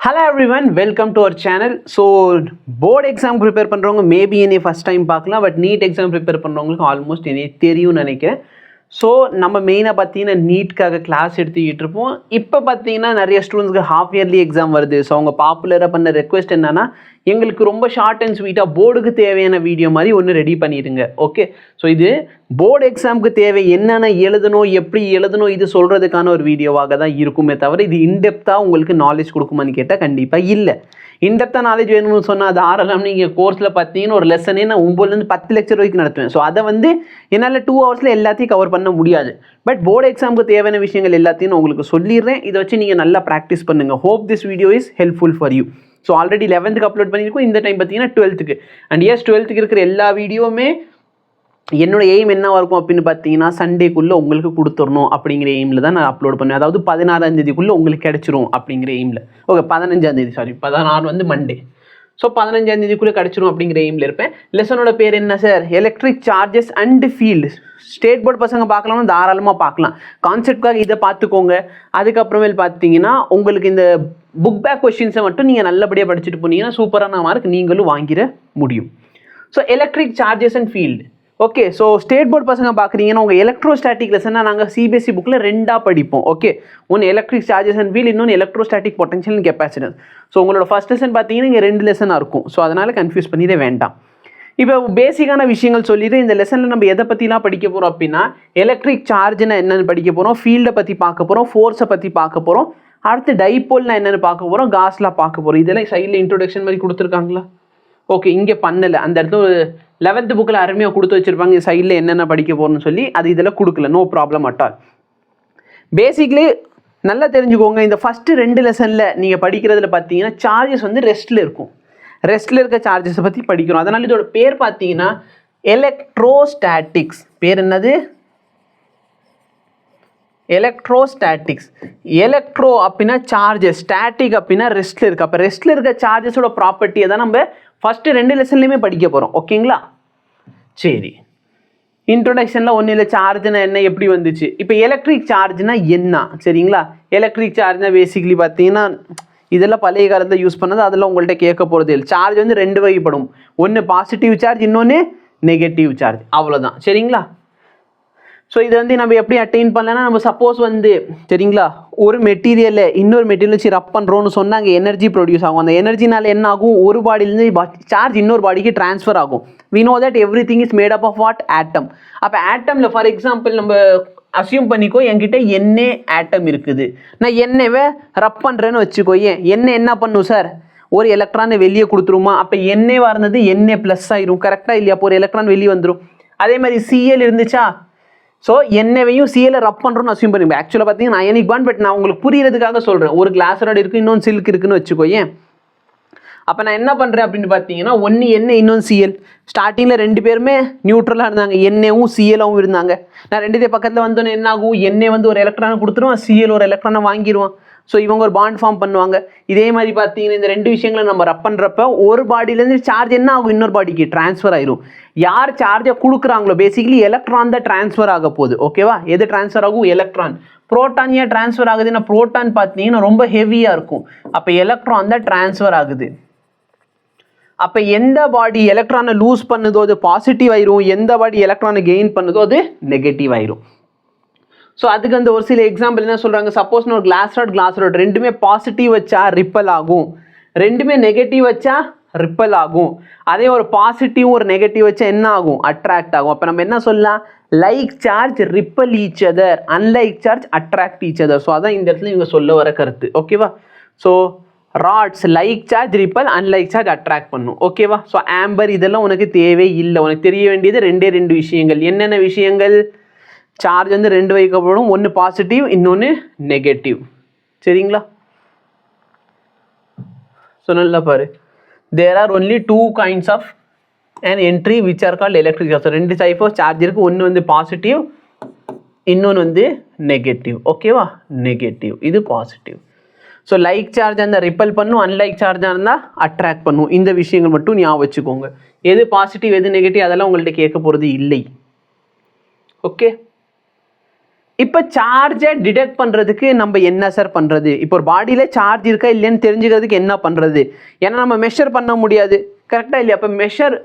Hello everyone, welcome to our channel. So board exam prepare பண்றவங்க maybe என்னை first time பார்க்கலாம், but NEET exam prepare பண்ணுறவங்களுக்கு almost என்னை தெரியும்னு நினைக்கிறேன். ஸோ நம்ம மெயினாக பார்த்தீங்கன்னா நீட்காக கிளாஸ் எடுத்துக்கிட்டு இருப்போம். இப்போ பார்த்தீங்கன்னா நிறைய ஸ்டூடெண்ட்ஸ்க்கு ஹாஃப் இயர்லி எக்ஸாம் வருது. ஸோ அவங்க பாப்புலராக பண்ண ரெக்வெஸ்ட் என்னன்னா, எங்களுக்கு ரொம்ப ஷார்ட் அண்ட் ஸ்வீட்டாக போர்டுக்கு தேவையான வீடியோ மாதிரி ஒன்று ரெடி பண்ணிடுங்க. ஓகே, ஸோ இது போர்டு எக்ஸாமுக்கு தேவை என்னென்ன எழுதணும், எப்படி எழுதணும், இது சொல்கிறதுக்கான ஒரு வீடியோவாக தான் இருக்குமே தவிர இது இன்டெப்த்தாக உங்களுக்கு நாலேஜ் கொடுக்குமான்னு கேட்டால் கண்டிப்பாக இல்லை. இன்டெப்த்தாக நாலேஜ் வேணும்னு சொன்னால் அது ஆரலாம். நீங்கள் கோர்ஸில் பார்த்தீங்கன்னா ஒரு லெசனே நான் 9லேருந்து 10 லெக்சர் வரைக்கும் நடத்துவேன். ஸோ அதை என்னால் 2 ஹவர்ஸில் எல்லாத்தையும் கவர் பண்ண முடியாது. பட் போர்டு எக்ஸாமுக்கு தேவையான விஷயங்கள் எல்லாத்தையும் நான் உங்களுக்கு சொல்லிடுறேன். இதை வச்சு நீங்கள் நல்லா ப்ராக்டிஸ் பண்ணுங்கள். Hope this video is helpful for you. So already 11th upload பண்ணியிருக்கோம். இந்த டைம் பார்த்தீங்கன்னா 12th. அண்ட் எஸ் 12th இருக்கிற எல்லா வீடியோவுமே என்னோட எய்ம் என்னவாக இருக்கும் அப்படின்னு பார்த்தீங்கன்னா, சண்டேக்குள்ளே உங்களுக்கு கொடுத்துடணும் அப்படிங்கிற எய்மில் தான் நான் அப்லோட் பண்ணுவேன். அதாவது 16ஆம் தேதிக்குள்ளே உங்களுக்கு கிடச்சிரும் அப்படிங்கிற எய்மில். ஓகே, 15ஆம் தேதி, சாரி 16 மண்டே. ஸோ 15ஆம் தேதிக்குள்ளே கிடச்சிரும் அப்படிங்கிற எய்மில் இருப்பேன். லெசனோட பேர் என்ன sir? Electric charges and field. State board பசங்க பார்க்கலாம்னு தாராளமாக பார்க்கலாம். கான்செப்ட்காக இதை பார்த்துக்கோங்க. அதுக்கப்புறமேல் பார்த்தீங்கன்னா உங்களுக்கு இந்த புக் பேக் கொஸ்டின்ஸை மட்டும் நீங்கள் நல்லபடியாக படிச்சுட்டு போனீங்கன்னா சூப்பரான மார்க் நீங்களும் வாங்கிட முடியும். So electric charges and field. Okay, so state board பசங்க பார்க்குறீங்கன்னா உங்கள் எலக்ட்ரோஸ்டாட்டிக் லெசனாக நாங்கள் சிபிஎஸ்சி புக்கில் 2ஆக படிப்போம். ஓகே, ஒன்று எலக்ட்ரிக் சார்ஜஸ் அண்ட் ஃபீல்டு, இன்னொன்று electrostatic potential and capacitance. So உங்களோட ஃபர்ஸ்ட் லெசன் பார்த்தீங்கன்னா இங்கே 2 லெசனாக இருக்கும். ஸோ அதனால் கன்ஃபியூஸ் பண்ணிட வேண்டாம். இப்போ பேசிக்கான விஷயங்கள் சொல்லிட்டு இந்த லெசனில் நம்ம எதை பற்றிலாம் படிக்க போகிறோம் அப்படின்னா, எலக்ட்ரிக் சார்ஜ்னா என்னென்னு படிக்க போகிறோம், ஃபீல்டை பற்றி பார்க்க போகிறோம், ஃபோர்ஸை பற்றி பார்க்க போகிறோம், அடுத்து டைபோல்னா என்னென்னு பார்க்க போகிறோம், காஸ்லாம் பார்க்க போகிறோம். இதெல்லாம் சைடில் இன்ட்ரோடக்ஷன் மாதிரி கொடுத்துருக்காங்களா? ஓகே, இங்கே பண்ணலை. அந்த இடத்துல 11th புக்கில் அருமையாக கொடுத்து வச்சுருப்பாங்க சைடில் என்னென்ன படிக்க போகிறோன்னு சொல்லி. அது இதில் கொடுக்கல, no problem at all. Basically நல்லா தெரிஞ்சுக்கோங்க. இந்த ஃபஸ்ட்டு 2 லெசனில் நீங்கள் படிக்கிறதுல பார்த்தீங்கன்னா சார்ஜஸ் ரெஸ்ட்டில் இருக்கும். ரெஸ்ட்டில் இருக்க சார்ஜஸை பற்றி படிக்கிறோம். அதனால் இதோட பேர் பார்த்தீங்கன்னா எலக்ட்ரோஸ்டாட்டிக்ஸ். பேர் என்னது? எலக்ட்ரோஸ்டாட்டிக்ஸ். எலக்ட்ரோ அப்படின்னா சார்ஜஸ், ஸ்டாட்டிக் அப்படின்னா ரெஸ்ட்டில் இருக்குது. அப்போ ரெஸ்ட்டில் இருக்க சார்ஜஸோட ப்ராப்பர்ட்டியை தான் நம்ம ஃபஸ்ட்டு 2 லெசன்லையுமே படிக்க போகிறோம். ஓகேங்களா? சரி, இன்ட்ரோடக்ஷனில் ஒன்றும் இல்லை. சார்ஜ்னா என்ன, எப்படி வந்துச்சு. இப்போ எலக்ட்ரிக் சார்ஜ்னா என்ன, சரிங்களா? எலக்ட்ரிக் சார்ஜ்னா பேசிக்கலி பார்த்தீங்கன்னா இதெல்லாம் பழைய காலத்தில் யூஸ் பண்ணது, அதெல்லாம் உங்கள்கிட்ட கேட்க போகிறது இல்லை. சார்ஜ் 2 வகைப்படும். ஒன்று பாசிட்டிவ் சார்ஜ், இன்னொன்று நெகட்டிவ் சார்ஜ். அவ்வளோதான், சரிங்களா? ஸோ இதை நம்ம எப்படி அட்டைன் பண்ணலன்னா, நம்ம சப்போஸ் சரிங்களா, ஒரு மெட்டீரியலை இன்னொரு மெட்டீரியல் வச்சு ரப் பண்ணுறோன்னு சொன்னால் அங்கே எனர்ஜி ப்ரொடியூஸ் ஆகும். அந்த எனர்ஜினால என்ன ஆகும், ஒரு பாடியிலேருந்து சார்ஜ் இன்னொரு பாடிக்கு ட்ரான்ஸ்ஃபர் ஆகும். We know that everything is made up of what? Atom. அப்போ ஆட்டமில் ஃபார் எக்ஸாம்பிள் நம்ம அசியூம் பண்ணிக்கோ, என்கிட்ட எண்ணெய் ஆட்டம் இருக்குது. நான் எண்ணெயை ரப் பண்ணுறேன்னு வச்சுக்கோ. எண்ணெய் என்ன பண்ணும் சார்? ஒரு எலக்ட்ரானை வெளியே கொடுத்துருமா? அப்போ எண்ணெய் வரது எண்ணெய் ப்ளஸ் ஆயிரும். கரெக்டாக இல்லையா? அப்போ ஒரு எலக்ட்ரான் வெளியே வந்துடும். அதே மாதிரி சிஎல் இருந்துச்சா? ஸோ எண்ணெயையும் சிஎலை ரப் பண்ணுறோன்னு அசியூம் பண்ணிப்பேன். ஆக்சுவலாக பார்த்தீங்கன்னா அயனிக் பாண்ட், பட் நான் உங்களுக்கு புரியறதுக்காக சொல்கிறேன். ஒரு கிளாஸ் ராட் இருக்குது, இன்னொன்று சில்க் இருக்குன்னு வச்சுக்கோ. அப்போ நான் என்ன பண்ணுறேன் அப்படின்னு பார்த்தீங்கன்னா, ஒன்று எண்ணெய், இன்னொன்று சிஎல். ஸ்டார்டிங்கில் 2 பேருமே நியூட்ரலாக இருந்தாங்க, எண்ணெயும் சிஎலும் இருந்தாங்க. நான் 2 பக்கத்தில் வந்தோன்னே என்ன ஆகும், எண்ணெய் ஒரு எலக்ட்ரானை கொடுத்துருவான், சிஎல் ஒரு எலக்ட்ரானை வாங்கிடுவான். ஸோ இவங்க ஒரு பாண்ட் ஃபார்ம் பண்ணுவாங்க. இதே மாதிரி பார்த்தீங்கன்னா இந்த 2 விஷயங்களை நம்ம ரப் பண்ணுறப்ப ஒரு பாடியிலேருந்து சார்ஜ் என்ன ஆகும், இன்னொரு பாடிக்கு ட்ரான்ஸ்ஃபர் ஆயிரும். யார் சார்ஜை கொடுக்குறாங்களோ பேசிக்கலி எலக்ட்ரான் தான் ட்ரான்ஸ்ஃபர் ஆக போகுது. ஓகேவா? எது ட்ரான்ஸ்ஃபர் ஆகும்? எலக்ட்ரான். புரோட்டான் ஏன் ட்ரான்ஸ்ஃபர் ஆகுதுன்னா, புரோட்டான் பார்த்தீங்கன்னா ரொம்ப ஹெவியாக இருக்கும். அப்போ எலக்ட்ரான் தான் ட்ரான்ஸ்ஃபர் ஆகுது. அப்போ எந்த பாடி எலக்ட்ரானை லூஸ் பண்ணுதோ அது பாசிட்டிவ் ஆயிரும், எந்த பாடி எலக்ட்ரானை கெயின் பண்ணுதோ அது நெகட்டிவ் ஆயிரும். ஸோ அதுக்கு ஒரு சில எக்ஸாம்பிள் என்ன சொல்கிறாங்க, சப்போஸ் ஒரு கிளாஸ் ராட் 2மே பாசிட்டிவ் வச்சா ரிப்பல் ஆகும், 2மே நெகட்டிவ் வச்சா ரிப்பல் ஆகும். அதே ஒரு பாசிட்டிவ் ஒரு நெகட்டிவ் வச்சா என்ன ஆகும், அட்ராக்ட் ஆகும். அப்போ நம்ம என்ன சொல்லலாம், like charge repel each other, unlike charge attract each other. So அதான் இந்த இடத்துல இவங்க சொல்ல வர கருத்து. ஓகேவா? So rods like charge repel, unlike charge attract பண்ணும். ஓகேவா? ஸோ ஆம்பர் இதெல்லாம் உனக்கு தேவை இல்லை. உனக்கு தெரிய வேண்டியது 2 விஷயங்கள். என்னென்ன விஷயங்கள்? சார்ஜ் 2 வைக்கப்படும், ஒன்று பாசிட்டிவ், இன்னொன்று நெகட்டிவ். சரிங்களா? ஸோ நல்லா பாரு, there are only 2 kinds of an entry which are called electric charge. 2 type of charge இருக்குது. ஒன்று பாசிட்டிவ், இன்னொன்று நெகட்டிவ். ஓகேவா? நெகட்டிவ், இது positive. So like charge repel பண்ணும், அன்லைக் சார்ஜாக இருந்தால் அட்ராக்ட் பண்ணும். இந்த விஷயங்கள் மட்டும் ஞாபகம் வச்சுக்கோங்க. எது பாசிட்டிவ் எது நெகட்டிவ் அதெல்லாம் உங்கள்கிட்ட கேட்க போகிறது இல்லை. ஓகே, இப்போ சார்ஜை டிடெக்ட் பண்ணுறதுக்கு நம்ம என்ன சார் பண்ணுறது? இப்போ ஒரு பாடியில் சார்ஜ் இருக்கா இல்லைன்னு தெரிஞ்சுக்கிறதுக்கு என்ன பண்ணுறது? ஏன்னா நம்ம மெஷர் பண்ண முடியாது, கரெக்டாக இல்லையா? அப்போ மெஷர்,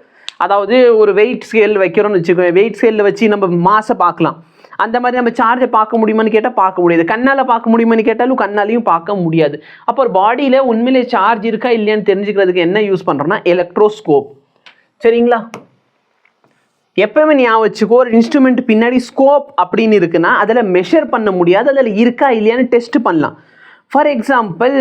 அதாவது ஒரு வெயிட் ஸ்கேல் வைக்கிறோம்னு வச்சுக்கோங்க, வெயிட் ஸ்கேலில் வச்சு நம்ம மாசை பார்க்கலாம். அந்த மாதிரி நம்ம சார்ஜை பார்க்க முடியுமான்னு கேட்டால் பார்க்க முடியாது. கண்ணால் பார்க்க முடியுமான்னு கேட்டாலும் கண்ணாலையும் பார்க்க முடியாது. அப்போ ஒரு பாடியில் உண்மையிலே சார்ஜ் இருக்கா இல்லையான்னு தெரிஞ்சுக்கிறதுக்கு என்ன யூஸ் பண்ணுறோன்னா எலக்ட்ரோஸ்கோப். சரிங்களா? எப்பவுமே ஞாபகம் வச்சுக்கோ, ஒரு இன்ஸ்ட்ருமெண்ட் பின்னாடி ஸ்கோப் அப்படின்னு இருக்குன்னா அதில் மெஷர் பண்ண முடியாது, அதில் இருக்கா இல்லையான்னு டெஸ்ட் பண்ணலாம். ஃபார் எக்ஸாம்பிள்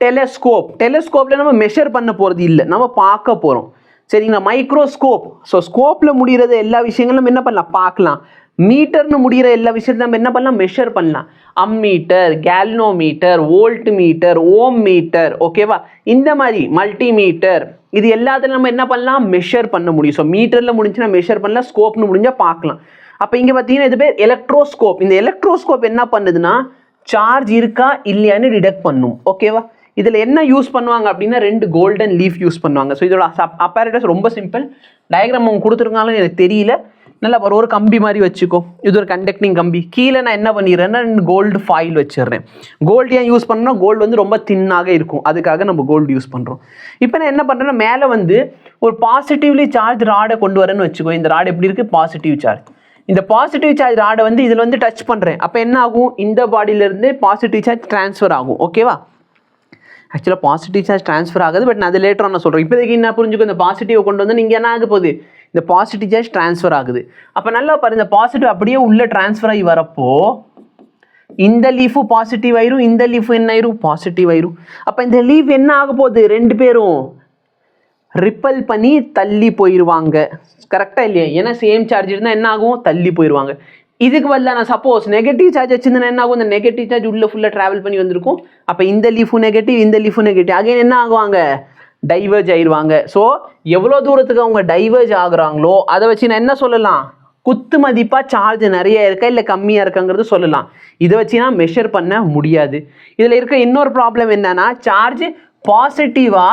டெலஸ்கோப்பில் நம்ம மெஷர் பண்ண போகிறது இல்லை, நம்ம பார்க்க போகிறோம். சரிங்களா? மைக்ரோஸ்கோப், ஸோ ஸ்கோப்பில் முடிகிறது எல்லா விஷயங்களும் நம்ம என்ன பண்ணலாம், பார்க்கலாம். மீட்டர்னு முடிகிற எல்லா விஷயத்தையும் நம்ம என்ன பண்ணலாம், மெஷர் பண்ணலாம். அம்மீட்டர், கேல்னோமீட்டர், வோல்ட் மீட்டர், ஓம் மீட்டர், ஓகேவா? இந்த மாதிரி மல்டிமீட்டர், இது எல்லாத்தையும் நம்ம என்ன பண்ணலாம், மெஷர் பண்ண முடியும். ஸோ மீட்டரில் முடிஞ்சுன்னா மெஷர் பண்ணலாம், ஸ்கோப்னு முடிஞ்சால் பார்க்கலாம். அப்போ இங்கே பார்த்தீங்கன்னா இது பேர் எலக்ட்ரோஸ்கோப். இந்த எலக்ட்ரோஸ்கோப் என்ன பண்ணுதுன்னா சார்ஜ் இருக்கா இல்லையான்னு டிடெக்ட் பண்ணும். ஓகேவா? இதில் என்ன யூஸ் பண்ணுவாங்க அப்படின்னா 2 கோல்டன் லீஃப் யூஸ் பண்ணுவாங்க. ஸோ இதோட அப்பேரட்டஸ் ரொம்ப சிம்பிள். டயக்ராம் அவங்க கொடுத்துருக்காலும் எனக்கு தெரியல, நல்லா ஒரு கம்பி மாதிரி வச்சுக்கோ. இது ஒரு கண்டக்டிங் கம்பி. கீழே நான் என்ன பண்ணிடுறேன்னா 2 கோல்டு ஃபாயில் வச்சிடுறேன். கோல்டு ஏன் யூஸ் பண்ணோம்னா கோல்டு வந்து ரொம்ப தின்னாக இருக்கும், அதுக்காக நம்ம கோல்டு யூஸ் பண்ணுறோம். இப்போ நான் என்ன பண்ணுறேன்னா மேலே வந்து ஒரு பாசிட்டிவ்லி சார்ஜ் ராடை கொண்டு வரேன்னு வச்சுக்கோ. இந்த ராடு எப்படி இருக்குது, பாசிட்டிவ் சார்ஜ். இந்த பாசிட்டிவ் சார்ஜ் ராடை வந்து இதில் வந்து டச் பண்ணுறேன். அப்போ என்ன ஆகும், இந்த பாடியிலேருந்து பாசிட்டிவ் சார்ஜ் ட்ரான்ஸ்ஃபர் ஆகும். ஓகேவா? ஆக்சுவலாக பாசிட்டிவ் சார்ஜ் ட்ரான்ஸ்ஃபர் ஆகுது, பட் நான் அது லேட்டராக நான் சொல்கிறேன். இப்போதைக்கு என்ன புரிஞ்சுக்கோ, இந்த பாசிட்டிவை கொண்டு வந்து நீங்கள் என்ன ஆக போகுது, இந்த பாசிட்டிவ் சார்ஜ் ட்ரான்ஸ்ஃபர் ஆகுது. அப்போ நல்லா பாரு, இந்த பாசிட்டிவ் அப்படியே உள்ள ட்ரான்ஸ்ஃபர் ஆகி வரப்போ இந்த லீஃபும் பாசிட்டிவ் ஆயிரும், இந்த லீஃபும் என்ன ஆயிரும், பாசிட்டிவ் ஆயிரும். அப்போ இந்த லீஃப் என்ன ஆக போகுது, 2 பேரும் ரிப்பல் பண்ணி தள்ளி போயிடுவாங்க. கரெக்டாக இல்லையா? ஏன்னா சேம் சார்ஜ் இருந்தால் என்ன ஆகும், தள்ளி போயிடுவாங்க. இதுக்கு பதிலாக நான் சப்போஸ் நெகட்டிவ் சார்ஜ் வச்சிருந்தேன்னா என்ன ஆகும், இந்த நெகட்டிவ் சார்ஜ் உள்ள ஃபுல்லாக ட்ராவல் பண்ணி வந்திருக்கும். அப்போ இந்த லீஃபும் நெகட்டிவ், இந்த லீஃபும் நெகட்டிவ், அகைன் என்ன ஆகுவாங்க, டைவர்ஜ் ஆயிடுவாங்க. ஸோ எவ்வளோ தூரத்துக்கு அவங்க டைவர்ஜ் ஆகுறாங்களோ அதை வச்சு நான் என்ன சொல்லலாம், குத்து மதிப்பாக சார்ஜ் நிறைய இருக்கா இல்லை கம்மியாக இருக்காங்கிறது சொல்லலாம். இதை வச்சு நான் மெஷர் பண்ண முடியாது. இதில் இருக்க இன்னொரு ப்ராப்ளம் என்னன்னா, சார்ஜ் பாசிட்டிவா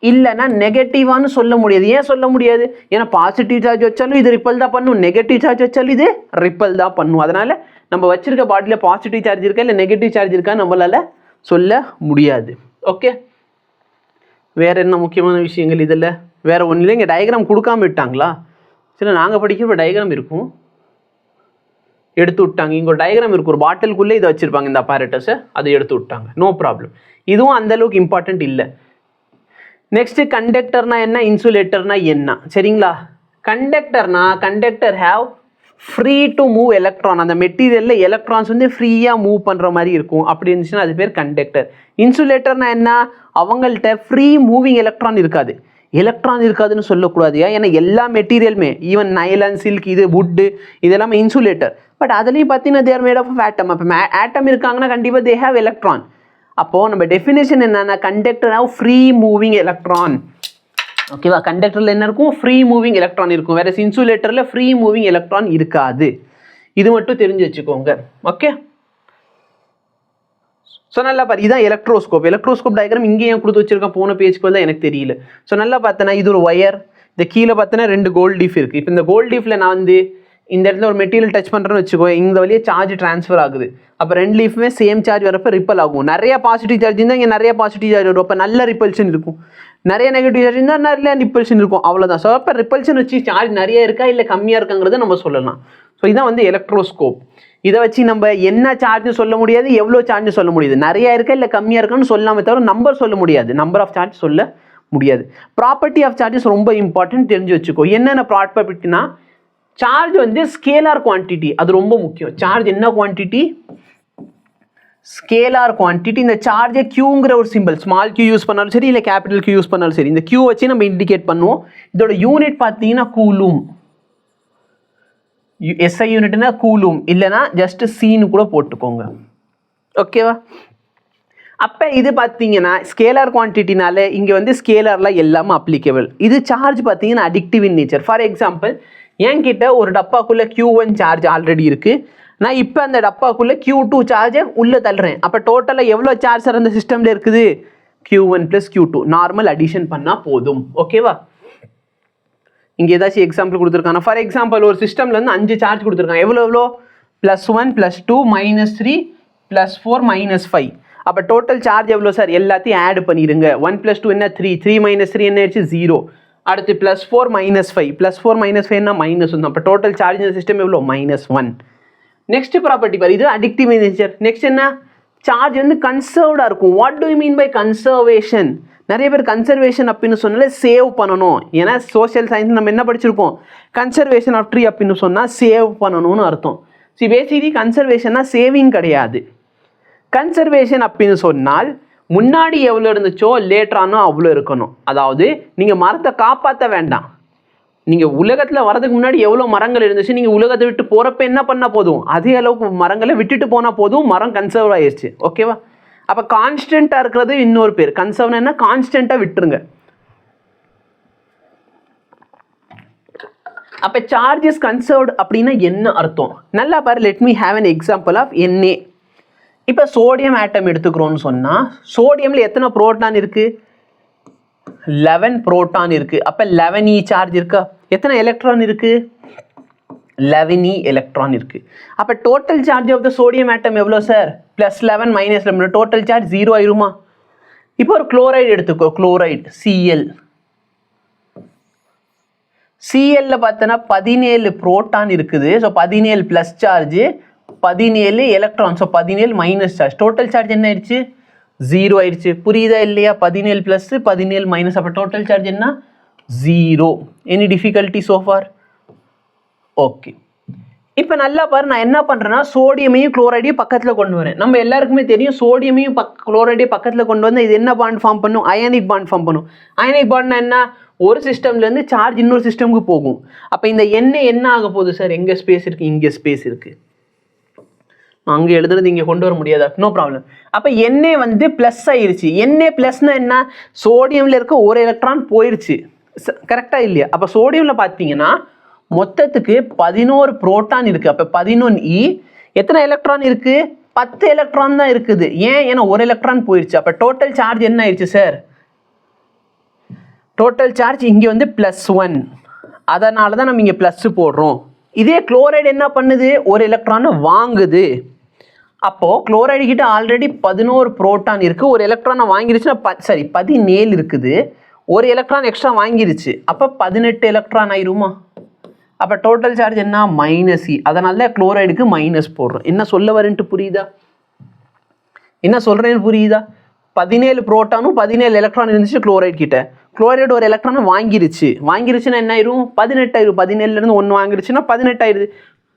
இல்லைன்னா நெகட்டிவான்னு சொல்ல முடியாது. ஏன் சொல்ல முடியாது, ஏன்னா பாசிட்டிவ் சார்ஜ் வச்சாலும் இது ரிப்பல் தான் பண்ணும், நெகட்டிவ் சார்ஜ் வச்சாலும் இது ரிப்பல் தான் பண்ணும். அதனால நம்ம வச்சிருக்க பாடியில் பாசிட்டிவ் சார்ஜ் இருக்கா இல்லை நெகட்டிவ் சார்ஜ் இருக்கா நம்மளால சொல்ல முடியாது. ஓகே, வேற என்ன முக்கியமான விஷயங்கள் இதில்? வேற ஒன்றும் இல்லை, இங்கே டயக்ராம் கொடுக்காம விட்டாங்களா? சரி, நாங்கள் படிக்கிற டயக்ராம் இருக்கும், எடுத்து விட்டாங்க. இங்கே ஒரு டயக்ராம் இருக்கும், ஒரு பாட்டிலுக்குள்ளே இதை வச்சிருப்பாங்க இந்த அப்பாரட்டஸை, அதை எடுத்து விட்டாங்க. நோ ப்ராப்ளம், இதுவும் அந்த அளவுக்கு இம்பார்ட்டன்ட் இல்லை. நெக்ஸ்ட் கண்டக்டர்னா என்ன, இன்சுலேட்டர்னா என்ன? சரிங்களா? Conductor have free to move electron. அந்த மெட்டீரியலில் எலக்ட்ரான்ஸ் வந்து ஃப்ரீயாக மூவ் பண்ணுற மாதிரி இருக்கும். அப்படி இருந்துச்சுன்னா அது பேர் கண்டக்டர். இன்சுலேட்டர்னா என்ன, அவங்கள்ட்ட ஃப்ரீ மூவிங் எலக்ட்ரான் இருக்காது. எலக்ட்ரான் இருக்காதுன்னு சொல்லக்கூடாது, ஏன்னா எல்லா மெட்டீரியலுமே, ஈவன் நைலன், சில்க், இது வுட்டு, இதெல்லாமே இன்சுலேட்டர். பட் அதுலேயும் பார்த்தீங்கன்னா தேர் மேட் ஆஃப் ஆட்டம். அப்போ ஆட்டம் இருக்காங்கன்னா கண்டிப்பாக தே ஹேவ் எலக்ட்ரான். அப்போது நம்ம டெஃபினேஷன் என்னன்னா, conductor have free moving electron. ஓகேவா? கண்டக்டரில் என்ன இருக்கும், ஃப்ரீ மூவிங் எலக்ட்ரான் இருக்கும். வேற இன்சுலேட்டரில் ஃப்ரீ மூவிங் எலக்ட்ரான் இருக்காது. இது மட்டும் தெரிஞ்சு வச்சுக்கோங்க. ஓகே, ஸோ நல்லா பாரு, இதுதான் எலக்ட்ரோஸ்கோப் டயக்ராம். இங்கே ஏன் கொடுத்து வச்சிருக்கேன், போன பேஜ்க்கு தான் எனக்கு தெரியல. ஸோ நல்லா பார்த்தேன்னா இது ஒரு ஒயர், இந்த கீழே பார்த்தோன்னா 2 கோல்ட் லீஃப் இருக்குது. இப்போ இந்த கோல்ட் லீஃபில் நான் வந்து இந்த இடத்துல ஒரு மெட்டீரியல் டச் பண்ணுறேன்னு வச்சுக்கோ, இந்த வழியே சார்ஜ் ட்ரான்ஸ்ஃபர் ஆகுது. அப்போ 2 லீஃபுமே சேம் சார்ஜ் வரப்போ ரிப்பல் ஆகும். நிறைய பாசிட்டிவ் சார்ஜ் இருந்தால் இங்கே நிறைய பாசிட்டிவ் சார்ஜ் வரும், அப்போ நல்ல ரிப்பல்ஷன் இருக்கும். நிறைய நெகட்டிவ் சார்ஜ் இருந்தால் நிறைய ரிப்பல்ஷன் இருக்கும், அவ்வளோதான். ஸோ அப்போ ரிப்பல்ஷன் வச்சு சார்ஜ் நிறைய இருக்கா இல்லை கம்மியாக இருக்காங்கிறத நம்ம சொல்லலாம். ஸோ இதான் வந்து எலக்ட்ரோஸ்கோப். இதை வச்சு நம்ம என்ன சார்ஜ் சொல்ல முடியாது, எவ்வளோ சார்ஜ் சொல்ல முடியாது, நிறைய இருக்கா இல்லை கம்மியாக இருக்கான்னு சொல்லாமல் தவிர நம்பர் சொல்ல முடியாது, நம்பர் ஆஃப் சார்ஜ் சொல்ல முடியாது. ப்ராப்பர்ட்டி ஆஃப் சார்ஜஸ் ரொம்ப இம்பார்ட்டன்ட், தெரிஞ்சு வச்சுக்கோ. என்னென்ன ப்ராப்பர்ட்டினா, சார்ஜ் வந்து ஸ்கேலார் குவான்டிட்டி, அது ரொம்ப முக்கியம். சார்ஜ் என்ன குவான்டிட்டி, ஸ்கேலார் குவான்டிட்டி. இந்த சார்ஜை கியூங்கிற ஒரு சிம்பிள், ஸ்மால் கியூ யூஸ் பண்ணாலும் சரி இல்லை கேபிட்டல் கியூ யூஸ் பண்ணாலும் சரி, இந்த கியூ வச்சு நம்ம இண்டிகேட் பண்ணுவோம். இதோட யூனிட் பார்த்தீங்கன்னா கூலும். எஸ்ஐ யூனிட்னா கூலும், இல்லைனா ஜஸ்ட் சீனு கூட போட்டுக்கோங்க. ஓகேவா? அப்போ இது பார்த்தீங்கன்னா ஸ்கேலார் குவான்டிட்டினால இங்கே வந்து ஸ்கேலாரில் எல்லாமே அப்ளிகேபிள். இது சார்ஜ் பார்த்தீங்கன்னா addictive in nature. For example, என்கிட்ட ஒரு டப்பாக்குள்ளே Q1 சார்ஜ் ஆல்ரெடி இருக்குது. நான் இப்போ அந்த டப்பாக்குள்ளே Q2 சார்ஜை உள்ளே தள்ளுறேன். அப்போ டோட்டலாக எவ்வளோ சார்ஜ் அந்த சிஸ்டமில் இருக்குது, Q1 + Q2 நார்மல் அடிஷன் பண்ணால் போதும். ஓகேவா? இங்கே ஏதாச்சும் எக்ஸாம்பிள் கொடுத்துருக்காங்க. ஃபார் எக்ஸாம்பிள், ஒரு சிஸ்டமில் வந்து 5 சார்ஜ் கொடுத்துருக்காங்க. எவ்வளோ +1 +2 -3 +4 -5. அப்போ டோட்டல் சார்ஜ் எவ்வளோ சார்? எல்லாத்தையும் ஆட் பண்ணிடுங்க. 1 + 2 என்ன 3, 3 - 3 என்ன ஆயிடுச்சு 0. அடுத்து +4 -5, +4 -5 என்ன -1. அப்போ டோட்டல் சார்ஜ் இந்த சிஸ்டம் எவ்வளோ? -1. நெக்ஸ்ட் ப்ராப்பர்ட்டி பாரு, இது அடிக்டிவ் நேச்சர். நெக்ஸ்ட் என்ன? சார்ஜ் வந்து கன்சர்வ்டாக இருக்கும். What do you mean by conservation? நிறைய பேர் கன்சர்வேஷன் அப்படின்னு சொன்னாலே சேவ் பண்ணணும். ஏன்னா சோஷியல் சயின்ஸ் நம்ம என்ன படிச்சிருக்கோம்? கன்சர்வேஷன் ஆஃப் ட்ரீ அப்படின்னு சொன்னால் சேவ் பண்ணணும்னு அர்த்தம். சரி, பேசிக்கலி கன்சர்வேஷன்னா சேவிங் கிடையாது. கன்சர்வேஷன் அப்படின்னு சொன்னால் முன்னாடி எவ்வளோ இருந்துச்சோ லேட்டரானோ அவ்வளோ இருக்கணும். அதாவது நீங்கள் மரத்தை காப்பாற்ற வேண்டாம். நீங்கள் உலகத்தில் வரதுக்கு முன்னாடி எவ்வளோ மரங்கள் இருந்துச்சு, நீங்கள் உலகத்தை விட்டு போகிறப்ப என்ன பண்ணால் போதும், அதே அளவுக்கு மரங்களை விட்டுட்டு போனால் போதும், மரம் கன்சர்வ் ஆயிடுச்சு. ஓகேவா? அப்போ கான்ஸ்டண்ட்டாக இருக்கிறது இன்னொரு பேர். கன்சர்வ்னா என்ன? கான்ஸ்டண்ட்டாக விட்டுருங்க. அப்போ சார்ஜஸ் கன்சர்வ்டு அப்படின்னா என்ன அர்த்தம்? நல்லா பாரு. Let me have an example of Na. இப்போ சோடியம் ஆட்டம் எடுத்துக்கிறோன்னு சொன்னால் சோடியமில் எத்தனை புரோட்டான் இருக்குது? 11 புரோட்டான் இருக்குது. அப்போ 11e சார்ஜ் இருக்கா? எத்தனை எலக்ட்ரான் இருக்குது? 11e எலக்ட்ரான் இருக்குது. அப்போ total charge of the sodium atom எவ்வளோ சார்? +11 -11. டோட்டல் சார்ஜ் 0 ஆயிருமா? இப்போ ஒரு குளோரைடு எடுத்துக்கோ. Chloride Cl. Cl பார்த்தோன்னா 17 புரோட்டான் இருக்குது. So 17 plus charge, 17 electron. So 17 minus charge. Total charge என்ன ஆயிடுச்சு? 0 ஆயிடுச்சு. புரியுதா இல்லையா? 17 ப்ளஸ் 17 மைனஸ். அப்போ டோட்டல் சார்ஜ் என்ன? 0. Any difficulty so for? Okay. இப்போ நல்லா பாரு, நான் என்ன பண்ணுறேன்னா சோடியமையும் குளோரைடையும் பக்கத்தில் கொண்டு வரேன். நம்ம எல்லாருக்குமே தெரியும் சோடியமையும் குளோரைடையும் பக்கத்தில் கொண்டு வந்து இது என்ன பாண்ட் ஃபார்ம் பண்ணும்? அயானிக் பாண்ட் ஃபார்ம் பண்ணும். அயானிக் பாண்ட்னா என்ன? ஒரு சிஸ்டம்லேருந்து சார்ஜ் இன்னொரு சிஸ்டமுக்கு போகும். அப்போ இந்த என்ன ஆக போகுது சார்? எங்கே ஸ்பேஸ் இருக்குது? இங்கே ஸ்பேஸ் இருக்குது. அங்கே எழுதுறது இங்கே கொண்டு வர முடியாதா? No problem. அப்போ Na வந்து ப்ளஸ் ஆயிடுச்சு. Na ப்ளஸ்னா என்ன? சோடியமில் இருக்க ஒரு எலக்ட்ரான் போயிடுச்சு. கரெக்டாக இல்லையா? அப்போ சோடியமில் பார்த்தீங்கன்னா மொத்தத்துக்கு 11 புரோட்டான் இருக்குது. அப்போ 11e எத்தனை எலக்ட்ரான் இருக்குது? 10 எலக்ட்ரான் தான் இருக்குது. ஏன்னா ஒரு எலக்ட்ரான் போயிடுச்சு. அப்போ டோட்டல் சார்ஜ் என்ன ஆயிடுச்சு சார்? டோட்டல் சார்ஜ் இங்கே வந்து +1. அதனால தான் நம்ம இங்கே ப்ளஸ் போடுறோம். இதே குளோரைடு என்ன பண்ணுது? ஒரு எலக்ட்ரானை வாங்குது. அப்போது குளோரைடு கிட்ட ஆல்ரெடி 11 புரோட்டான் இருக்குது. ஒரு எலக்ட்ரானை வாங்கிருச்சுன்னா 17 இருக்குது. ஒரு எலக்ட்ரான் எக்ஸ்ட்ரா வாங்கிருச்சு. அப்போ 18 எலக்ட்ரான் ஆயிருமா? அப்போ டோட்டல் சார்ஜ் என்ன? -e. அதனால தான் குளோரைடுக்கு மைனஸ் போடுறோம். என்ன சொல்ல வரேன்ட்டு புரியுதா? என்ன சொல்கிறேன்னு புரியுதா? 17 புரோட்டானும் 17 எலக்ட்ரான் இருந்துச்சு குளோரைடு கிட்ட. குளோரைடு ஒரு எலக்ட்ரானை வாங்கிருச்சுன்னா என்ன ஆயிரும்? 18 ஆயிரும். 17லேருந்து 1 வாங்கிருச்சுன்னா 18 ஆயிடுது.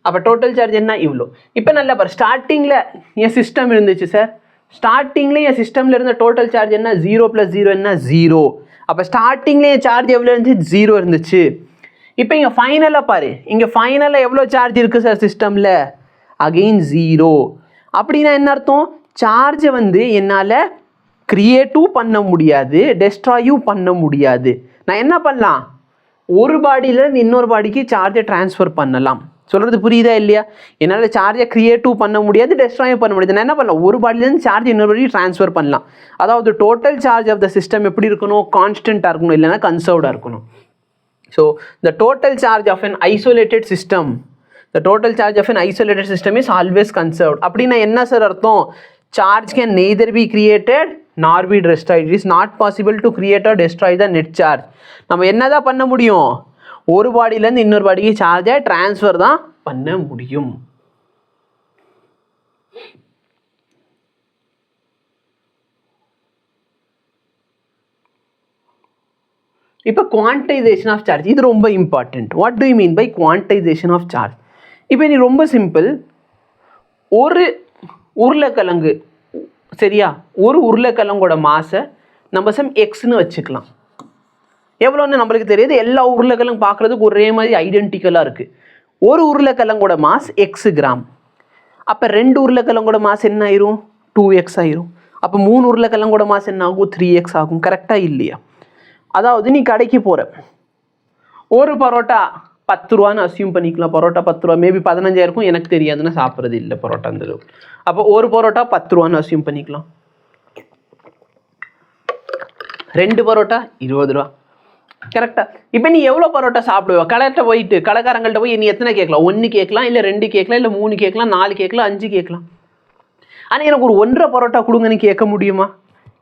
அப்போ டோட்டல் சார்ஜ் என்ன? இவ்வளோ. இப்போ நல்லா பாரு, ஸ்டார்டிங்கில் என் சிஸ்டம் இருந்துச்சு சார். ஸ்டார்டிங்கில் என் சிஸ்டமில் இருந்த டோட்டல் சார்ஜ் என்ன? 0 + 0 என்ன? 0. அப்போ ஸ்டார்டிங்கில் என் சார்ஜ் எவ்வளோ இருந்துச்சு? 0 இருந்துச்சு. இப்போ இங்கே ஃபைனலாக பாரு, இங்கே ஃபைனலாக எவ்வளோ சார்ஜ் இருக்குது சார் சிஸ்டமில்? அகெயின் 0. அப்படின்னா என்ன அர்த்தம்? சார்ஜை வந்து என்னால் கிரியேட்டும் பண்ண முடியாது, டெஸ்ட்ராயும் பண்ண முடியாது. நான் என்ன பண்ணலாம்? ஒரு பாடியிலேருந்து இன்னொரு பாடிக்கு சார்ஜை ட்ரான்ஸ்ஃபர் பண்ணலாம். சொல்கிறது புரியுதா இல்லையா? என்னால் சார்ஜை கிரியேட்டும் பண்ண முடியாது, டெஸ்ட்ராயும் பண்ண முடியாது. நான் என்ன பண்ணலாம்? ஒரு பாடியிலேருந்து சார்ஜ் இன்னொரு பாடி ட்ரான்ஸ்ஃபர் பண்ணலாம். அதாவது total charge of the system எப்படி இருக்கணும்? கான்ஸ்டண்ட்டாக இருக்கணும், இல்லைன்னா கன்சர்வ்டாக இருக்கணும். So the total charge of an isolated system, the total charge of an isolated system is always conserved. அப்படின்னா என்ன சார் அர்த்தம்? Charge can neither be created nor be destroyed. It is not possible to create or destroy the net charge. நம்ம என்னதான் பண்ண முடியும்? ஒரு பாடியிலேருந்து இன்னொரு பாடிக்கு சார்ஜை ட்ரான்ஸ்ஃபர் தான் பண்ண முடியும். இப்போ குவான்டைசேஷன் ஆஃப் சார்ஜ், இது ரொம்ப important. What do you mean by quantization of charge? இப்போ நீ ரொம்ப சிம்பிள். ஒரு உருளைக்கிழங்கு, சரியா? ஒரு உருளைக்கிழங்கோட மாசை நம்ம எக்ஸ்ன்னு வச்சுக்கலாம். எவ்வளோன்னு நம்மளுக்கு தெரியாது. எல்லா உருளைக்கிழங்கு பார்க்குறதுக்கு ஒரே மாதிரி ஐடென்டிக்கலாக இருக்குது. ஒரு உருளைக்கிழங்கோட மாஸ் x கிராம். அப்போ 2 உருளைக்கிழங்கோட மாஸ் என்ன ஆயிரும்? 2x ஆயிரும். அப்போ 3 உருளைக்கிழங்கோட மாஸ் என்ன ஆகும்? 3x ஆகும். கரெக்டாக இல்லையா? அதாவது நீ கடைக்கு போகிற, ஒரு பரோட்டா 10 ரூபான்னு அசியூம் பண்ணிக்கலாம். பரோட்டா 10 ரூபா, மேபி 15 இருக்கும், எனக்கு தெரியாதுன்னு சாப்பிட்றது இல்லை பரோட்டா அந்த அளவுக்கு. அப்போ ஒரு பரோட்டா 10 ரூபான்னு அசியூம் பண்ணிக்கலாம். 2 பரோட்டா 20 ரூபா. கரெக்டாக? இப்போ நீ எவ்வளோ பரோட்டா சாப்பிடுவ? கடைகிட்ட போயிட்டு கடைக்காரங்கள்ட்ட போய் நீ எத்தனை கேட்கலாம்? 1 கேட்கலாம், இல்லை 2 கேட்கலாம், இல்லை 3 கேட்கலாம், 4 கேட்கலாம், 5 கேட்கலாம். ஆனால் எனக்கு ஒரு 1.5 பரோட்டா கொடுங்கன்னு கேட்க முடியுமா?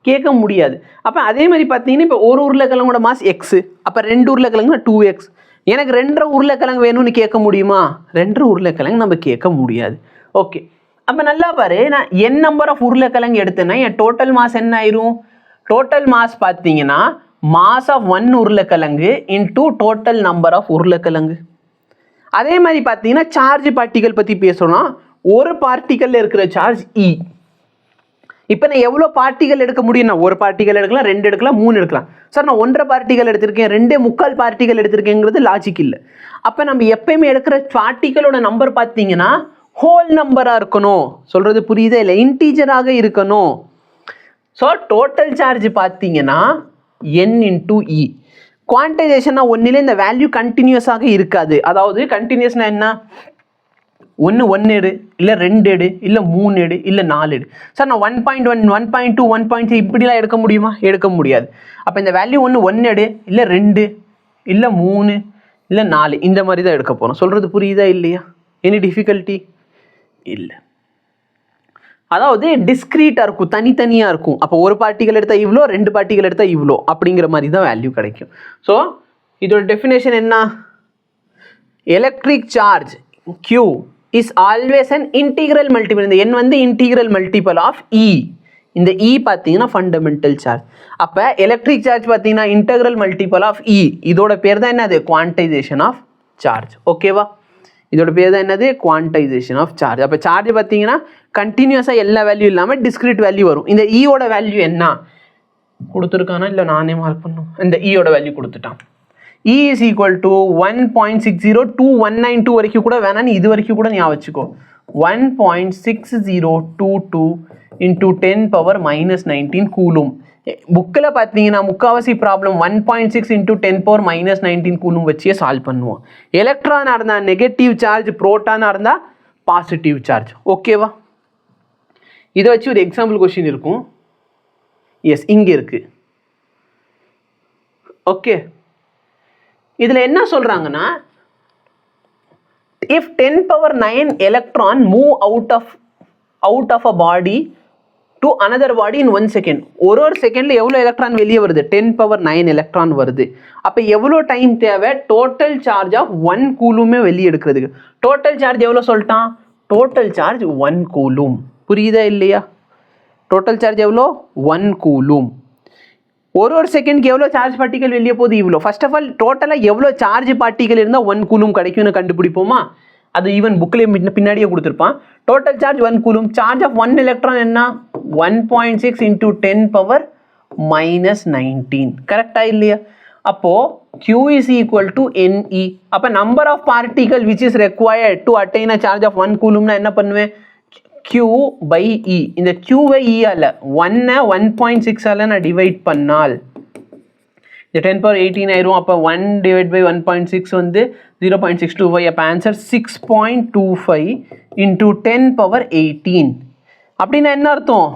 கேட்க முடியாது. அப்போ அதே மாதிரி பார்த்தீங்கன்னா இப்போ ஒரு உருளைக்கிழங்கோட மாஸ் எக்ஸு, அப்போ 2 உருளைக்கிழங்குனா 2x. எனக்கு 2.5 உருளைக்கிழங்கு வேணும்னு கேட்க முடியுமா? 2 உருளைக்கிழங்கு நம்ம கேட்க முடியாது. ஓகே, அப்போ நல்லா பாரு, நான் n நம்பர் ஆஃப் உருளைக்கிழங்கு எடுத்தேன்னா என் டோட்டல் மாஸ் என்ன ஆயிரும்? டோட்டல் மாஸ் பார்த்தீங்கன்னா மாஸ் ஆஃப் 1 உருளைக்கிழங்கு இன்டூ டோட்டல் நம்பர் ஆஃப் உருளைக்கிழங்கு. அதே மாதிரி பார்த்தீங்கன்னா சார்ஜ் பார்ட்டிகல் பற்றி பேசணும்னா ஒரு பார்ட்டிக்கல்ல இருக்கிற சார்ஜ் E. இப்போ நான் எவ்வளோ பார்ட்டிகல் எடுக்க முடியும்? நான் ஒரு பார்ட்டிகல் எடுக்கலாம், 2 எடுக்கலாம், 3 எடுக்கலாம். சார் நான் 1.5 பார்ட்டிகல் எடுத்திருக்கேன், 2.25 பார்ட்டிகல் எடுத்திருக்கேங்கிறது லாஜிக் இல்லை. அப்போ நம்ம எப்பயுமே எடுக்கிற பார்ட்டிகளோட நம்பர் பார்த்தீங்கன்னா ஹோல் நம்பராக இருக்கணும். சொல்கிறது புரியுதா இல்லை? இன்டீஜராக இருக்கணும். ஸோ டோட்டல் சார்ஜ் பார்த்தீங்கன்னா n இன்டூ இ. குவான்டைசேஷன்னா ஒன்றில் இந்த வேல்யூ கண்டினியூஸாக இருக்காது. அதாவது கண்டினியூஸ்னா என்ன? 1 எடு, இல்லை 2 எடு, இல்லை 3 எடு, இல்லை 4 எடு. சார் நான் 1.1, 1.2, 1.3 இப்படிலாம் எடுக்க முடியுமா? எடுக்க முடியாது. அப்போ இந்த வேல்யூ 1 எடு, இல்லை 2, இல்லை 3, இல்லை 4 இந்த மாதிரி தான் எடுக்க போகிறோம். சொல்கிறது புரியுதா இல்லையா? எனி டிஃபிகல்ட்டி இல்லை. அதாவது டிஸ்க்ரீட்டாக இருக்கும், தனித்தனியாக இருக்கும். அப்போ ஒரு பார்ட்டிகல் எடுத்தால் இவ்வளோ, 2 பார்ட்டிகல் எடுத்தால் இவ்வளோ அப்படிங்கிற மாதிரி தான் வேல்யூ கிடைக்கும். ஸோ இதோட டெஃபினேஷன் என்ன? Electric charge Q is always an integral multiple. இந்த n வந்து இன்டீக்ரல் மல்டிபிள் ஆஃப் E. இந்த E பார்த்தீங்கன்னா ஃபண்டமெண்டல் சார்ஜ். அப்போ எலக்ட்ரிக் சார்ஜ் பார்த்தீங்கன்னா இன்டெக்ரல் மல்டிபிள் ஆஃப் E. இதோட பேர் தான் என்னது? Quantization of charge. ஓகேவா? இதோட பேர் தான் என்னது? Quantization of charge. அப்போ சார்ஜ் பார்த்தீங்கன்னா கண்டினியூஸாக எல்லா வேல்யூ இல்லாமல் டிஸ்கிரீட் வேல்யூ வரும். இந்த ஈயோட வேல்யூ என்ன கொடுத்துருக்கானா இல்லை நானே மார்க் பண்ணும்? இந்த ஈயோட வேல்யூ கொடுத்துட்டான். E is equal to 1.602192 வரைக்கும் கூட வேணான்னு இது வரைக்கும் கூட ஞாபகம் வச்சுக்கோ. 1.6022 into 10 power minus 19 கூலும். புக்கில் பார்த்தீங்கன்னா முக்காவாசி problem 1.6 into 10 power minus 19 coulomb வச்சே சால்வ் பண்ணுவோம். எலக்ட்ரானாக இருந்தால் நெகட்டிவ் சார்ஜ், புரோட்டானாக இருந்தால் பாசிட்டிவ் சார்ஜ். ஓகேவா? இதை வச்சு ஒரு எக்ஸாம்பிள் கொஸ்டின் இருக்கும். எஸ், இங்கே இருக்குது. ஓகே, இதில் என்ன சொல்கிறாங்கன்னா, if 10 power 9 electron move out of a body to another body in 1 second. ஒரு செகண்டில் எவ்வளோ எலக்ட்ரான் வெளியே வருது? 10 power 9 எலக்ட்ரான் வருது. அப்போ எவ்வளோ டைம் தேவை? டோட்டல் சார்ஜ் ஆஃப் 1 கூலுமே வெளியே எடுக்கிறதுக்கு. டோட்டல் சார்ஜ் எவ்வளோ சொல்லிட்டான்? Total charge 1 coulomb. புரியுதா இல்லையா? டோட்டல் சார்ஜ் எவ்வளோ? 1 கூலும். ஒரு செகண்ட்க்கு எவ்வளோ சார்ஜ் பார்ட்டிகல் வெளியே போகுது? இவ்வளோ. ஃபர்ஸ்ட் ஆஃப் ஆல் டோட்டலாக எவ்வளோ சார்ஜ் பார்ட்டிகல் இருந்தால் 1 கூலும் கிடைக்கும்னு கண்டுபிடிப்போமா? அது ஈவன் புக்லேயே பின்னாடியே கொடுத்துருப்பான். Total charge 1 coulomb. Charge of 1 electron என்ன? 1.6 into 10 power minus 19. கரெக்டாக இல்லையா? அப்போது Q is equal to NE. அப்போ number of particle which is required to attain a charge of 1 கூலும்னா என்ன பண்ணுவேன்? Q by E. இந்த Q by E ஆல 1.6 ஆல நான் டிவைட் பண்ணால் இந்த 10 power 18 ஆயிரும். அப்போ 1 divided by 1.6 வந்து 0.625. அப்போ ஆன்சர் 6.25 into 10 power 18. அப்படின்னா என்ன அர்த்தம்?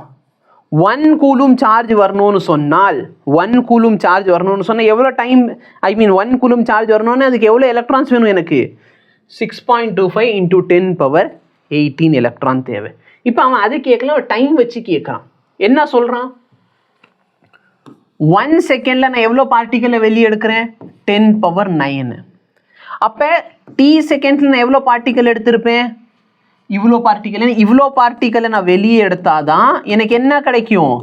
1 கூலும் சார்ஜ் வரணும்னு சொன்னால் 1 கூலும் சார்ஜ் வரணும்னு சொன்னால் எவ்வளோ டைம்? 1 கூலும் சார்ஜ் வரணும்னு அதுக்கு எவ்வளோ எலக்ட்ரான்ஸ் வேணும் எனக்கு? 6.25 into 10 power 18 எலக்ட்ரான் தேவை. இப்போ அவன் அது கேட்கல, டைம் வச்சு கேட்குறான். என்ன சொல்கிறான்? 1 செகண்டில் நான் எவ்வளோ பார்ட்டிக்கலை வெளியே எடுக்கிறேன்? 10 power 9. அப்போ t செகண்ட்ஸில் நான் எவ்வளோ பார்ட்டிக்கல் எடுத்திருப்பேன்? இவ்வளோ பார்ட்டிக்கல். இவ்வளோ பார்ட்டிக்கலை நான் வெளியே எடுத்தாதான் எனக்கு என்ன கிடைக்கும்?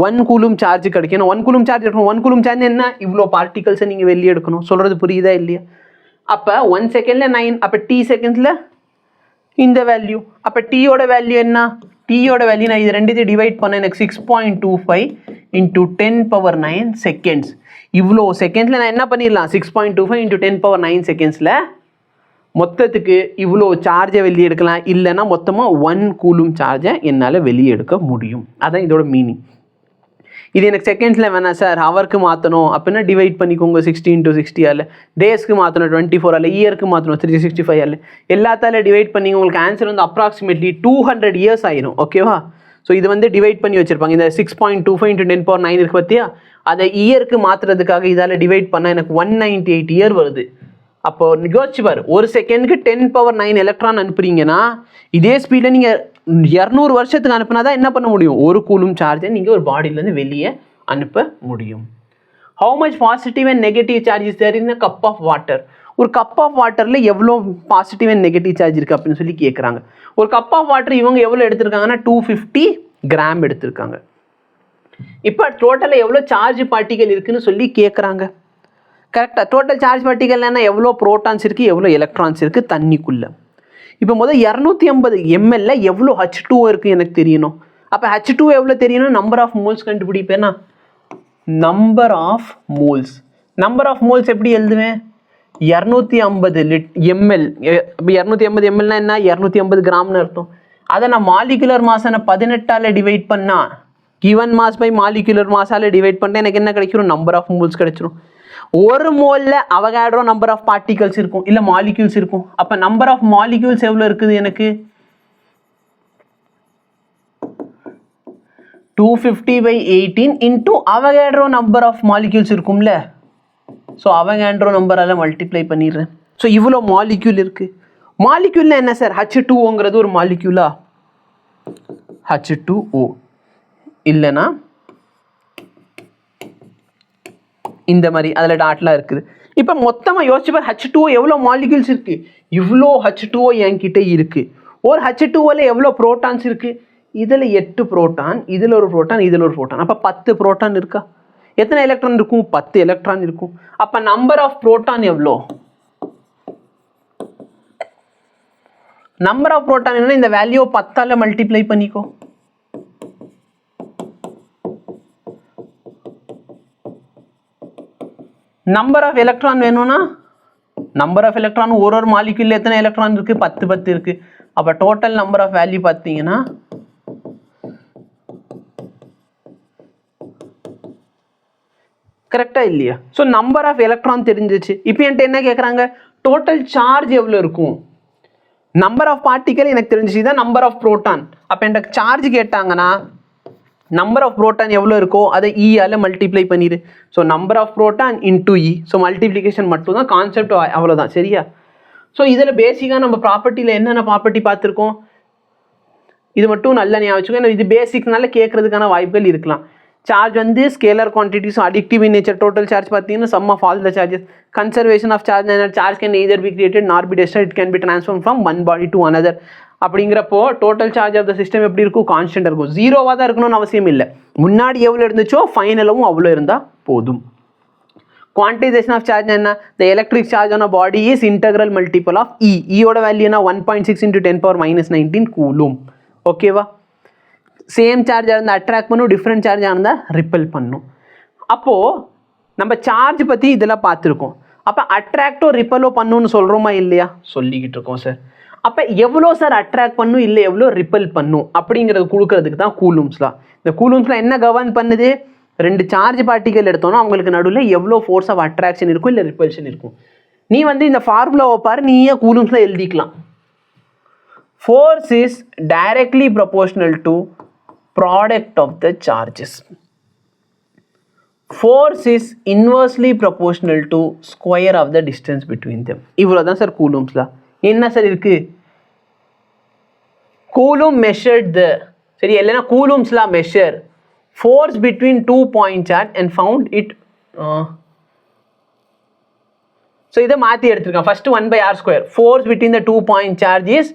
1 கூலும் சார்ஜ் கிடைக்கும். 1 கூலும் சார்ஜ் எடுக்கணும். 1 கூலும் சார்ஜ் என்ன? இவ்வளோ பார்ட்டிகல்ஸை நீங்கள் வெளியே எடுக்கணும். சொல்கிறது புரியுதா இல்லையா? அப்போ 1 செகண்டில் 9. அப்போ t செகண்ட்ஸில் இந்த வேல்யூ. அப்போ டீயோட வேல்யூ என்ன? டீயோட வேல்யூ நான் இது ரெண்டுத்தையும் டிவைட் பண்ண எனக்கு 6.25 into 10 power 9 செகண்ட்ஸ். இவ்வளோ செகண்ட்ஸில் நான் என்ன பண்ணிடலாம்? 6.25 into 10 power 9 செகண்ட்ஸில் மொத்தத்துக்கு இவ்வளோ சார்ஜை வெளியே எடுக்கலாம். இல்லைன்னா மொத்தமாக 1 கூலும் சார்ஜை என்னால் வெளியே எடுக்க முடியும். அதான் இதோட மீனிங். இது எனக்கு செகண்ட்ஸில் வேணாம் சார், ஹவருக்கு மாற்றணும் அப்படின்னா டிவைட் பண்ணிக்கோங்க 60 into 60 ஆல். டேஸ்க்கு மாற்றணும் 24 ஆல். இயருக்கு மாற்றணும் 365 ஆல். எல்லாத்தால டிவைட் பண்ணி உங்களுக்கு ஆன்சர் வந்து அப்ராக்சிமேட்லி 200 இயர்ஸ் ஆயிரும். ஓகேவா? ஸோ இது வந்து டிவைட் பண்ணி வச்சுருப்பாங்க. இந்த 6.25 × 10⁹ இருக்குது பார்த்தியா, அதை இயருக்கு மாற்றுறதுக்காக இதால் டிவைட் பண்ணால் எனக்கு 198 இயர் வருது. அப்போது யோசிச்சு பாரு, ஒரு செகண்டுக்கு 10⁹ எலக்ட்ரான் அனுப்புறீங்கன்னா இதே ஸ்பீடில் நீங்கள் 200 வருஷத்துக்கு அனுப்புனா தான் என்ன பண்ண முடியும், ஒரு கூலும் சார்ஜை நீங்கள் ஒரு பாடியிலேருந்து வெளியே அனுப்ப முடியும். How much positive and negative charge is there in a cup of water? ஒரு கப் ஆஃப் வாட்டரில் எவ்வளோ பாசிட்டிவ் அண்ட் நெகட்டிவ் சார்ஜ் இருக்குது அப்படின்னு சொல்லி கேட்குறாங்க. ஒரு கப் ஆஃப் வாட்டர் இவங்க எவ்வளோ எடுத்திருக்காங்கன்னா 250 கிராம் எடுத்திருக்காங்க. இப்போ டோட்டலில் எவ்வளோ சார்ஜ் பார்ட்டிகல் இருக்குதுன்னு சொல்லி கேட்குறாங்க. கரெக்டாக டோட்டல் சார்ஜ் பார்ட்டிகல்னா எவ்வளோ ப்ரோட்டான்ஸ் இருக்குது, எவ்வளோ எலக்ட்ரான்ஸ் இருக்குது தண்ணிக்குள்ளே. இப்போ முதல் 250 ml எவ்வளோ H2O இருக்குது எனக்கு தெரியணும். அப்போ H2O எவ்வளோ தெரியணும், நம்பர் ஆஃப் மோல்ஸ் கண்டுபிடிப்பேன்னா number of moles. Number of moles எப்படி எழுதுவேன், 250 ml. இப்போ 250 mlனா என்ன, 250 கிராம்னு அர்த்தம். அதை நான் மாலிகுலர் மாஸை 18ஆல் டிவைட் பண்ணால் கிவன் மாஸ் பை மாலிகுலர் மாஸால் டிவைட் பண்ணால் எனக்கு என்ன கிடைச்சிடும், நம்பர் ஆஃப் மோல்ஸ் கிடைச்சிடும். ஒரு மோலில் அவகாட்ரோ நம்பர் ஆஃப் பார்ட்டிகல்ஸ் இருக்கும், இல்லை மாலிக்யூல்ஸ் இருக்கும். அப்போ நம்பர் ஆஃப் மாலிக்யூல்ஸ் எவ்வளோ இருக்குது எனக்கு, 250/18 into Avogadro number of molecules இருக்கும்ல. ஸோ அவகாட்ரோ நம்பரால் மல்டிப்ளை பண்ணிடுறேன். ஸோ இவ்வளோ மாலிக்யூல் இருக்குது. மாலிக்யூல்னா என்ன சார், H2Oங்கிறது ஒரு மாலிக்யூலா, H2O இல்லைனா இந்த மாதிரி அதில் டாட்லாம் இருக்குது. இப்போ மொத்தமாக யோசிச்சு பார், H2O எவ்வளோ மாலிக்யூல்ஸ் இருக்குது, இவ்வளோ H2O என்கிட்ட இருக்குது. ஒரு H2Oல எவ்வளோ ப்ரோட்டான்ஸ் இருக்குது, இதில் 8 புரோட்டான், இதில் ஒரு புரோட்டான், இதில் ஒரு புரோட்டான். அப்போ 10 புரோட்டான் இருக்கா, எத்தனை எலக்ட்ரான் இருக்கும், 10 எலக்ட்ரான் இருக்கும். அப்போ நம்பர் ஆஃப் புரோட்டான் எவ்வளோ, நம்பர் ஆஃப் புரோட்டான் என்ன, இந்த வேல்யூ 10ஆல் மல்டிப்ளை பண்ணிக்கோ. நம்பர் ஆஃப் எலக்ட்ரான் வேணும்னா நம்பர் ஆஃப் எலக்ட்ரான் ஒரு மாலிக்யூல் எத்தனை எலக்ட்ரான் இருக்குது, 10 இருக்குது. அப்போ டோட்டல் நம்பர் ஆஃப் வேல்யூ பார்த்தீங்கன்னா கரெக்டாக இல்லையா. ஸோ நம்பர் ஆஃப் எலக்ட்ரான் தெரிஞ்சிச்சு. இப்போ என்கிட்ட என்ன கேட்குறாங்க, டோட்டல் சார்ஜ் எவ்வளோ இருக்கும், நம்பர் ஆஃப் பார்ட்டிகல் எனக்கு தெரிஞ்சிச்சு, தான் நம்பர் ஆஃப் புரோட்டான். அப்போ என்கிட்ட சார்ஜ் கேட்டாங்கன்னா நம்பர் ஆஃப் புரோட்டான் எவ்வளோ இருக்கோ அதை இயால் மல்டிப்ளை பண்ணிடு. So number of proton into E. So multiplication மட்டும் தான், கான்செப்ட் அவ்வளோதான், சரியா. ஸோ இதில் பேசிக்காக நம்ம ப்ராப்பர்ட்டியில் என்னென்ன ப்ராப்பர்ட்டி பார்த்துருக்கோம், இது மட்டும் நல்லா ஞாபகம் வச்சுக்கோ. இது பேசிக்னால கேட்கறதுக்கான வாய்ப்புகள் இருக்கலாம். சார்ஜ் வந்து ஸ்கேலர் குவான்டிட்டிஸ், அடிக்டிவ் இன் நேச்சர். டோட்டல் சார்ஜ் பார்த்தீங்கன்னா sum of all the charges. Conservation of charge, charge can either be created nor be destroyed, it can be transform from one body to another. அப்படிங்கிறப்போ total charge of the system எப்படி இருக்கும், constant இருக்கும். ஜீரோவாக தான் இருக்கணும்னு அவசியம் இல்லை, முன்னாடி எவ்வளோ இருந்துச்சோ ஃபைனலும் அவ்வளோ இருந்தால் போதும். குவான்டைசேஷன் ஆஃப் சார்ஜ் என்ன, the electric charge on a body is integral multiple of e. இயோட வேல்யூ என்ன, 1.6 × 10⁻−19 கூலும். ஓகேவா. சேம் சார்ஜாக இருந்தால் அட்ராக்ட் பண்ணும், டிஃப்ரெண்ட் சார்ஜாக இருந்தால் ரிப்பல் பண்ணும். அப்போது நம்ம சார்ஜ் பற்றி இதெல்லாம் பார்த்துருக்கோம். அப்போ அட்ராக்டோ ரிப்பலோ பண்ணுன்னு சொல்கிறோமா இல்லையா, சொல்லிக்கிட்டு இருக்கோம் சார். அப்போ எவ்வளோ சார் அட்ராக்ட் பண்ணும், இல்லை எவ்வளோ ரிப்பல் பண்ணும் அப்படிங்கிறது கொடுக்கறதுக்கு தான் கூலும்ஸ்லாம். இந்த கூலும்ஸ்லாம் என்ன கவர்ன் பண்ணுது, ரெண்டு சார்ஜ் பார்ட்டிகல் எடுத்தோன்னா அவங்களுக்கு நடுவில் எவ்வளோ ஃபோர்ஸ் ஆஃப் அட்ராக்ஷன் இருக்கும், இல்லை ரிப்பல்ஷன் இருக்கும். நீ வந்து இந்த ஃபார்முலாவை பாரு, நீயே கூலும்ஸில் எழுதிக்கலாம். Force is directly proportional to product of the charges. Force is inversely proportional to square of the distance between them. இவ்வளவுதான் சார் கூலும்ஸ்ல. என்ன சார் இருக்கு, கூலும் measured the, சரி இல்லைனா கூலும்ஸ்ல measure force between 2 point charge and found it. So இதை மாற்றி எடுத்திருக்கேன். First 1/r². Force between the 2 point charge is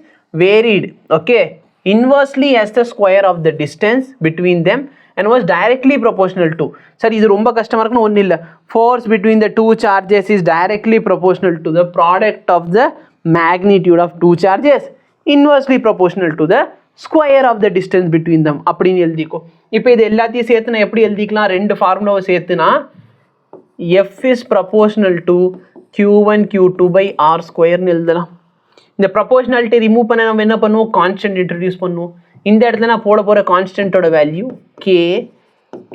varied. Okay. Inversely as the square of the distance between them and was directly proportional to. Sir இது ரொம்ப கஷ்டமாக இருக்குன்னு ஒன்றும் இல்லை. Force between the two charges is directly proportional to the product of the magnitude of two charges inversely proportional to the square of the distance between them அப்படின்னு எழுதிக்கோ. இப்போ இது எல்லாத்தையும் சேர்த்து நான் எப்படி எழுதிக்கலாம், ரெண்டு ஃபார்முலாவை சேர்த்துனா F is proportional to Q1 Q2/r² எழுதலாம். இந்த ப்ரொபோர்ஷனாலிட்டி ரிமூவ் பண்ண நம்ம என்ன பண்ணுவோம், கான்ஸ்டன்ட் இன்ட்ரடியூஸ் பண்ணுவோம். இந்த இடத்துல நான் போட போகிற கான்ஸ்டன்ட்டோட வேல்யூ K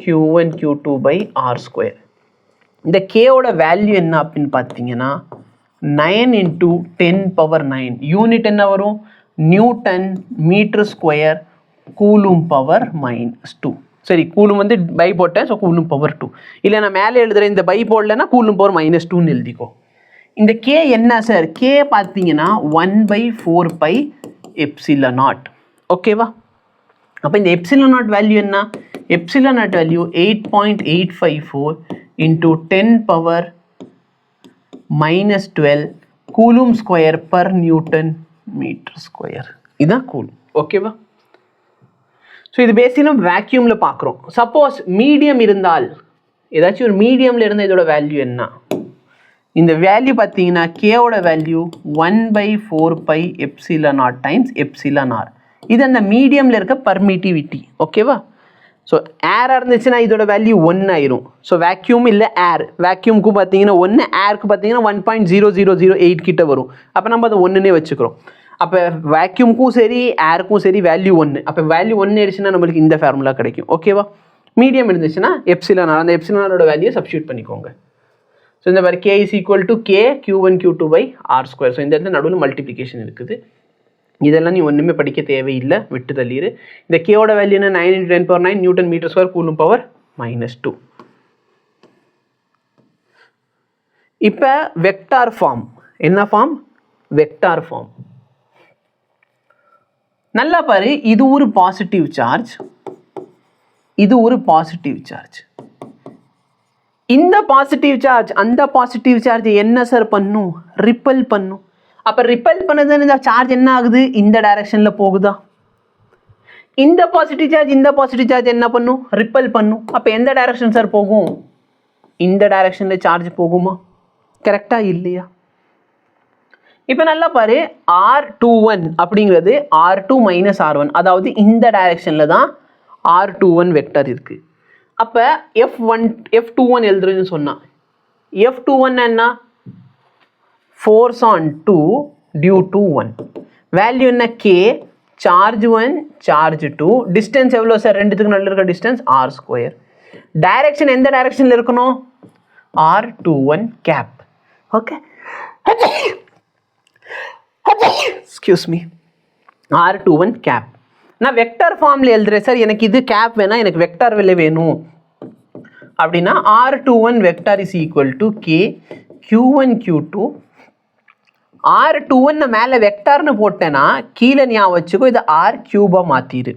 Q1 Q2/r². இந்த கேவோட வேல்யூ என்ன அப்படின்னு பார்த்தீங்கன்னா 9 × 10⁻9. யூனிட் என்ன வரும், newton metre square coulomb power -2. சரி, கூலும் வந்து பை போட்டேன், ஸோ கூலும் பவர் 2. இல்லை நான் மேலே எழுதுகிறேன், இந்த பை போடலைன்னா கூலும் பவர் -2ன்னு எழுதிக்கோ. இந்த கே என்ன சார்? கே பார்த்தீங்கன்னா 1/4πε0. ஓகேவா? அப்போ இந்த ε0 வேல்யூ என்ன? ε0 value 8.854 into 10⁻⁻12 coulomb square per newton metre square. இதுதான் கூலும். ஓகேவா? ஸோ இது பேசிக்காக வேக்யூமில் பார்க்குறோம். சப்போஸ் மீடியம் இருந்தால், ஏதாச்சும் ஒரு மீடியமில் இருந்தால் இதோட வேல்யூ என்ன? இந்த வேல்யூ பார்த்தீங்கன்னா கேவோட வேல்யூ 1/4πε0 டைம்ஸ் εr. இது அந்த மீடியமில் இருக்க பர்மிட்டிவிட்டி. ஓகேவா? ஸோ ஏராக இருந்துச்சுன்னா இதோட வேல்யூ 1 ஆயிரும். ஸோ வேக்யூம் இல்லை ஏர். வேக்யூமுக்கு பார்த்தீங்கன்னா 1, ஏருக்கு பார்த்தீங்கன்னா 1.0008 கிட்ட வரும். அப்போ நம்ம அதை 1ன்னே வச்சுக்கிறோம். அப்போ வேக்யூமுக்கும் சரி ஏருக்கும் சரி வேல்யூ 1. அப்போ வேல்யூ 1 ஆயிடுச்சுன்னா நம்மளுக்கு இந்த ஃபார்முலா கிடைக்கும். ஓகேவா? மீடியம் இருந்துச்சுன்னா எப்சிலன், அந்த எப்சிலனோட வேல்யூ சப்ஸ்டியூட் பண்ணிக்கோங்க. ஸோ இந்த மாதிரி K is equal to K Q1 Q2/r². So இந்த இடத்துல நடுவில் மல்டிப்ளிகேஷன் இருக்குது. இதெல்லாம் நீ ஒன்றுமே படிக்க தேவையில்லை, விட்டு தள்ளிடு. இந்த கேவோட வேல்யூ என்ன? 9 × 10⁻9 newton metre square coulomb power -2. இப்போ வெக்டார் ஃபார்ம். என்ன ஃபார்ம்? Vector form. நல்லா பாரு, இது ஒரு பாசிட்டிவ் சார்ஜ், இது ஒரு பாசிட்டிவ் சார்ஜ். இந்த பாசிட்டிவ் சார்ஜ் அந்த பாசிட்டிவ் சார்ஜ் என்ன சார் பண்ணும்? ரிப்பல் பண்ணும். அப்போ ரிப்பல் பண்ணது இந்த சார்ஜ் என்ன ஆகுது? இந்த டைரக்ஷனில் போகுதா? இந்த பாசிட்டிவ் சார்ஜ் இந்த பாசிட்டிவ் சார்ஜ் என்ன பண்ணும்? ரிப்பல் பண்ணும். அப்போ எந்த டைரக்ஷன் சார் போகும்? இந்த டைரக்ஷனில் சார்ஜ் போகுமா? கரெக்டாக இல்லையா? இப்போ நல்லா பாரு, R21 அப்படிங்கிறது R2 - R1, அதாவது இந்த டைரக்ஷனில் தான் R21 வெக்டர் இருக்குது. அப்போ F21 எழுதுறதுன்னு சொன்னால் F21 என்ன? Force on 2 due to 1. Value என்ன? K. Charge 1 charge 2. டிஸ்டன்ஸ் எவ்வளோ சார்? ரெண்டுத்துக்கு நடுவில் இருக்க டிஸ்டன்ஸ் R². டைரக்ஷன் எந்த டைரக்ஷனில் இருக்கணும்? R21 cap. Okay, excuse me, R21 cap. நான் வெக்டார் ஃபார்மில் எழுதுறேன் சார், எனக்கு இது கேப் வேணாம், எனக்கு வெக்டார் வெளில வேணும் அப்படின்னா R21 vector is equal to K Q1 Q2. R21 மேலே வெக்டார்னு போட்டேன்னா கீழே ஞாபகம் வச்சுக்கோ, இது R³ மாற்றிடு.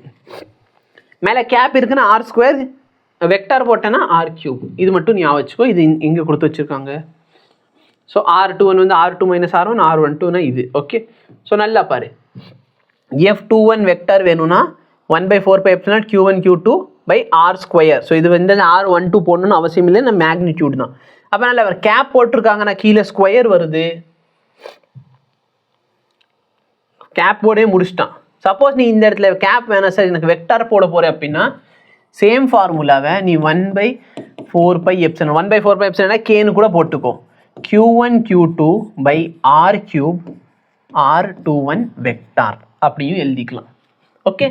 மேலே கேப் இருக்குன்னா R², வெக்டார் போட்டேன்னா R³. இது மட்டும் ஞாபகம் வச்சுக்கோ, இது இங்கே கொடுத்து வச்சுருக்காங்க. ஸோ R21 வந்து R2 - R1, R12னா இது. ஓகே, ஸோ நல்லா பாரு, F21 வெக்டார் வேணும்னா 1/4πε0 Q1 Q2/r². ஸோ இது வந்து R12 போடணும்னு அவசியம் இல்லை, நான் மேக்னிடியூட் தான். அப்போ நல்லா கேப் போட்டிருக்காங்கன்னா கீழே ஸ்கொயர் வருது. கேப் போடே முடிச்சிட்டான். சப்போஸ் நீ இந்த இடத்துல கேப் வேணாம் சார், எனக்கு வெக்டார் போட போகிறேன் அப்படின்னா சேம் ஃபார்முலாவை நீ 1/4πε, 1/4πε கேன்னு கூட போட்டுக்கோ. Q1 Q2/r³ R21 வெக்டார் அப்படியும் எழுதிக்கலாம். ஓகே,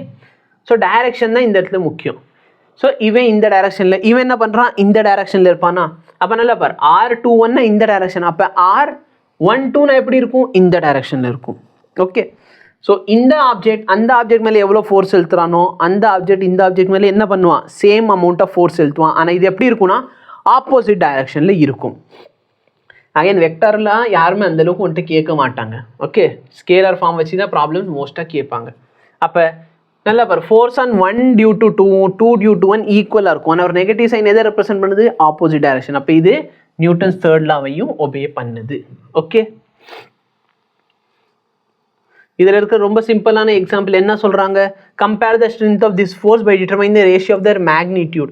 ஸோ டைரக்ஷன் தான் இந்த இடத்துல முக்கியம். ஸோ இவன் இந்த டைரக்ஷனில், இவன் என்ன பண்ணுறான்? இந்த டைரக்ஷனில் இருப்பானா? அப்போ நல்லா பார், R21 இந்த டைரக்ஷன், அப்போ R12 எப்படி இருக்கும்? இந்த டைரக்ஷனில் இருக்கும். ஓகே, ஸோ இந்த ஆப்ஜெக்ட் அந்த ஆப்ஜெக்ட் மேலே எவ்வளோ ஃபோர்ஸ் செலுத்துறானோ அந்த ஆப்ஜெக்ட் இந்த ஆப்ஜெக்ட் மேலே என்ன பண்ணுவான்? சேம் அமௌண்ட் ஆஃப் ஃபோர்ஸ் செலுத்துவான். ஆனால் இது எப்படி இருக்கும்னா ஆப்போசிட் டைரக்ஷனில் இருக்கும். அகைன் வெக்டாரில் யாருமே அந்தளவுக்கு வந்துட்டு கேட்க மாட்டாங்க. ஓகே, ஸ்கேலர் ஃபார்ம் வச்சு தான் ப்ராப்ளம்ஸ் மோஸ்ட்டாக கேட்பாங்க. அப்போ நல்லா பாரு, force on 1 due to 2, 2 due to 1 ஈக்குவலாக இருக்கும். ஆனால் ஒரு நெகட்டிவ் சைன் எதை ரெப்ரசென்ட் பண்ணுது? Opposite direction. அப்போ இது நியூட்டன்ஸ் தேர்ட் லாவையும் ஒபே பண்ணுது. ஓகே, இதில் இருக்க ரொம்ப சிம்பிளான எக்ஸாம்பிள் என்ன சொல்கிறாங்க? Compare the strength of this force by determine the ratio of their magnitude.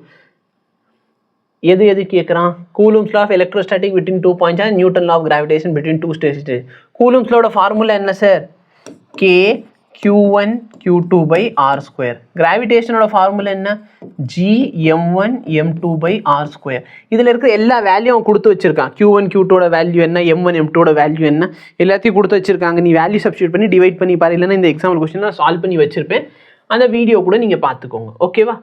எது கேட்குறான்? Coulomb's law of electrostatic between 2 points and Newton law of gravitation between 2 states. Coulomb's லோட ஃபார்முலா என்ன சார்? K Q1 Q2/r². கிராவிடேஷனோட formula என்ன? G M1 M2/r². இதில் இருக்கிற எல்லா வேல்யூவும் கொடுத்து வச்சிருக்கான். Q1 Q2ஓட வேல்யூ என்ன, M1 M2ஓட வேல்யூ என்ன, எல்லாத்தையும் கொடுத்து வச்சிருக்காங்க. நீ வேல்யூ சப்ஸ்டியூட் பண்ணி டிவைட் பண்ணி பாரு, இல்லைன்னா இந்த எக்ஸாம்பிள் கொஸ்டின் நான் சால்வ் பண்ணி வச்சிருப்பேன், அந்த வீடியோ கூட நீங்கள் பார்த்துக்கோங்க. ஓகேவா?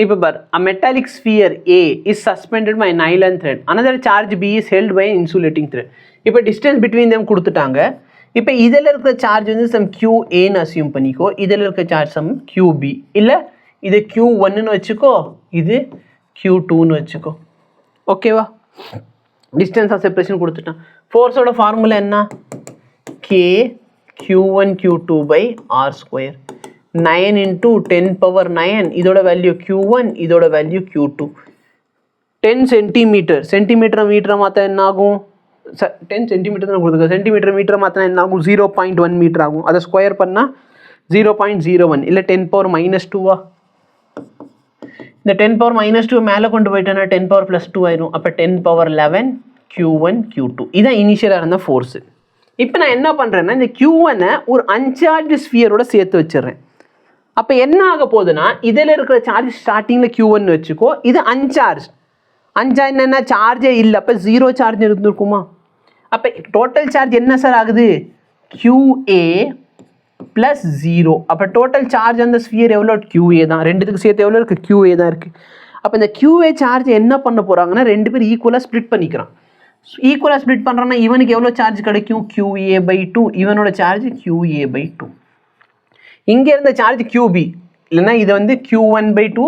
இப்போ பார் a metallic sphere A is suspended by nylon thread. Another charge B is held by an insulating thread. இப்போ distance between them கொடுத்துட்டாங்க. இப்போ இதில் இருக்கிற சார்ஜ் வந்து சம் QAன்னு அசியூம் பண்ணிக்கோ, இதில் இருக்கிற சார்ஜ் சம் QB, இல்லை இது Q1ன்னு வச்சுக்கோ, இது Q2ன்னு வச்சுக்கோ. ஓகேவா? டிஸ்டன்ஸ் ஆஃப் செப்பரேஷன் கொடுத்துட்டான். ஃபோர்ஸோட ஃபார்முலா என்ன? K Q1 Q2 by R square. 9 into 10 power 9, இதோட வேல்யூ Q1, இதோட வேல்யூ Q2. 10 சென்டிமீட்டர், சென்டிமீட்டர் மீட்டரை மாற்ற என்ன ஆகும்? 10 சென்டிமீட்டர் தான் கொடுத்துருக்க, சென்டிமீட்டர் மீட்டரை மாற்றினா என்ன ஆகும்? 0.1 மீட்டர் ஆகும். அதை ஸ்கொயர் பண்ணால் 0.01, இல்லை 10 power -2. இந்த 10 power -2 மேலே கொண்டு போயிட்டேன்னா 10 power +2 ஆயிடும். அப்போ 10 power 11 Q1 Q2. இதான் இனிஷியலாக இருந்த ஃபோர்ஸு. இப்போ நான் என்ன பண்ணுறேன்னா இந்த Q1-ஐ ஒரு அன்சார்ஜ் ஸ்பியரோட சேர்த்து வச்சிடுறேன். அப்போ என்ன ஆக போகுதுன்னா இதில் இருக்கிற சார்ஜ் ஸ்டார்டிங்கில் Q1 வச்சுக்கோ, இது அன்சார்ஜ். அன்சார்ஜ் என்ன? சார்ஜே இல்லை, அப்போ 0 சார்ஜ் இருந்துருக்குமா? அப்போ டோட்டல் சார்ஜ் என்ன சார் ஆகுது? QA + 0. அப்போ டோட்டல் சார்ஜ் அந்த ஸ்பியர் எவ்வளோ? QA தான். ரெண்டுத்துக்கு சேர்த்து எவ்வளோ இருக்குது? QA தான் இருக்குது. அப்போ இந்த QA சார்ஜ் என்ன பண்ண போகிறாங்கன்னா ரெண்டு பேர் ஈக்குவலாக ஸ்ப்ளிட் பண்ணிக்கிறான். ஈக்குவலாக ஸ்ப்ளிட் பண்ணுறான்னா இவனுக்கு எவ்வளோ சார்ஜ் கிடைக்கும்? QA/2. இவனோட சார்ஜ் QA/2. இங்கே இருந்த சார்ஜ் QB, இல்லைன்னா இது வந்து Q1/2,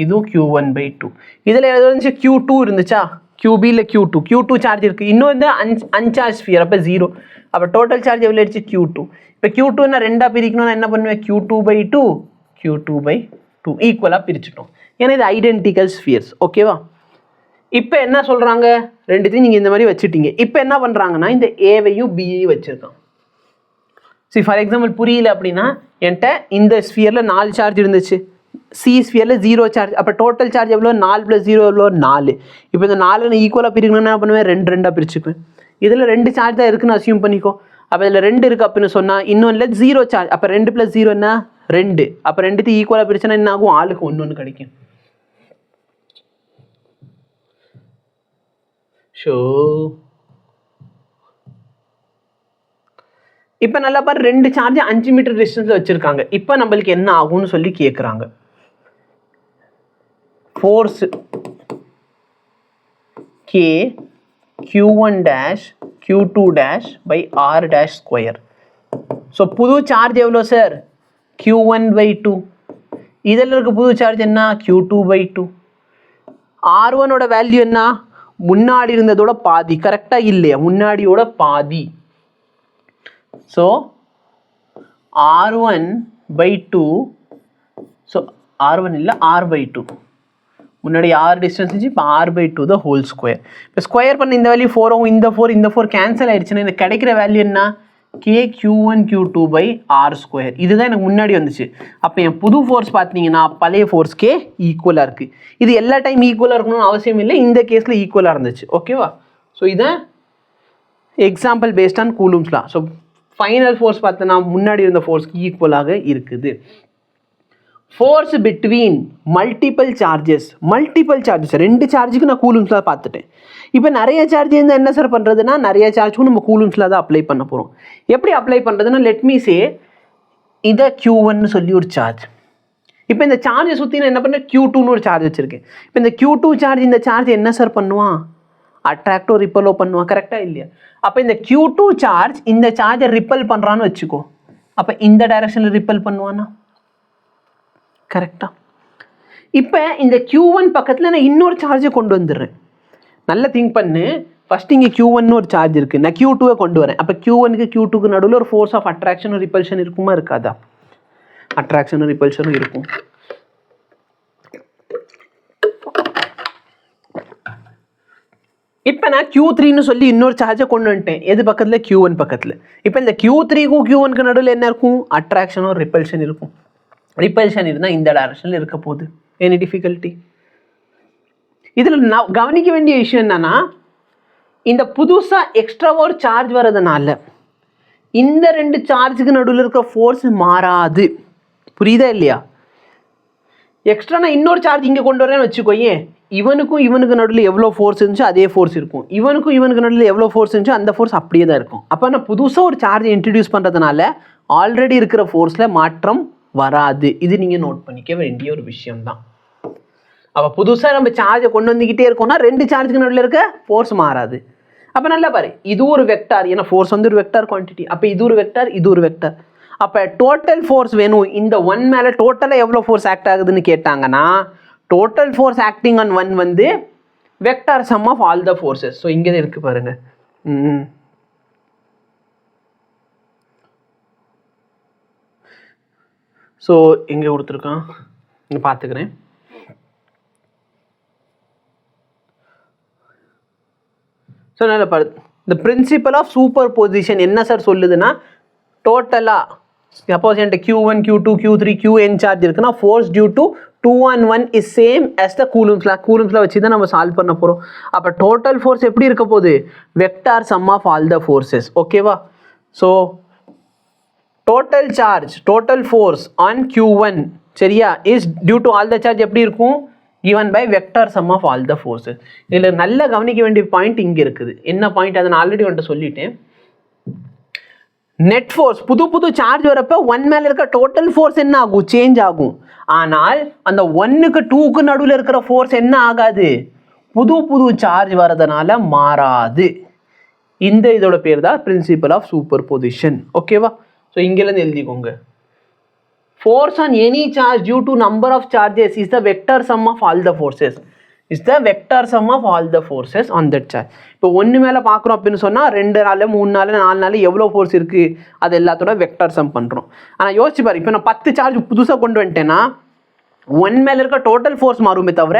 இதுவும் Q1/2. இதில் எது இருந்துச்சு? Q2 இருந்துச்சா? QB இல்லை Q2. Q2 சார்ஜ் இருக்குது. இன்னும் வந்து அன்சார்ஜ் ஸ்பியர், அப்போ 0. அப்போ டோட்டல் சார்ஜ் எவ்வளோ ஆயிடுச்சு? Q2. இப்போ Q2 நான் ரெண்டாக பிரிக்கணும்னா என்ன பண்ணுவேன்? Q2/2 Q2/2 ஈக்குவலாக பிரிச்சுட்டோம். ஏன்னா இது ஐடென்டிக்கல் ஸ்பியர்ஸ். ஓகேவா? இப்போ என்ன சொல்கிறாங்க? ரெண்டுத்தையும் நீங்கள் இந்த மாதிரி வச்சுட்டீங்க. இப்போ என்ன பண்ணுறாங்கன்னா இந்த ஏவையும் பியையும் வச்சுருக்கான். சரி, ஃபார் எக்ஸாம்பிள் புரியல அப்படின்னா என்கிட்ட இந்த ஸ்பியரில் 4 சார்ஜ் இருந்துச்சு, சி ஸ்பியரில் 0 சார்ஜ். அப்போ டோட்டல் சார்ஜ் எவ்வளோ? 4 + 0 எவ்வளோ? 4. இப்போ இந்த 4 ஈக்குவலாக பிரிக்கணும்னா என்ன பண்ணுவேன்? 2 பிரிச்சுக்குவேன். இதில் 2 சார்ஜ் தான் இருக்குன்னு அசியூம் பண்ணிக்கோ. அப்போ இதில் 2 இருக்குது அப்படின்னு சொன்னால் இன்னொன்று 0 சார்ஜ். அப்போ 2 + 0 என்ன? 2. அப்போ ரெண்டுத்தையும் ஈக்குவலாக பிரிச்சுன்னா என்ன ஆகும்? ஆளுக்கு 1 கிடைக்கும். ஷோ இப்போ நல்லா பாரு, 2 சார்ஜ் 5 மீட்டர் டிஸ்டன்ஸில் வச்சுருக்காங்க. இப்போ நம்மளுக்கு என்ன ஆகும்னு சொல்லி கேட்குறாங்க. Force K Q1' Q2'/R'². So புது சார்ஜ் எவ்வளோ சார்? Q1/2. இதில் இருக்க புது சார்ஜ் என்ன? Q2/2. R1ஓட வேல்யூ என்ன? முன்னாடி இருந்ததோட பாதி. கரெக்டாக இல்லையா? முன்னாடியோட பாதி. So R1/2. ஸோ R1 இல்லை, R/2. முன்னாடி R டிஸ்டன்ஸ் இருந்துச்சு, இப்போ R/2 த ஹோல் ஸ்கொயர். இப்போ ஸ்கொயர் பண்ண இந்த வேல்யூ 4 ஆகும், இந்த 4 கேன்சல் ஆயிடுச்சுன்னா இந்த கிடைக்கிற வேல்யூ என்ன? K Q1 Q2/R². இதுதான் எனக்கு முன்னாடி வந்துச்சு. அப்போ என் புது ஃபோர்ஸ் பார்த்தீங்கன்னா பழைய ஃபோர்ஸ்க்கே ஈக்குவலாக இருக்குது. இது எல்லா டைம் ஈக்குவலாக இருக்கணும்னு அவசியம் இல்லை, இந்த கேஸில் ஈக்குவலாக இருந்துச்சு. ஓகேவா? ஸோ இதான் example based on Coulomb's law. So final force பார்த்தோன்னா முன்னாடி இருந்த ஃபோர்ஸ்க்கு ஈக்குவலாக இருக்குது. Force between multiple charges. 2 சார்ஜுக்கு நான் கூலும்ஸ் லா பார்த்துட்டேன். இப்போ நிறைய சார்ஜ் இருந்தால் என்ன சார் பண்ணுறதுன்னா நிறைய சார்ஜுக்கும் நம்ம கூலும்ஸ் லா தான் அப்ளை பண்ண போகிறோம். எப்படி அப்ளை பண்ணுறதுன்னா லெட் மீ சே இதை Q1 சொல்லி ஒரு சார்ஜ். இப்போ இந்த சார்ஜை சுற்றி நான் என்ன பண்ணேன்? Q2ன்னு ஒரு சார்ஜ் வச்சுருக்கேன். இப்போ இந்த Q2 சார்ஜ் இந்த சார்ஜ் என்ன சார் பண்ணுவான்? அட்ராக்டோ ரிப்பலோ பண்ணுவான். கரெக்டாக இல்லையா? அப்போ இந்த Q2 சார்ஜ் இந்த சார்ஜை ரிப்பல் பண்ணுறான்னு வச்சுக்கோ. அப்போ இந்த டைரக்ஷனில் ரிப்பல் பண்ணுவானா? கரெக்டாக. இப்போ இந்த Q1 பக்கத்தில் நான் இன்னொரு சார்ஜை கொண்டு வந்துடுறேன். நல்லா திங்க் பண்ணு. ஃபஸ்ட்டு இங்கே Q1ன்னு ஒரு சார்ஜ் இருக்குது, நான் Q2வை கொண்டு வரேன். அப்போ Q1க்கு Q2க்கு நடுவில் ஒரு ஃபோர்ஸ் ஆஃப் அட்ராக்ஷனும் ரிப்பல்ஷன் இருக்குமா? இருக்காதா? அட்ராக்ஷனும் ரிப்பல்ஷனும் இருக்கும். இப்போ நான் Q3ன்னு சொல்லி இன்னொரு சார்ஜை கொண்டு வந்துட்டேன். எது பக்கத்தில்? Q1 பக்கத்தில். இப்போ இந்த Q3க்கும் Q1க்கு நடுவில் என்ன இருக்கும்? அட்ராக்ஷனும் ரிப்பல்ஷன் இருக்கும். ரிப்பல்ஷன் இருந்தால் இந்த டைரக்ஷனில் இருக்க போகுது. Any difficulty? இதில் நான் கவனிக்க வேண்டிய விஷயம் என்னன்னா இந்த புதுசாக எக்ஸ்ட்ராவாக ஒரு சார்ஜ் வர்றதுனால இந்த 2 சார்ஜுக்கு நடுவில் இருக்கிற ஃபோர்ஸ் மாறாது. புரியுதா இல்லையா? எக்ஸ்ட்ரா நான் இன்னொரு சார்ஜ் இங்கே கொண்டு வரேன்னு வச்சுக்கோயேன், இவனுக்கு நடுவில் எவ்வளோ ஃபோர்ஸ் இருந்துச்சோ அதே ஃபோர்ஸ் இருக்கும், இவனுக்கு நடுவில் எவ்வளோ ஃபோர்ஸ் இருந்துச்சோ அந்த ஃபோர்ஸ் அப்படியே தான் இருக்கும். அப்போ நான் புதுசாக ஒரு சார்ஜை இன்ட்ரடியூஸ் பண்ணுறதுனால ஆல்ரெடி இருக்கிற ஃபோர்ஸில் மாற்றம் வராது. இது நீங்கள் நோட் பண்ணிக்க வேண்டிய ஒரு விஷயம்தான். அப்போ புதுசாக நம்ம சார்ஜை கொண்டு வந்துக்கிட்டே இருக்கோம்னா ரெண்டு சார்ஜுக்கு நடுவில் இருக்க ஃபோர்ஸ் மாறாது. அப்போ நல்லா பாரு, இது ஒரு வெக்டார், ஏன்னா ஃபோர்ஸ் வந்து ஒரு வெக்டார் குவான்டிட்டி. அப்போ இது ஒரு வெக்டார், இது ஒரு வெக்டார். அப்போ டோட்டல் ஃபோர்ஸ் வேணும். இந்த ஒன் மேலே டோட்டலாக எவ்வளோ ஃபோர்ஸ் ஆக்ட் ஆகுதுன்னு கேட்டாங்கன்னா total force acting on one வந்து vector sum of all the forces. So இங்கே இருக்கு பாருங்க. ஸோ எங்கே கொடுத்துருக்கான் இங்கே பார்த்துக்கிறேன். ஸோ நல்லா பாரு, இந்த பிரின்சிபல் ஆஃப் சூப்பர் பொசிஷன் என்ன சார் சொல்லுதுன்னா டோட்டலாக சப்போஸ் என்கிட்ட Q1 Q2 Q3 Qn charge இருக்குன்னா force due to 2 on 1 is same as the கூலும்ஸ்ல வச்சு தான் நம்ம சால்வ் பண்ண போகிறோம். அப்போ டோட்டல் ஃபோர்ஸ் எப்படி இருக்க போகுது? Vector sum of all the forces. ஓகேவா? So total charge total force on Q1 சரியா is due to all the charge எப்படி இருக்கும்? given by vector sum of all the forces. இதில் நல்ல கவனிக்க வேண்டிய பாயிண்ட் இங்கே இருக்குது. என்ன பாயிண்ட் அதை நான் ஆல்ரெடி வந்துட்டு சொல்லிட்டேன். நெட் ஃபோர்ஸ் புது சார்ஜ் வரப்போ ஒன் மேலே இருக்க டோட்டல் ஃபோர்ஸ் என்ன ஆகும்? சேஞ்ச் ஆகும். ஆனால் அந்த 1க்கு 2க்கு நடுவில் இருக்கிற ஃபோர்ஸ் என்ன ஆகாது? புது சார்ஜ் வரதுனால மாறாது. இந்த இதோட பேர் தான் பிரின்சிபல் ஆஃப் சூப்பர் பொசிஷன். ஓகேவா? ஸோ இங்கேருந்து எழுதிக்கோங்க. Force on any charge due to number of charges is the vector sum of all the forces. Is the vector sum of all the forces on that charge. இப்போ ஒன்று மேலே பார்க்குறோம் அப்படின்னு சொன்னால் 2 நாள் 3 நாள் 4 நாள் எவ்வளோ ஃபோர்ஸ் இருக்குது அது எல்லாத்தோட வெக்டார் சம் பண்ணுறோம். ஆனால் யோசிச்சு பாரு, இப்போ நான் 10 சார்ஜ் புதுசாக கொண்டு வந்துட்டேன்னா 1 மேலே இருக்க டோட்டல் ஃபோர்ஸ் மாறுமே தவிர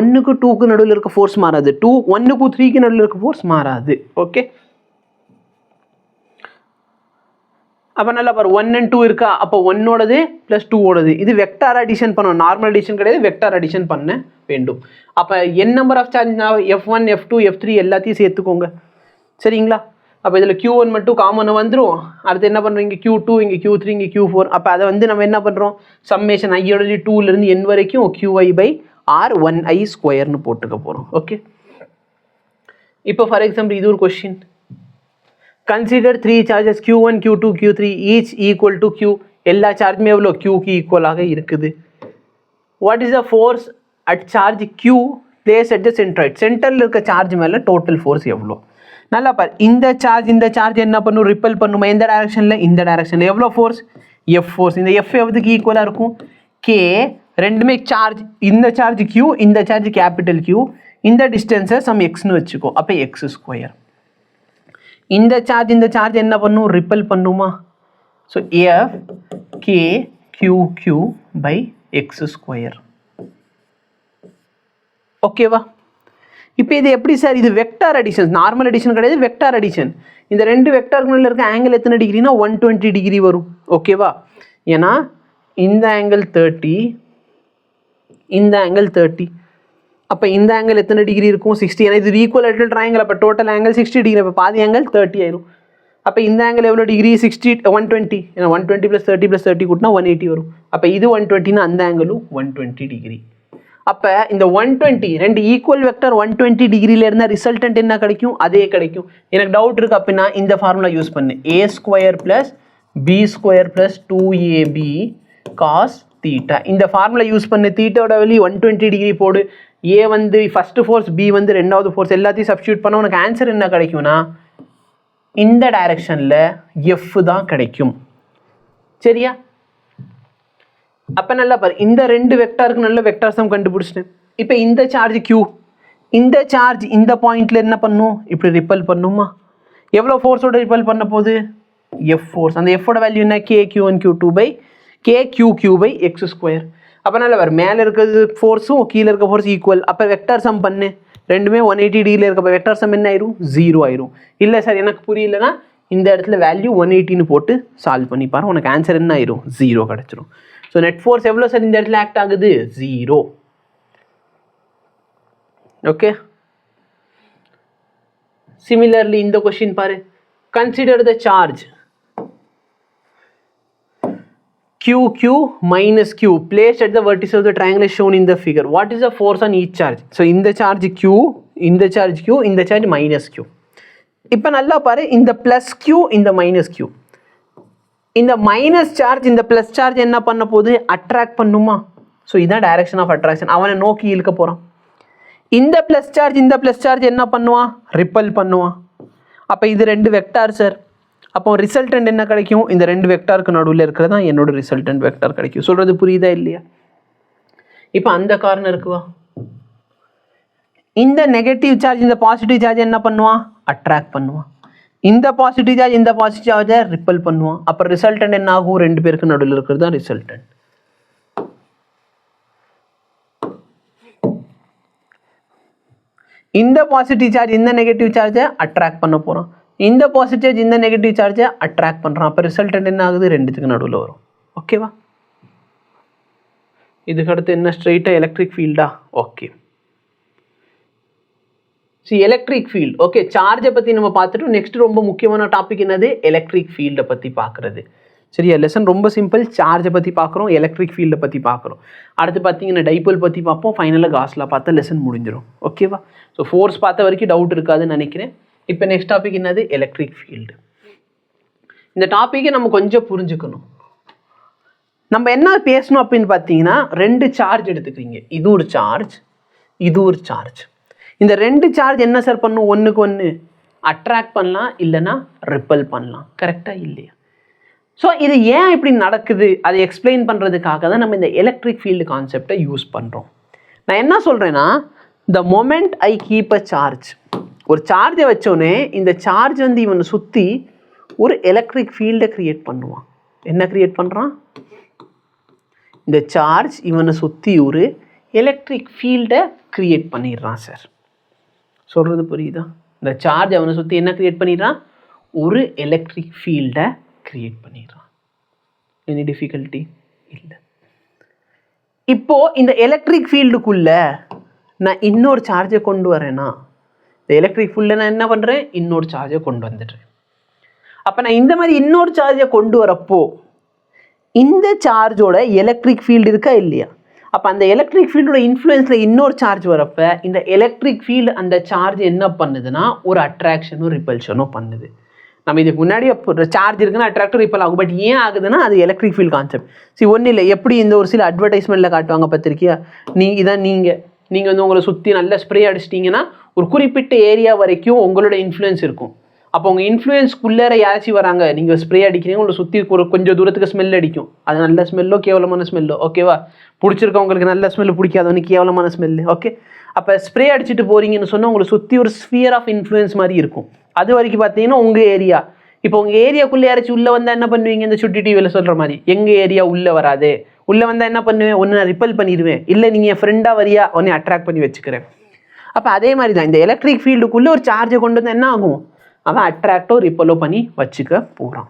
1க்கு 2க்கு நடுவில் இருக்க ஃபோர்ஸ் மாறாது. 1க்கு 3க்கு நடுவில் இருக்க ஃபோர்ஸ் மாறாது. ஓகே, அப்போ நல்லா பாரு 1 and 2 இருக்கா? அப்போ 1ஓடது ப்ளஸ் 2ஓடது இது வெக்டார் அடிஷன் பண்ணணும். நார்மல் அடிஷன் கிடையாது, வெக்டார் அடிஷன் பண்ண வேண்டும். அப்போ என் number of charge F1 F2 F3 எல்லாத்தையும் சேர்த்துக்கோங்க. சரிங்களா? அப்போ இதில் Q1 மட்டும் காமனாக வந்துடும். அடுத்து என்ன பண்ணுறோம்? இங்கே Q2 இங்கே Q3 இங்கே Q4. அப்போ அதை வந்து நம்ம என்ன பண்ணுறோம்? சம்மேஷன் ஐயோட 2லேருந்து n வரைக்கும் QI/R1I² போட்டுக்க போகிறோம். ஓகே, இப்போ ஃபார் எக்ஸாம்பிள் இது ஒரு question. Consider 3 charges Q1 Q2 Q3 each equal to Q. எல்லா சார்ஜுமே எவ்வளோ? Qக்கு ஈக்குவலாக இருக்குது. What is the force at charge Q place at the centroid? சென்டரில் இருக்க சார்ஜ் மேலே டோட்டல் ஃபோர்ஸ் எவ்வளோ? நல்லா பாரு, இந்த சார்ஜ் என்ன பண்ணும்? ரிப்பல் பண்ணுமா? எந்த டைரக்ஷனில்? இந்த டைரக்ஷனில். எவ்வளோ ஃபோர்ஸ்? F force. இந்த F எவ்வளோக்கு ஈக்குவலாக இருக்கும்? K. ரெண்டுமே சார்ஜ், இந்த சார்ஜ் Q, இந்த சார்ஜ் கேபிட்டல் Q, இந்த டிஸ்டன்ஸை சம் எக்ஸ்னு வச்சுக்கோ. அப்போ x². இந்த சார்ஜ் என்ன பண்ணும்? ரிப்பல் பண்ணுமா? So F K Q/x². ஓகேவா? இப்போ இது எப்படி சார்? இது வெக்டார் அடிஷன், நார்மல் அடிஷன் கிடையாது, வெக்டார் அடிஷன். இந்த ரெண்டு வெக்டார்களில் இருக்க ஆங்கிள் எத்தனை டிகிரினா 120 டிகிரி வரும். ஓகேவா? ஏன்னா இந்த ஆங்கிள் 30, இந்த ஆங்கிள் 30. அப்போ இந்த ஆங்கிள் எத்தனை டிகிரி இருக்கும்? 60. ஏன்னா இது ஈக்குவலேட்டரல் ட்ரையாங்கிள். அப்போ டோட்டல் ஆங்கிள் 60 டிகிரி. அப்போ பாதி ஆங்கிள் 30 ஆயிரும். அப்போ இந்த ஆங்கிள் எவ்வளோ டிகிரி? 60 120. ஏன்னா 120 + 30 + 30 கூட்டினா 180 வரும். அப்போ இது 120னா அந்த ஆங்கிளும் 120 டிகிரி. அப்போ இந்த 120 ரெண்டு ஈக்குவல் வெக்டர் 120 டிகிரியில் இருந்தால் ரிசல்டன்ட் என்ன கிடைக்கும்? அதே கிடைக்கும். எனக்கு டவுட் இருக்குது அப்படின்னா இந்த ஃபார்முலா யூஸ் பண்ணு. A² + B² + 2AB cos θ. இந்த ஃபார்முலா யூஸ் பண்ணு. தீட்டாவோட வேல்யூ 120 டிகிரி போடு. A வந்து ஃபஸ்ட்டு ஃபோர்ஸ், B வந்து ரெண்டாவது ஃபோர்ஸ், எல்லாத்தையும் சப்ஸ்டியூட் பண்ண உனக்கு ஆன்சர் என்ன கிடைக்கும்னா இந்த டைரக்ஷனில் F தான் கிடைக்கும். சரியா? அப்போ நல்லா பாரு, இந்த ரெண்டு வெக்டாருக்கு நல்ல வெக்டார் சம் கண்டுபிடிச்சிட்டேன். இப்போ இந்த சார்ஜ் Q, இந்த சார்ஜ் இந்த பாயிண்டில் என்ன பண்ணும்? இப்படி ரிப்பல் பண்ணுமா? எவ்வளோ ஃபோர்ஸோட ரிப்பல் பண்ண போகுது? F force. அந்த Fோட வேல்யூ என்ன? KQ1 Q2/KQQ/x². அப்போ நல்லா பாரு, மேலே இருக்கிறது ஃபோர்ஸும் கீழே இருக்க ஃபோர்ஸ் ஈக்குவல். அப்போ வெக்டார் சம் பண்ணு. ரெண்டுமே 180 டிகிரியில் இருக்கப்போ வெக்டார் சம் என்ன ஆயிரும்? 0 ஆயிரும். இல்லை சார் எனக்கு புரியலன்னா இந்த இடத்துல வேல்யூ 180ன்னு போட்டு சால்வ் பண்ணி பாரு, உனக்கு ஆன்சர் என்ன ஆயிரும்? 0 கிடச்சிரும். ஸோ நெட் ஃபோர்ஸ் எவ்வளோ சார் இந்த இடத்துல ஆக்ட் ஆகுது? 0. ஓகே, சிமிலர்லி இந்த கொஸ்டின் பாரு. Consider the charge QQ minus Q placed at the vertices of the triangle is shown in the figure. What is the force on each charge? So இந்த charge Q, இந்த charge Q, இந்த charge minus Q. இப்போ நல்லா பாரு, இந்த plus Q, இந்த minus Q. இந்த minus charge இந்த ப்ளஸ் சார்ஜ் என்ன பண்ண போகுது, அட்ராக்ட் பண்ணுமா. ஸோ இதுதான் டைரக்ஷன் ஆஃப் அட்ராக்ஷன், அவனை நோக்கி இழுக்க போகிறான். இந்த ப்ளஸ் சார்ஜ் என்ன பண்ணுவான், ரிப்பல் பண்ணுவான். அப்போ இது ரெண்டு வெக்டார் சார். அப்போ ரிசல்டன்ட் என்ன கிடைக்கும், இந்த ரெண்டு வெக்டாருக்கு நடுவில் இருக்கிறது தான் என்னோட ரிசல்டன்ட் வெக்டார் கிடைக்கும். சொல்கிறது புரியுதா இல்லையா? இப்போ அந்த கார்னருக்கு வா. இந்த நெகட்டிவ் சார்ஜ் இந்த பாசிட்டிவ் சார்ஜ் என்ன பண்ணுவான், அட்ராக்ட் பண்ணுவான். இந்த பாசிட்டிவ் சார்ஜை ரிப்பல் பண்ணுவான். அப்போ ரிசல்டன்ட் என்ன ஆகும், ரெண்டு பேருக்கு நடுவில் இருக்கிறது தான் ரிசல்டன்ட். இந்த பாசிட்டிவ் சார்ஜ் இந்த நெகட்டிவ் சார்ஜை அட்ராக்ட் பண்ண போகிறான். இந்த பாசிட்டிவ் சார்ஜ் இந்த நெகட்டிவ் சார்ஜை அட்ராக்ட் பண்ணுறான். அப்போ ரிசல்டன்ட் என்ன ஆகுது, ரெண்டுத்துக்கு நடுவில் வரும். ஓகேவா? இதுக்கடுத்து என்ன, ஸ்ட்ரெயிட்டாக எலக்ட்ரிக் ஃபீல்டா? ஓகே. Electric field. ஓகே, சார்ஜை பற்றி நம்ம பார்த்துட்டு நெக்ஸ்ட் ரொம்ப முக்கியமான டாபிக் என்னது, எலக்ட்ரிக் ஃபீல்டை பற்றி பார்க்குறது. சரியா? லெசன் ரொம்ப சிம்பிள். சார்ஜை பற்றி பார்க்குறோம், எலக்ட்ரிக் ஃபீல்டை பற்றி பார்க்குறோம். அடுத்து பார்த்தீங்கன்னா டைபோல் பற்றி பார்ப்போம். ஃபைனலாக காஸ்லாம் பார்த்தா லெசன் முடிஞ்சிடும். ஓகேவா? ஸோ ஃபோர்ஸ் பார்த்த வரைக்கும் டவுட் இருக்காதுன்னு நினைக்கிறேன். இப்போ நெக்ஸ்ட் டாபிக் என்னது, எலக்ட்ரிக் ஃபீல்டு. இந்த டாப்பிக்கை நம்ம கொஞ்சம் புரிஞ்சுக்கணும். நம்ம என்ன பேசணும் அப்படின்னு பார்த்தீங்கன்னா, ரெண்டு சார்ஜ் எடுத்துக்கிறீங்க. இது ஒரு சார்ஜ், இது ஒரு சார்ஜ். இந்த ரெண்டு சார்ஜ் என்ன சார் பண்ணும், ஒன்றுக்கு ஒன்று அட்ராக்ட் பண்ணலாம், இல்லைன்னா ரிப்பல் பண்ணலாம். கரெக்டாக இல்லையா? ஸோ இது ஏன் இப்படி நடக்குது அதை எக்ஸ்பிளைன் பண்ணுறதுக்காக தான் நம்ம இந்த எலக்ட்ரிக் ஃபீல்டு கான்செப்டை யூஸ் பண்ணுறோம். நான் என்ன சொல்கிறேன்னா, the moment I keep a charge, ஒரு சார்ஜை வச்சோடனே இந்த சார்ஜ் வந்து இவனை சுற்றி ஒரு எலக்ட்ரிக் ஃபீல்டை க்ரியேட் பண்ணுவான். என்ன க்ரியேட் பண்ணுறான், இந்த சார்ஜ் இவனை சுற்றி ஒரு எலக்ட்ரிக் ஃபீல்டை க்ரியேட் பண்ணிடுறான் சார். சொல்கிறது புரியுதா? இந்த சார்ஜ் அவனை சுற்றி என்ன க்ரியேட் பண்ணிடுறான், ஒரு எலக்ட்ரிக் ஃபீல்டை க்ரியேட் பண்ணிடுறான். எனி டிஃபிகல்ட்டி இல்லை. இப்போது இந்த எலக்ட்ரிக் ஃபீல்டுக்குள்ள நான் இன்னொரு சார்ஜை கொண்டு வரேன்னா, இந்த எலக்ட்ரிக் ஃபீல்டில் நான் என்ன பண்ணுறேன், இன்னொரு சார்ஜை கொண்டு வந்துடுறேன். அப்போ நான் இந்த மாதிரி இன்னொரு சார்ஜை கொண்டு வரப்போ இந்த சார்ஜோட எலக்ட்ரிக் ஃபீல்டு இருக்கா இல்லையா? அப்போ அந்த எலக்ட்ரிக் ஃபீல்டோட இன்ஃப்ளூயன்ஸில் இன்னொரு சார்ஜ் வரப்போ இந்த எலக்ட்ரிக் ஃபீல்டு அந்த சார்ஜ் என்ன பண்ணுதுன்னா, ஒரு அட்ராக்ஷனும் ரிப்பல்ஷனும் பண்ணுது. நம்ம இதுக்கு முன்னாடி சார்ஜ் இருக்குன்னா அட்ராக்டர் ரிப்பல் ஆகும். பட் ஏன் ஆகுதுன்னா அது எலக்ட்ரிக் ஃபீல்ட் கான்செப்ட். ஒன்றும் இல்லை, எப்படி இந்த ஒரு சில அட்வர்டைஸ்மெண்ட்டில் காட்டுவாங்க பார்த்திருக்கியா, இதான் நீங்கள் வந்து உங்களை சுற்றி நல்ல ஸ்ப்ரே அடிச்சிட்டிங்கன்னா ஒரு குறிப்பிட்ட ஏரியா வரைக்கும் உங்களோட இன்ஃப்ளூயன்ஸ் இருக்கும். அப்போ உங்கள் இன்ஃப்ளூயன்ஸ்குள்ளே யாராச்சும் வராங்க, நீங்கள் ஸ்ப்ரே அடிக்கிறீங்க, உங்களை சுற்றி ஒரு கொஞ்சம் தூரத்துக்கு ஸ்மெல் அடிக்கும். அது நல்ல ஸ்மெல்லோ கேவலமான ஸ்மெல்லோ, ஓகேவா? பிடிச்சிருக்கவங்களுக்கு நல்ல ஸ்மெல், பிடிக்காதவனுக்கு கேவலமான ஸ்மெல்லு. ஓகே, அப்போ ஸ்ப்ரே அடிச்சுட்டு போகிறீங்கன்னு சொன்னால் உங்களை சுற்றி ஒரு ஸ்பியர் ஆஃப் இன்ஃப்ளூயன்ஸ் மாதிரி இருக்கும். அது வரைக்கும் பார்த்தீங்கன்னா உங்கள் ஏரியா. இப்போ உங்கள் ஏரியாக்குள்ளே யாராச்சும் உள்ளே வந்தால் என்ன பண்ணுவீங்க, இந்த சுட்டி டிவியில் சொல்கிற மாதிரி எங்கள் ஏரியா உள்ளே வராது. உள்ளே வந்தால் என்ன பண்ணுவேன், ஒன்று நான் ரிப்பல் பண்ணிடுவேன், இல்லை நீங்கள் என் ஃப்ரெண்டாக வரியா, உடனே அட்ராக்ட் பண்ணி வச்சுக்கிறேன். அப்போ அதே மாதிரி தான் இந்த எலக்ட்ரிக் ஃபீல்டுக்குள்ளே ஒரு சார்ஜை கொண்டு வந்தால் என்ன ஆகும், அவன் அட்ராக்டோ ரிப்பலோ பண்ணி வச்சுக்க போகிறான்.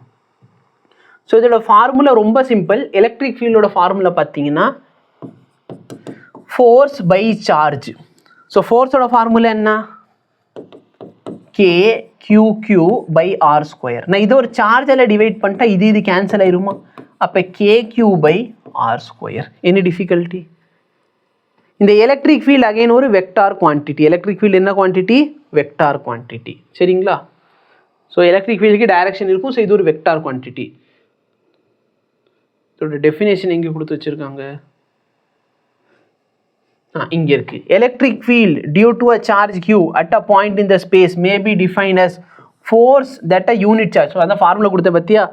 ஸோ இதோட ஃபார்முலா ரொம்ப சிம்பிள். எலக்ட்ரிக் ஃபீல்டோட ஃபார்முலா பார்த்தீங்கன்னா ஃபோர்ஸ் பை சார்ஜ். ஸோ ஃபோர்ஸோட ஃபார்முலா என்ன, KQQ by R². நான் இது ஒரு சார்ஜில் டிவைட் பண்ணிட்டா இது கேன்சல் ஆயிருமா? அப்போ KQ by R². Any difficulty? இந்த எலக்ட்ரிக் ஃபீல்டு அகைன் ஒரு வெக்டார் குவான்டிட்டி. எலக்ட்ரிக் ஃபீல்டு என்ன குவான்டிட்டி, வெக்டார் குவான்டிட்டி. சரிங்களா? ஸோ எலக்ட்ரிக் ஃபீல்டுக்கு டைரக்ஷன் இருக்கும். ஸோ இது ஒரு வெக்டார் குவான்டிட்டி. இதோட டெஃபினேஷன் எங்கே கொடுத்து வச்சுருக்காங்க, இங்கே இருக்கு. Electric field due to a charge Q at a point in the space may be defined as force that a unit charge. So அதான் ஃபார்முலா கொடுத்த பற்றியா,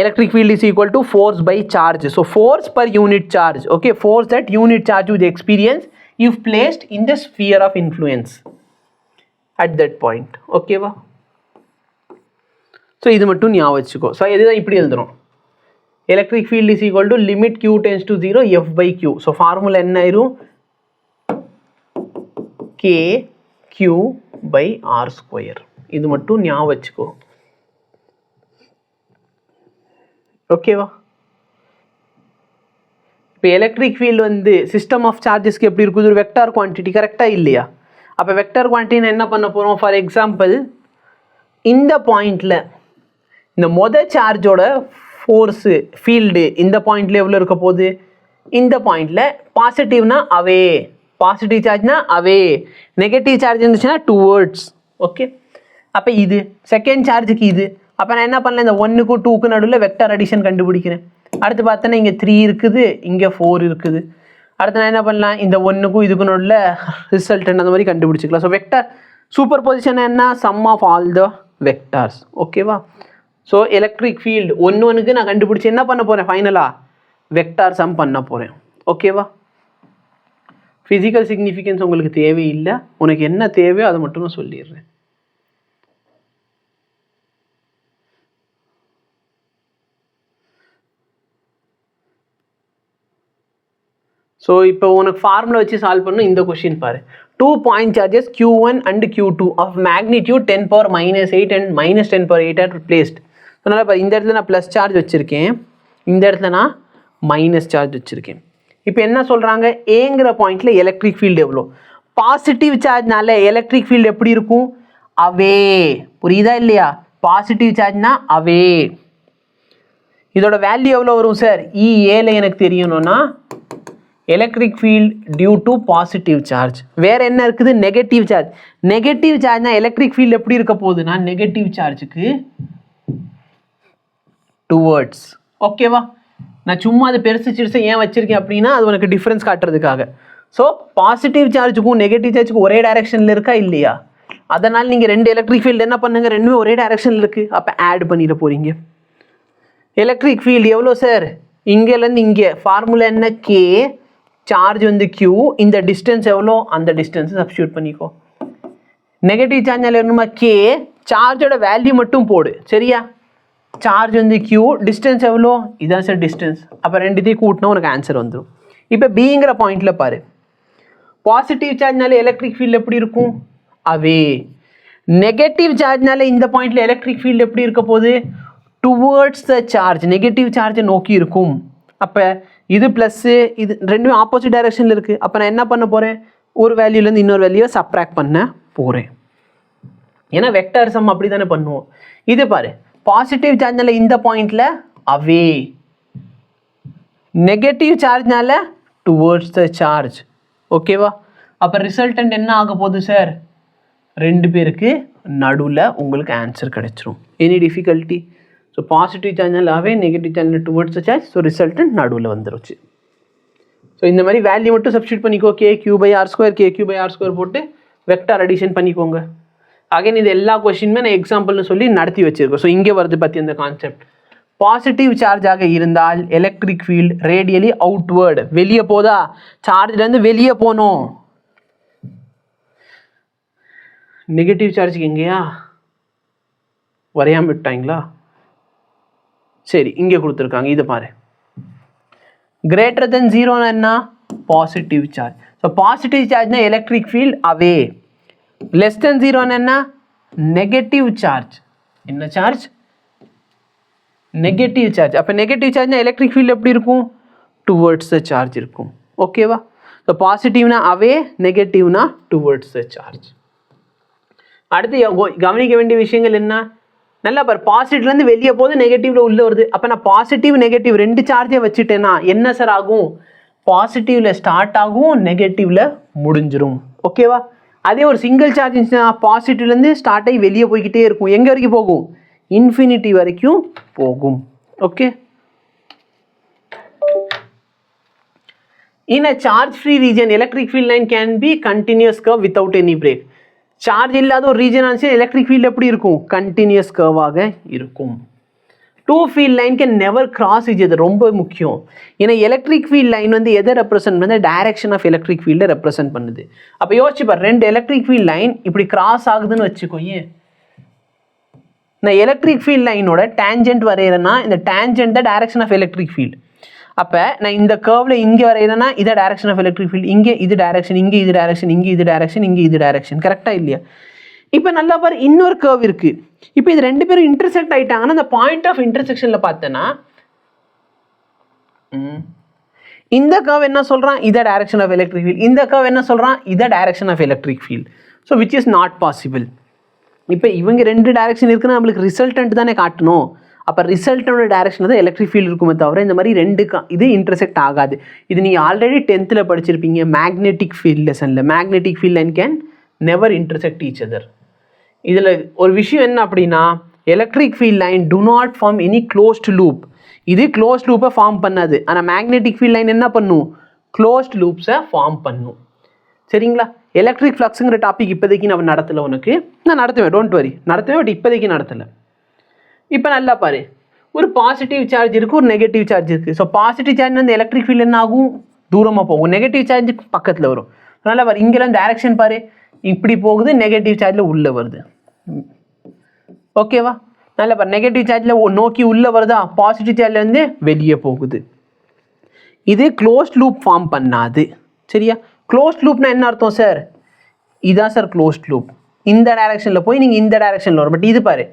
electric field is equal to force by charge. So force per unit charge, okay, force that unit charge would experience if placed in the sphere of influence at that point. Okay வா? So இது மட்டும் ஞாபகம் வச்சுக்கோ. So இதுதான் இப்படி எழுதுறோம், electric field is equal to limit Q tends to 0 F by Q. So formula என்ன ஆயிரும், KQ by R². இது மட்டும் ஞாபகம் வச்சுக்கோ. ஓகேவா? இப்போ எலக்ட்ரிக் ஃபீல்டு வந்து சிஸ்டம் ஆஃப் சார்ஜஸ்க்கு எப்படி இருக்குது, ஒரு வெக்டார் குவான்டிட்டி. கரெக்டாக இல்லையா? அப்போ வெக்டார் குவான்டிட்டி என்ன பண்ண போகிறோம், ஃபார் எக்ஸாம்பிள் இந்த பாயிண்டில் இந்த மொதல் சார்ஜோட ஃபோர்ஸு ஃபீல்டு இந்த பாயிண்டில் எவ்வளோ இருக்க போகுது, இந்த பாயிண்டில் பாசிட்டிவ்னா அவே, பாசிட்டிவ் சார்ஜ்னா அவே, நெகட்டிவ் சார்ஜ் இருந்துச்சுன்னா டுவர்ட்ஸ். ஓகே, அப்போ இது செகண்ட் சார்ஜுக்கு இது அப்போ நான் என்ன பண்ணல, இந்த 1க்கும் 2க்கும் நடுவில் வெக்டார் அடிஷன் கண்டுபிடிக்கிறேன். அடுத்து பார்த்தோன்னா இங்கே 3 இருக்குது, இங்கே 4 இருக்குது. அடுத்து நான் என்ன பண்ணலாம், இந்த 1க்கும் இதுக்கும் நடுவில் ரிசல்ட் அந்த மாதிரி கண்டுபிடிச்சிக்கலாம். ஸோ வெக்டார் சூப்பர் பொசிஷன் என்ன, sum of all the vectors. ஓகேவா? ஸோ எலக்ட்ரிக் ஃபீல்டு ஒன்றுக்கு நான் கண்டுபிடிச்சி என்ன பண்ண போகிறேன், ஃபைனலாக வெக்டார் சம் பண்ண போகிறேன். ஓகேவா? ஃபிசிக்கல் சிக்னிஃபிகன்ஸ் உங்களுக்கு தேவையில்லை, உனக்கு என்ன தேவையோ அதை மட்டும் நான் சொல்லிடுறேன். ஸோ இப்போ உனக்கு ஃபார்முலா வச்சு சால்வ் பண்ணணும். இந்த கொஷின் பாரு, 2 point charges Q1 and Q2 of magnitude 10 power -8 and -10 power 8 are placed. அதனால் இப்போ இந்த இடத்துல நான் ப்ளஸ் சார்ஜ் வச்சுருக்கேன், இந்த இடத்துல நான் மைனஸ் சார்ஜ் வச்சுருக்கேன். இப்போ என்ன சொல்கிறாங்க, ஏங்கிற பாயிண்டில் எலக்ட்ரிக் ஃபீல்டு எவ்வளோ, பாசிட்டிவ் சார்ஜ்னால எலக்ட்ரிக் ஃபீல்டு எப்படி இருக்கும், அவே. புரியுதா இல்லையா? பாசிட்டிவ் சார்ஜ்னா அவே. இதோட வேல்யூ எவ்வளோ வரும் சார், ஏல எனக்கு தெரியணும்னா electric field due to positive charge. வேறு என்ன இருக்குது, நெகட்டிவ் சார்ஜ். நெகட்டிவ் சார்ஜ்னா எலக்ட்ரிக் ஃபீல்டு எப்படி இருக்க போகுதுன்னா நெகட்டிவ் சார்ஜுக்கு டுவர்ட்ஸ். ஓகேவா? நான் சும்மா அது பெருசு சிறுசு ஏன் வச்சுருக்கேன் அப்படின்னா அது உனக்கு டிஃப்ரென்ஸ் காட்டுறதுக்காக. ஸோ பாசிட்டிவ் சார்ஜுக்கும் நெகட்டிவ் சார்ஜுக்கும் ஒரே டைரெக்ஷனில் இருக்கா இல்லையா, அதனால் நீங்கள் ரெண்டு எலக்ட்ரிக் ஃபீல்டு என்ன பண்ணுங்க, ரெண்டுமே ஒரே டைரெக்ஷனில் இருக்குது, அப்போ ஆட் பண்ணிட போகிறீங்க. எலக்ட்ரிக் ஃபீல்டு எவ்வளோ சார், இங்கேருந்து இங்கே ஃபார்முலா என்ன, கே, சார்ஜ் வந்து Q, இந்த டிஸ்டன்ஸ் எவ்வளோ, அந்த டிஸ்டன்ஸை சப்ஸ்டியூட் பண்ணிக்கோ. நெகட்டிவ் சார்ஜால் வேணுமா, கே, சார்ஜோட வேல்யூ மட்டும் போடு, சரியா? சார்ஜ் வந்து Q, டிஸ்டன்ஸ் எவ்வளோ, இதான் சார் டிஸ்டன்ஸ். அப்போ ரெண்டுத்தையும் கூட்டினா உனக்கு ஆன்சர் வந்துடும். இப்போ பிங்கிற பாயிண்டில் பாரு, பாசிட்டிவ் சார்ஜ்னால எலக்ட்ரிக் ஃபீல்டு எப்படி இருக்கும், அவே. நெகட்டிவ் சார்ஜ்னால இந்த பாயிண்டில் எலக்ட்ரிக் ஃபீல்டு எப்படி இருக்க போகுது, டுவர்ட்ஸ் த சார்ஜ், நெகட்டிவ் சார்ஜை நோக்கி இருக்கும். அப்போ இது ப்ளஸ்ஸு, இது ரெண்டுமே ஆப்போசிட் டைரெக்ஷனில் இருக்குது. அப்போ நான் என்ன பண்ண போகிறேன், ஒரு வேல்யூலேருந்து இன்னொரு வேல்யூவை சப்ராக்ட் பண்ண போகிறேன். ஏன்னா வெக்டார் சம் அப்படி தானே பண்ணுவோம். இது பாரு, பாசிட்டிவ் சார்ஜ்னால இந்த பாயிண்டில் அவே, நெகட்டிவ் சார்ஜ்னால டுவர்ட்ஸ் த சார்ஜ். ஓகேவா? அப்போ ரிசல்டன்ட் என்ன ஆக போகுது சார், ரெண்டு பேருக்கு நடுவில் உங்களுக்கு ஆன்சர் கிடைச்சிரும். Any difficulty? ஸோ பாசிட்டிவ் சார்ஜ்னால அவே, நெகட்டிவ் சார்ஜ்னால towards the charge. So resultant நடுவில் வந்துருச்சு. ஸோ இந்த மாதிரி வேல்யூ மட்டும் சப்ஸ்டியூட் பண்ணிக்கோ, KQ/R², KQ/R² போட்டு வெக்டார் அடிஷன் பண்ணிக்கோங்க. அகைன் இது எல்லா கொஸ்டினுமே நான் எக்ஸாம்பிள்னு சொல்லி நடத்தி வச்சிருக்கேன். ஸோ இங்கே வருது பற்றி அந்த கான்செப்ட். பாசிட்டிவ் சார்ஜாக இருந்தால் எலக்ட்ரிக் ஃபீல்டு ரேடியலி அவுட்வேர்டு, வெளியே போதா, சார்ஜ்லேருந்து வெளியே போகணும். நெகட்டிவ் சார்ஜுக்கு எங்கேயா வரையாமல் விட்டாங்களா, சரி இங்கே கொடுத்துருக்காங்க, இது பாரு, கிரேட்டர் தென் 0 என்ன, பாசிட்டிவ் சார்ஜ். ஸோ பாசிட்டிவ் சார்ஜ்னா electric field away, less than 0 என்ன, நெகட்டிவ் சார்ஜ். என்ன சார்ஜ், நெகட்டிவ் சார்ஜ். அப்போ நெகட்டிவ் சார்ஜ்னா எலக்ட்ரிக் ஃபீல்டு எப்படி இருக்கும், டுவர்ட்ஸ் த சார்ஜ் இருக்கும். ஓகேவா? ஸோ பாசிட்டிவ்னா அவே, நெகட்டிவ்னா டுவர்ட்ஸ் த சார்ஜ். அடுத்து கவனிக்க வேண்டிய விஷயங்கள் என்ன, நல்லா பாரு, பாசிட்டிவ்லேருந்து வெளியே போகுது, நெகட்டிவ்ல உள்ளே வருது. அப்போ நான் பாசிட்டிவ் நெகட்டிவ் ரெண்டு சார்ஜை வச்சுட்டேன்னா என்ன சார் ஆகும், பாசிட்டிவ்ல ஸ்டார்ட் ஆகும், நெகட்டிவ்ல முடிஞ்சிடும். ஓகேவா? அதே ஒரு சிங்கிள் சார்ஜ் இருந்துச்சுன்னா பாசிட்டிவ்லேருந்து ஸ்டார்ட் ஆகி வெளியே போய்கிட்டே இருக்கும். எங்கே வரைக்கும் போகும், இன்ஃபினிட்டி வரைக்கும் போகும். Okay. In a charge-free region, electric field line can be continuous curve without any break. Charge இல்லாத ஒரு ரீஜன் ஆச்சு, எலக்ட்ரிக் ஃபீல்டு எப்படி இருக்கும், கண்டினியூஸ் கர்வாக இருக்கும். Two field line can never cross each other, ரொம்ப முக்கியம். ஏன்னா எலக்ட்ரிக் ஃபீல்ட் லைன் வந்து எதை ரெப்ரசென்ட் பண்ணுது, டைரக்ஷன் ஆஃப் எலக்ட்ரிக் ஃபீல்டை ரெப்ரசென்ட் பண்ணுது. அப்போ யோசிச்சு பாரு, ரெண்டு எலக்ட்ரிக் ஃபீல்ட் லைன் இப்படி கிராஸ் ஆகுதுன்னு வச்சுக்கோயே, நான் எலக்ட்ரிக் ஃபீல்ட் லைனோட டேஞ்சென்ட் வரைகிறேன்னா இந்த டேஞ்சென்ட் தான் டைரக்ஷன் ஆஃப் எலக்ட்ரிக் ஃபீல்டு. அப்போ நான் இந்த கர்வில் இங்கே வரைகிறேன்னா இதை டைரக்ஷன் ஆஃப் எலக்ட்ரிக் ஃபீல்டு, இங்கே இது டைரக்ஷன், இங்கே இது டைரக்ஷன், இங்கே இது டைரக்ஷன், இங்கே இது டைரக்ஷன். கரெக்டாக இல்லையா? இப்போ நல்லா பாரு, இன்னொரு கர்வ் இருக்குது. இப்போ இது ரெண்டு பேரும் இன்டர்செக்ட் ஆகிட்டாங்கன்னா அந்த பாயிண்ட் ஆஃப் இன்டர்செக்ஷனில் பார்த்தேன்னா இந்த கர்வ் என்ன சொல்கிறான், இதை டைரக்ஷன் ஆஃப் எலக்ட்ரிக் ஃபீல்டு, இந்த கர்வ் என்ன சொல்கிறான், இதை direction of electric field. So which is not possible. இப்போ இவங்க ரெண்டு டைரக்ஷன் இருக்குன்னா நம்மளுக்கு ரிசல்டன்ட் தானே காட்டணும். அப்போ ரிசல்ட்டோட டைரக்ஷன் தான் எலக்ட்ரிக் ஃபீல்டு இருக்குமே தவிர இந்த மாதிரி ரெண்டு இது இன்டர்செக்ட் ஆகாது. இது நீங்கள் ஆல்ரெடி 10th படிச்சிருப்பீங்க மேக்னெட்டிக் ஃபீல்ட் லெசனில். Magnetic field line can never intersect each other. இதில் ஒரு விஷயம் என்ன அப்படின்னா, electric field line do not form any closed loop. இது க்ளோஸ்ட் லூப்பை ஃபார்ம் பண்ணாது. ஆனால் மேக்னெட்டிக் ஃபீல்ட் லைன் என்ன பண்ணும், க்ளோஸ்ட் லூப்ஸை ஃபார்ம் பண்ணும். சரிங்களா? எலக்ட்ரிக் ஃப்ளக்ஸுங்கிற டாபிக் இப்போதைக்கு நான் நடத்தலை, உனக்கு நான் நடத்துவேன், டோன்ட் வரி, நடத்துவேன், பட் இப்போதைக்கு நடத்தலை. இப்போ நல்லா பாரு, ஒரு பாசிட்டிவ் சார்ஜ் இருக்குது, ஒரு நெகட்டிவ் சார்ஜ் இருக்குது. ஸோ பாசிட்டிவ் சார்ஜ் வந்து எலக்ட்ரிக் ஃபீல்டு என்ன ஆகும், தூரமாக போகும். நெகட்டிவ் சார்ஜ் பக்கத்தில் வரும். நல்லா பாரு, இங்கெல்லாம் டைரக்ஷன் பாரு, இப்படி போகுது, நெகட்டிவ் சார்ஜில் உள்ளே வருது. ஓகேவா? நல்லா பாரு, நெகட்டிவ் சார்ஜில் நோக்கி உள்ளே வருதா, பாசிட்டிவ் சார்ஜ்லேருந்து வெளியே போகுது. இது க்ளோஸ்ட் லூப் ஃபார்ம் பண்ணாது. சரியா? க்ளோஸ்ட் லூப்னா என்ன அர்த்தம் சார், இதுதான் சார் க்ளோஸ்ட் லூப். இந்த டைரக்ஷனில் போய் நீங்கள் இந்த டைரக்ஷனில் வரும். பட் இது பாரு,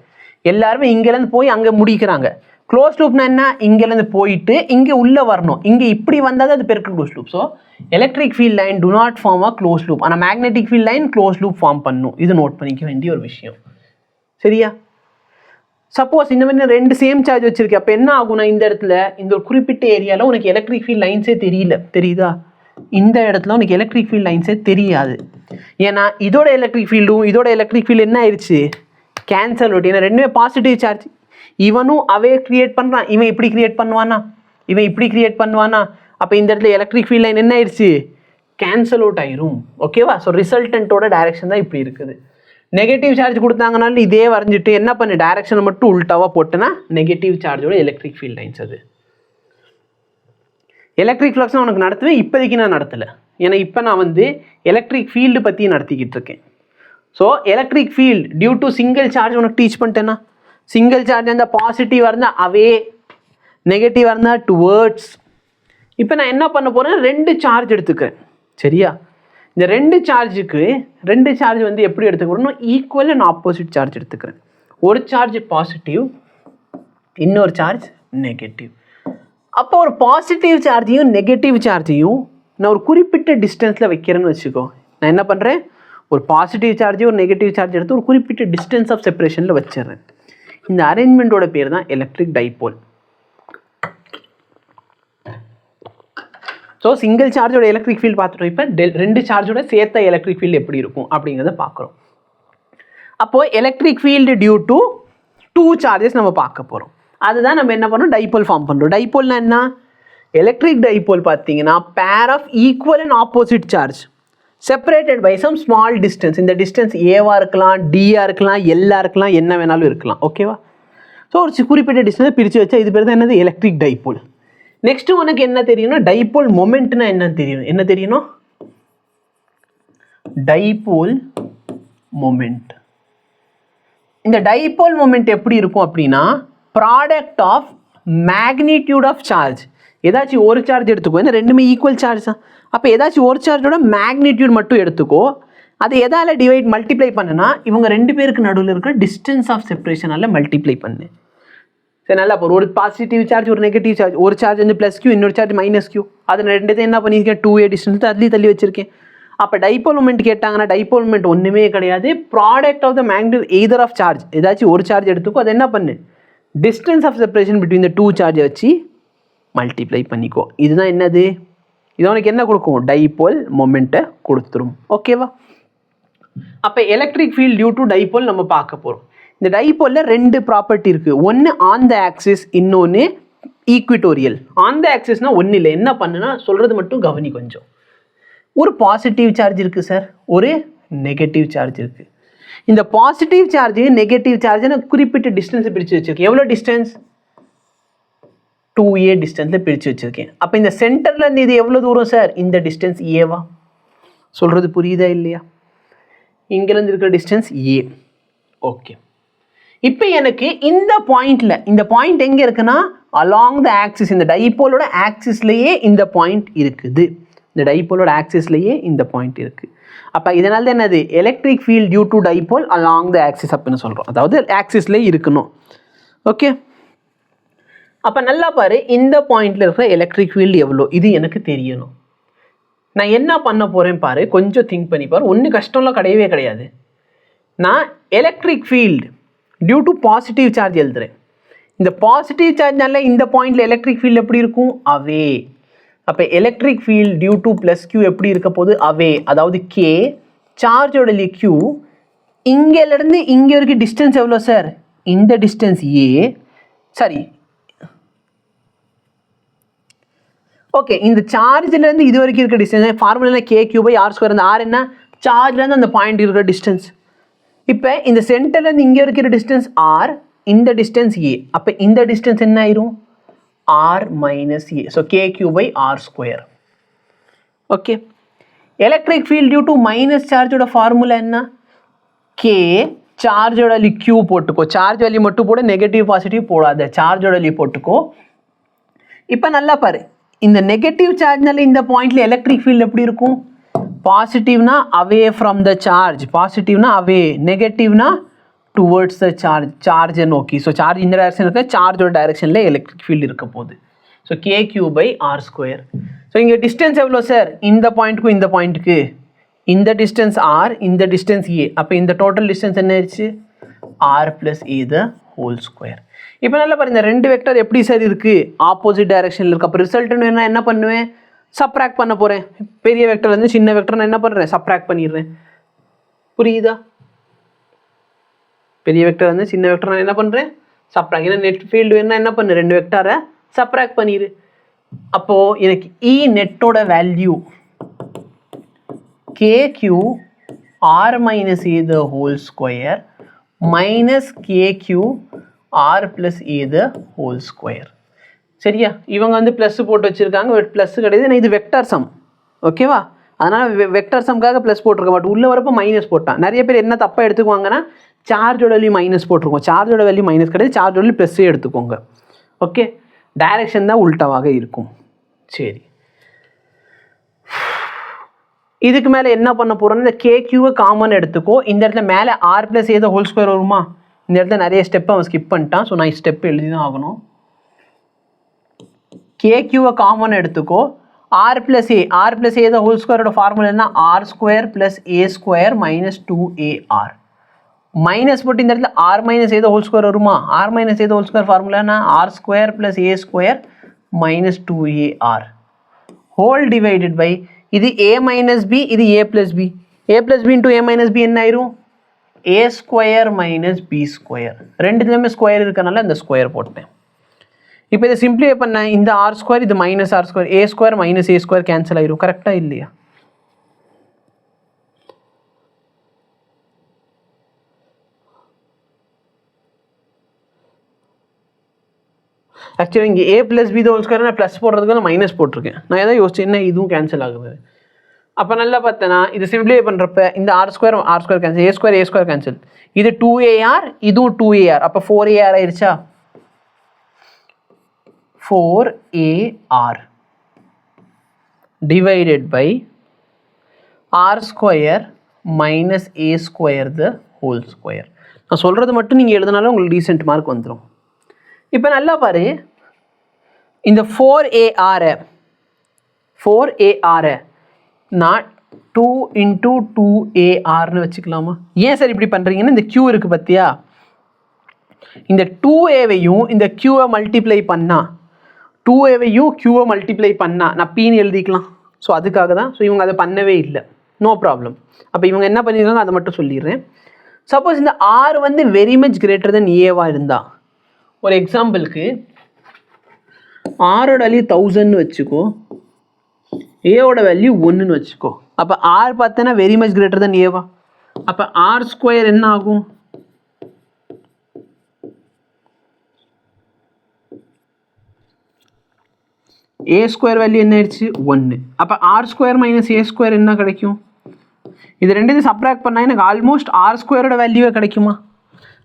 எல்லாருமே இங்கேருந்து போய் அங்கே முடிக்கிறாங்க. க்ளோஸ் லூப்னா என்ன, இங்கேருந்து போயிட்டு இங்கே உள்ளே வரணும். இங்கே இப்படி வந்தால் அது பெருக்கு close loop. So electric field line do not form a close loop. ஆனால் magnetic field line close loop form பண்ணும். இது நோட் பண்ணிக்க வேண்டிய ஒரு விஷயம். சரியா? சப்போஸ் இந்த மாதிரி ரெண்டு சேம் சார்ஜ் வச்சிருக்கேன், அப்போ என்ன ஆகும்னா, இந்த இடத்துல இந்த ஒரு குறிப்பிட்ட ஏரியாவில் உனக்கு எலக்ட்ரிக் ஃபீல்ட் லைன்ஸே தெரியல, தெரியுதா? இந்த இடத்துல உனக்கு எலக்ட்ரிக் ஃபீல்ட் லைன்ஸே தெரியாது. ஏன்னா இதோட எலக்ட்ரிக் ஃபீல்டும் இதோட எலக்ட்ரிக் ஃபீல்டு என்ன ஆயிடுச்சு, கேன்சல் அவுட். ஏன்னா ரெண்டுமே பாசிட்டிவ் சார்ஜ். இவனும் அவே கிரியேட் பண்ணுறான், இவன் இப்படி கிரியேட் பண்ணுவானா, இவன் இப்படி கிரியேட் பண்ணுவானா. அப்போ இந்த இடத்துல எலக்ட்ரிக் ஃபீல்ட் லைன் என்ன ஆயிடுச்சு, கேன்சல் அவுட் ஆயிரும். ஓகேவா? ஸோ ரிசல்டன்ட்டோட டைரக்ஷன் தான் இப்படி இருக்குது. நெகட்டிவ் சார்ஜ் கொடுத்தாங்கனாலும் இதே வரைஞ்சிட்டு என்ன பண்ணு, டைரக்ஷனை மட்டும் உல்ட்டாவாக போட்டேன்னா நெகட்டிவ் சார்ஜோட எலக்ட்ரிக் ஃபீல்ட் லைன்ஸ். அது எலக்ட்ரிக் ஃப்ளக்ஸ் நான் உனக்கு நடத்துவேன், இப்போதைக்கு நான் நடத்தலை. ஏன்னா இப்போ நான் வந்து எலக்ட்ரிக் ஃபீல்டு பற்றி நடத்திக்கிட்டு இருக்கேன். So electric field due to single charge உனக்கு டீச் பண்ணிட்டேன்னா, சிங்கிள் சார்ஜ் இருந்தால் பாசிட்டிவாக இருந்தால் அவே, நெகட்டிவாக இருந்தால் டுவர்ட்ஸ். இப்போ நான் என்ன பண்ண போகிறேன், ரெண்டு சார்ஜ் எடுத்துக்கிறேன். சரியா? இந்த ரெண்டு சார்ஜ் வந்து எப்படி எடுத்துக்கணும், ஈக்குவல் அண்ட் ஆப்போசிட் சார்ஜ் எடுத்துக்கிறேன். ஒரு சார்ஜ் பாசிட்டிவ், இன்னொரு சார்ஜ் நெகட்டிவ். அப்போ ஒரு பாசிட்டிவ் சார்ஜையும் நெகட்டிவ் சார்ஜையும் நான் ஒரு குறிப்பிட்ட டிஸ்டன்ஸில் வைக்கிறேன்னு வச்சுக்கோ. நான் என்ன பண்ணுறேன், ஒரு பாசிட்டிவ் சார்ஜையும் ஒரு நெகட்டிவ் சார்ஜ் எடுத்து ஒரு குறிப்பிட்ட டிஸ்டன்ஸ் ஆஃப் செப்பரேஷனில் வச்சிடுறேன். இந்த அரேஞ்ச்மெண்ட்டோட பேர் தான் எலக்ட்ரிக் டைபோல். ஸோ சிங்கிள் சார்ஜோட எலக்ட்ரிக் ஃபீல்டு பார்த்துட்டோம். இப்போ ரெண்டு சார்ஜோட சேர்த்த எலக்ட்ரிக் ஃபீல்டு எப்படி இருக்கும் அப்படிங்கிறத பார்க்குறோம். அப்போது electric field due to two charges நம்ம பார்க்க போகிறோம். அதுதான் நம்ம என்ன பண்ணுறோம், டைபோல் ஃபார்ம் பண்ணுறோம். டைபோல்னா என்ன, எலக்ட்ரிக் டைபோல் பார்த்தீங்கன்னா pair of equal and opposite charge separated by some small distance. இந்த டிஸ்டன்ஸ் ஏவாக இருக்கலாம், டியாக இருக்கலாம், எல்லா இருக்கலாம், என்ன வேணாலும் இருக்கலாம். ஓகேவா? ஸோ ஒரு குறிப்பிட்ட டிஸ்டன்ஸை பிரித்து வச்சா இது பேர் தான் என்னது, எலக்ட்ரிக் டைபோல். நெக்ஸ்ட்டு உனக்கு என்ன தெரியணும், டைபோல் மொமெண்ட்னா என்னன்னு தெரியணும். என்ன தெரியணும், டைபோல் மொமெண்ட். இந்த டைபோல் மொமெண்ட் எப்படி இருக்கும் அப்படின்னா, product of magnitude of charge. ஏதாச்சும் ஒரு சார்ஜ் எடுத்துக்கோ, ஏன்னா ரெண்டுமே ஈக்குவல் சார்ஜ் தான். அப்போ ஏதாச்சும் ஒரு சார்ஜோட மேக்னிடியூட் மட்டும் எடுத்துக்கோ, அதை எதால் மல்டிப்ளை பண்ணுனா இவங்க ரெண்டு பேருக்கு நடுவில் இருக்கிற டிஸ்டன்ஸ் ஆஃப் செப்பரேஷனால் மல்டிப்ளை பண்ணு. சரி, நல்லா போகிற ஒரு பாசிட்டிவ் சார்ஜ் ஒரு நெகட்டிவ் சார்ஜ், ஒரு சார்ஜ் வந்து ப்ளஸ் கியூ, இன்னொரு சார்ஜ் மைனஸ் கியூ. அது ரெண்டுத்தையும் என்ன பண்ணியிருக்கேன், 2a டிஸ்டன்ஸ் அதுலேயும் தள்ளி வச்சிருக்கேன். அப்போ டைபோல் மொமெண்ட் கேட்டாங்கன்னா டைபோல் மொமெண்ட் ஒன்றுமே கிடையாது, product of the magnitude either of charge. ஏதாச்சும் ஒரு சார்ஜ் எடுத்துக்கோ, அது என்ன பண்ணு, distance of separation between the two சார்ஜை வச்சு மல்டிப்ளை பண்ணிக்கோ. இதுதான் என்னது, இது உனக்கு என்ன கொடுக்கும், டைபோல் மொமெண்ட்டை கொடுத்துரும். ஓகேவா? அப்போ electric field due to dipole நம்ம பார்க்க போகிறோம். இந்த டைபோலில் ரெண்டு ப்ராப்பர்ட்டி இருக்குது. ஒன்று ஆன் த ஆக்சிஸ், இன்னொன்று ஈக்விட்டோரியல். ஆன் த ஆக்சிஸ்னால் ஒன்றும் இல்லை, என்ன பண்ணுன்னா சொல்கிறது மட்டும் கவனி கொஞ்சம். ஒரு பாசிட்டிவ் சார்ஜ் இருக்குது சார், ஒரு நெகட்டிவ் சார்ஜ் இருக்குது. இந்த பாசிட்டிவ் சார்ஜ் நெகட்டிவ் சார்ஜ்னு குறிப்பிட்ட டிஸ்டன்ஸை பிரித்து வச்சுருக்கேன். எவ்வளோ டிஸ்டன்ஸ், 2a டிஸ்டன்ஸில் பிரித்து வச்சுருக்கேன். அப்போ இந்த சென்டரில் இருந்து இது எவ்வளோ தூரம் சார், இந்த டிஸ்டன்ஸ் ஏவா? சொல்கிறது புரியுதா இல்லையா? இங்கேருந்து இருக்கிற டிஸ்டன்ஸ் ஏ. ஓகே, இப்போ எனக்கு இந்த பாயிண்டில், இந்த பாயிண்ட் எங்கே இருக்குன்னா அலாங் த ஆக்சிஸ், இந்த டைபோலோட ஆக்சிஸ்லேயே இந்த பாயிண்ட் இருக்குது. இந்த டைபோலோட ஆக்சிஸ்லேயே இந்த பாயிண்ட் இருக்குது. அப்போ இதனால தான் என்னது, electric field due to dipole along the axis அப்படின்னு சொல்கிறோம். அதாவது ஆக்சிஸ்லேயே இருக்கணும். ஓகே, அப்போ நல்லா பாரு, இந்த பாயிண்டில் இருக்கிற எலக்ட்ரிக் ஃபீல்டு எவ்வளோ, இது எனக்கு தெரியணும். நான் என்ன பண்ண போகிறேன் பாரு, கொஞ்சம் திங்க் பண்ணி பாரு. ஒன்றும் கஷ்டம்லாம் கிடையவே கிடையாது. நான் electric field due to positive charge எழுதுறேன். இந்த பாசிட்டிவ் சார்ஜ்னால இந்த பாயிண்டில் எலக்ட்ரிக் ஃபீல்டு எப்படி இருக்கும், அவே. அப்போ electric field due to plus q எப்படி இருக்க போகுது, அவே. அதாவது கே சார்ஜோட கியூ, இங்கேருந்து இங்கே வரைக்கும் டிஸ்டன்ஸ் எவ்வளோ சார், இந்த டிஸ்டன்ஸ் ஏ சரி ஓகே இந்த சார்ஜ்லேருந்து இது வரைக்கும் இருக்க டிஸ்டன்ஸ் ஃபார்முலா k3/r². அந்த ஆர் என்ன சார்ஜ்லேருந்து அந்த பாயிண்ட் இருக்கிற டிஸ்டன்ஸ். இப்போ இந்த சென்டர்லேருந்து இங்கே இருக்கிற டிஸ்டன்ஸ் ஆர், இந்த டிஸ்டன்ஸ் ஏ. அப்போ இந்த டிஸ்டன்ஸ் என்ன ஆயிரும் r minus a. So k3/r². Okay electric field due to minus சார்ஜோட ஃபார்முலா என்ன கே சார்ஜோட வேல்யூ q போட்டுக்கோ. சார்ஜ் வேல்யூ மட்டும் போட, நெகட்டிவ் பாசிட்டிவ் போடாத, சார்ஜோட வேல்யூ போட்டுக்கோ. இப்போ நல்லா பாரு, இந்த நெகட்டிவ் சார்ஜ்னால இந்த பாயிண்ட்ல எலக்ட்ரிக் ஃபீல்ட் எப்படி இருக்கும் பாசிட்டிவ்னா அவே ஃப்ரம் த சார்ஜ், பாசிட்டிவ்னா அவே, நெகட்டிவ்னா டுவர்ட்ஸ் த சார்ஜ், சார்ஜை நோக்கி. ஸோ சார்ஜ் இந்த டைரக்ஷன் இருக்க, சார்ஜோட டைரக்ஷனில் எலக்ட்ரிக் ஃபீல்டு இருக்க போகுது. So k3/r². ஸோ இங்கே டிஸ்டன்ஸ் எவ்வளோ சார் இந்த பாயிண்ட்டுக்கும் இந்த பாயிண்ட்டுக்கு இந்த டிஸ்டன்ஸ் ஆர், இந்த டிஸ்டன்ஸ் ஏ. அப்போ இந்த டோட்டல் டிஸ்டன்ஸ் என்ன ஆயிடுச்சு r + a the whole square. இப்போ நல்லா பாருங்க இந்த ரெண்டு வெக்டர் எப்படி சார் இருக்குது ஆப்போசிட் டைரக்ஷனில் இருக்குது. அப்போ ரிசல்ட்னு என்ன பண்ணுவேன் சப்ராக்ட் பண்ண போகிறேன். பெரிய வெக்டர்லேருந்து சின்ன வெக்டர் நான் என்ன பண்ணுறேன் சப்ராக்ட் பண்ணிடுறேன். புரியுதா பெரிய வெக்டர்லேருந்து சின்ன வெக்டர் நான் என்ன பண்ணுறேன் சப்ராக்ட். ஏன்னா நெட் ஃபீல்டு வேணும்னா என்ன பண்ணு ரெண்டு வெக்டரை சப்ராக்ட் பண்ணிடு. அப்போது எனக்கு இ நெட்டோட value k3r - a the whole square minus k3r + a the whole square. சரியா இவங்க வந்து ப்ளஸ் போட்டு வச்சுருக்காங்க, ப்ளஸ் கிடையாது. நான் இது வெக்டர் சம் ஓகேவா, அதனால் வெக்டர் சம்காக ப்ளஸ் போட்டிருக்க மாட்டோம். உள்ளே வரப்போ மைனஸ் போட்டான். நிறைய பேர் என்ன தப்பாக எடுத்துக்குவாங்கன்னா சார்ஜோட வேல்யூ மைனஸ் போட்டிருக்கோம். சார்ஜோட வேல்யூ மைனஸ் கிடையாது, சார்ஜோட வேல்யூ ப்ளஸ்ஸே எடுத்துக்கோங்க. ஓகே டைரக்ஷன் தான் உல்டாவாக இருக்கும். சரி இதுக்கு மேலே என்ன பண்ண போகிறோம்னா இந்த k3 காமன் எடுத்துக்கோ. இந்த இடத்துல மேலே r + a the whole square வருமா. இந்த இடத்துல நிறைய ஸ்டெப்பை அவன் ஸ்கிப் பண்ணிட்டான். ஸோ நான் ஸ்டெப் எழுதி தான் ஆகணும். k3 காமன் எடுத்துக்கோ. r + a the whole square formula என்ன r² + a² - 2ar. மைனஸ் போட்டு இந்த இடத்துல r - a the whole square வருமா. r - a the whole square formula என்ன r² + a² - 2ar whole divided by இது a - b, இது a + b. a + b × a - b என்ன ஆயிரும் a² - b². ரெண்டுத்துலையுமே ஸ்கொயர் இருக்கனால அந்த ஸ்கொயர் போட்டேன். இப்போ இதை சிம்பிளிஃபை பண்ண இந்த r², இது -r², a² - a² கேன்சல் ஆயிரும். கரெக்டாக இல்லையா ஆக்சுவலி இங்கே a + b the whole square நான் ப்ளஸ் போடுறதுக்கு நான் மைனஸ் போட்டிருக்கேன். நான் எதாவது யோசிச்சு என்ன இதுவும் கேன்சல் ஆகுது. அப்போ நல்லா பார்த்தேன்னா இது சிம்பிளிஃபை பண்ணுறப்ப இந்த r² கேன்சல், a² கேன்சல், இது 2ar, இதுவும் 2ar. அப்போ 4ar ஆயிடுச்சா 4ar divided by r² - a² the whole square. நான் சொல்கிறது மட்டும் நீங்கள் எழுதினாலும் உங்களுக்கு டீசென்ட் மார்க் வந்துடும். இப்போ நல்லா பாரு இந்த 4ar நான் 2 × 2arன்னு வச்சுக்கலாமா. ஏன் சார் இப்படி பண்ணுறீங்கன்னா இந்த q இருக்குது பார்த்தியா, இந்த 2aவையும் இந்த qவை மல்டிப்ளை பண்ணால் 2aவையும் qவை மல்டிப்ளை பண்ணால் நான் pன்னு எழுதிக்கலாம். ஸோ அதுக்காக தான். ஸோ இவங்க அதை பண்ணவே இல்லை, நோ ப்ராப்ளம். அப்போ இவங்க என்ன பண்ணியிருக்காங்க அதை மட்டும் சொல்லிடுறேன். சப்போஸ் இந்த r வந்து வெரி மச் கிரேட்டர் தென் ஏவாக இருந்தால், ஒரு எக்ஸாம்பிளுக்கு ஆரோட வேல்யூ 1000ன்னு வச்சுக்கோ, ஏவோட வேல்யூ 1ன்னு வச்சுக்கோ. அப்போ ஆர் பார்த்தேன்னா வெரி மச் கிரேட்டர் தென் ஏவா. அப்போ r² என்ன ஆகும் a² வேல்யூ என்ன ஆயிடுச்சு 1. அப்போ r² - a² என்ன கிடைக்கும். இது ரெண்டு சப்ராக்ட் பண்ணால் எனக்கு ஆல்மோஸ்ட் r² வேல்யூவே கிடைக்குமா.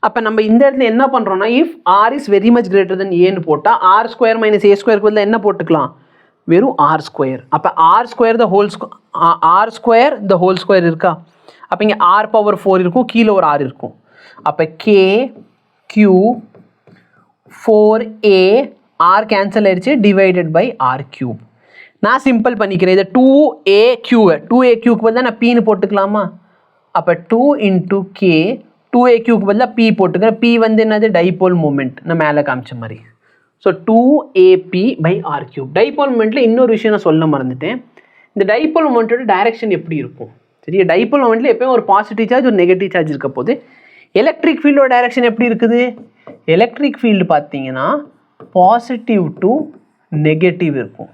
அப்போ நம்ம இந்த இடத்துல என்ன பண்ணுறோம்னா if r is very much greater தென் ஏன்னு போட்டால் r² - a² பதில் என்ன போட்டுக்கலாம் வெறும் r². அப்போ r² the whole square இருக்கா. அப்போ இங்கே r⁴ இருக்கும், கீழே ஒரு r இருக்கும். அப்போ k3 4a r கேன்சல் ஆயிடுச்சு டிவைடட் பை r3. நான் சிம்பிள் பண்ணிக்கிறேன். இதை 2aq பதிலாக நான் pன்னு போட்டுக்கலாமா. அப்போ 2 × k 2aq பதிலாக p போட்டுக்கிறேன். p வந்து என்னது டைபோல் மூமெண்ட், நான் மேலே காமிச்ச மாதிரி. So 2ap/r3. டைபோல் மூமெண்ட்டில் இன்னொரு விஷயம் நான் சொல்ல மறந்துட்டேன். இந்த டைபோல் மூமெண்ட்டோட டைரக்ஷன் எப்படி இருக்கும். சரி டைபோல் மூமெண்ட்டில் எப்போயும் ஒரு பாசிட்டிவ் சார்ஜ் ஒரு நெகட்டிவ் சார்ஜ் இருக்க போது. எலக்ட்ரிக் ஃபீல்டோட டைரக்ஷன் எப்படி இருக்குது? எலக்ட்ரிக் ஃபீல்டு பார்த்தீங்கன்னா பாசிட்டிவ் டு நெகட்டிவ் இருக்கும்.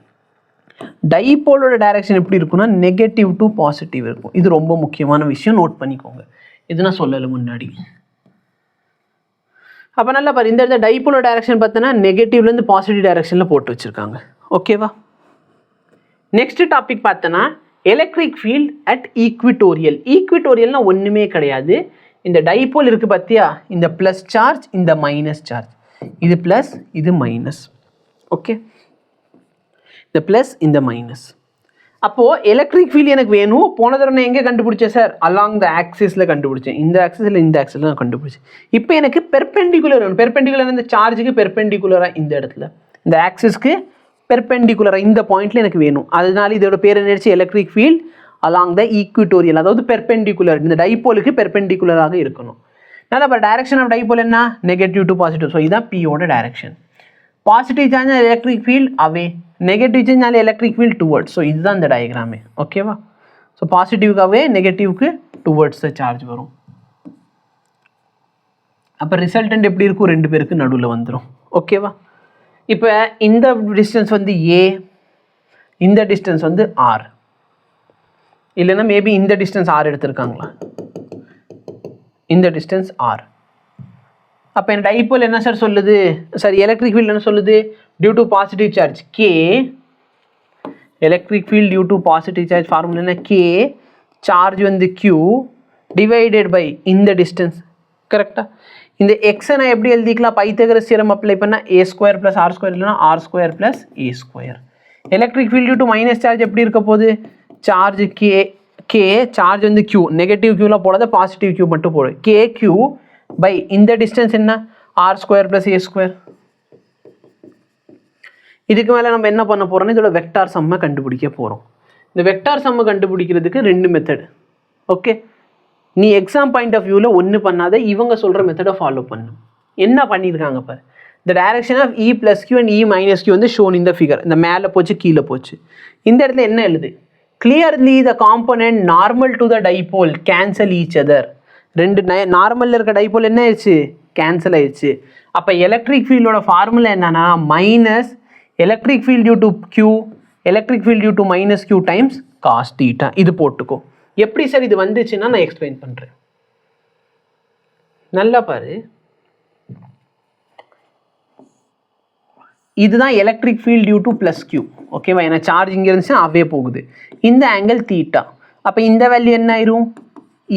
டைபோலோட டைரக்ஷன் எப்படி இருக்குன்னா நெகட்டிவ் டு பாசிட்டிவ் இருக்கும். இது ரொம்ப முக்கியமான விஷயம், நோட் பண்ணிக்கோங்க. இது நான் சொல்லலை முன்னாடி. அப்போ நல்லா பாரு, இந்த இடத்துல டைபோலோட டைரக்ஷன் பார்த்தோன்னா நெகட்டிவ்லேருந்து பாசிட்டிவ் டைரக்ஷனில் போட்டு வச்சுருக்காங்க. ஓகேவா? நெக்ஸ்ட் டாபிக் பார்த்தோன்னா எலக்ட்ரிக் ஃபீல்ட் அட் ஈக்விட்டோரியல். ஈக்விட்டோரியல்னா ஒன்றுமே கிடையாது. இந்த டைபோல் இருக்குது பார்த்தியா, இந்த ப்ளஸ் சார்ஜ், இந்த மைனஸ் சார்ஜ், இது ப்ளஸ் இது மைனஸ். ஓகே, இந்த ப்ளஸ் இந்த மைனஸ். அப்போது எலக்ட்ரிக் ஃபீல்டு எனக்கு வேணும். போன தடவை நான் எங்கே கண்டுபிடிச்சேன் சார்? அலாங் த ஆக்சிஸில் கண்டுபிடிச்சேன். இந்த ஆக்சிஸில் இந்த ஆக்சிஸில் நான் கண்டுபிடிச்சேன். இப்போ எனக்கு பெர்பெண்டிகுலர் வேணும். பெர்பெண்டிகுலர் இந்த சார்ஜுக்கு பெர்பெண்டிகுலராக இந்த இடத்துல, இந்த ஆக்சிஸ்க்கு பெர்பெண்டிகுலராக இந்த பாயிண்ட்ல எனக்கு வேணும். அதனால இதோட பேர் என்னச்சு? Electric field along the equatorial, அதாவது பெர்பெண்டிகுலர், இந்த டைபோலுக்கு பெர்பெண்டிகுலராக இருக்கணும். அதனால் இப்போ டைரக்ஷன் ஆஃப் டைபோல் என்ன? Negative to positive. ஸோ இதுதான் பியோட direction. Positive charge electric field away, negative charge electric field towards. So இதுதான் இந்த டயக்ராமே. ஓகேவா? ஸோ பாசிட்டிவ்க்கு அவே, நெகட்டிவ்க்கு டுவர்ட்ஸ் சார்ஜ் வரும். அப்போ ரிசல்டன்ட் எப்படி இருக்கும்? ரெண்டு பேருக்கு நடுவில் வந்துடும். ஓகேவா? இப்போ இந்த டிஸ்டன்ஸ் வந்து ஏ, இந்த டிஸ்டன்ஸ் வந்து ஆர், இல்லைன்னா மேபி இந்த டிஸ்டன்ஸ் ஆர் எடுத்திருக்காங்களா? இந்த டிஸ்டன்ஸ் ஆர். அப்போ என் டைபோல் என்ன சார் சொல்லுது? சார் எலக்ட்ரிக் ஃபீல்டு என்ன சொல்லுது? Due to positive charge k, electric field due to positive charge formula என்ன? கே சார்ஜ் வந்து கியூ டிவைடட் பை இந்த டிஸ்டன்ஸ். கரெக்டாக? இந்த எக்ஸை நான் எப்படி எழுதிக்கலாம்? பைத்தகரஸ் தியரம் அப்ளை பண்ணால் a square plus r square, இல்லைனா r square plus a square. Electric field due to minus charge எப்படி இருக்க போகுது? சார்ஜ் கே சார்ஜ் வந்து கியூ, நெகட்டிவ் கியூலாம் போடாத, பாசிட்டிவ் கியூ மட்டும் போடு. கே கியூ பை இந்த டிஸ்டன்ஸ் என்ன? R square plus a square. இதுக்கு மேலே நம்ம என்ன பண்ண போகிறோம்னா இதோட வெக்டார் சம்மை கண்டுபிடிக்க போகிறோம். இந்த வெக்டார் சம்மை கண்டுபிடிக்கிறதுக்கு ரெண்டு மெத்தட். ஓகே, நீ எக்ஸாம் பாயிண்ட் ஆஃப் வியூவில் ஒன்று பண்ணாத, இவங்க சொல்கிற மெத்தடை ஃபாலோ பண்ணும். என்ன பண்ணியிருக்காங்க பாரு, the direction of E plus Q and E minus Q வந்து shown in the figure. இந்த மேலே போச்சு கீழே போச்சு. இந்த இடத்துல என்ன எழுது? Clearly the component normal to the dipole cancel each other. ரெண்டு நார்மலில் இருக்க டைபோல் என்ன ஆயிடுச்சு? கேன்சல் ஆயிடுச்சு. அப்போ எலக்ட்ரிக் ஃபீல்டோட ஃபார்முலா என்னன்னா minus electric field due to Q, electric field due to minus Q times cos theta. இது போட்டுக்கோ. எப்படி சார் இது வந்துச்சுன்னா நான் எக்ஸ்பிளைன் பண்ணுறேன். நல்லா பாரு, இதுதான் electric field due to plus Q. ஓகேவா? ஏன்னா சார்ஜ் இங்கே இருந்துச்சுன்னா அவே போகுது. இந்த ஆங்கிள் தீட்டா. அப்போ இந்த வேல்யூ என்ன ஆயிரும்?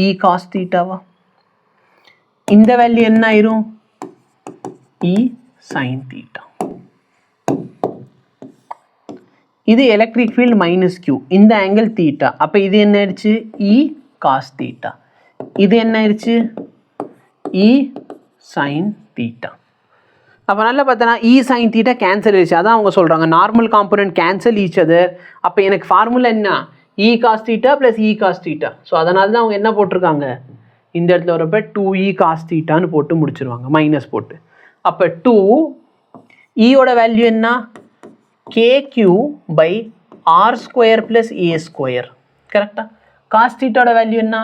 E காஸ் தீட்டாவா? இந்த வேல்யூ என்ன ஆயிரும்? E sine theta. இது எலக்ட்ரிக் ஃபீல்ட் மைனஸ் Q, இந்த ஆங்கிள் தீட்டா. அப்போ இது என்ன ஆயிடுச்சு? E cos theta. இது என்ன ஆயிடுச்சு? E sine theta. அப்போ நல்லா பார்த்தனா E சைன் தீட்டா கேன்சல் ஆயிடுச்சு. அதான் அவங்க சொல்கிறாங்க normal component cancel each other. அப்போ எனக்கு ஃபார்முலா என்ன? E cos theta plus E cos theta. So அதனால தான் அவங்க என்ன போட்டிருக்காங்க? இந்த இடத்துல வரப்போ 2E காஸ் தீட்டான்னு போட்டு முடிச்சிருவாங்க, மைனஸ் போட்டு. அப்போ 2 ஈயோட வேல்யூ என்ன? KQ by r square plus a square. கரெக்டாக? காஸ் தீட்டாவோட வேல்யூ என்ன?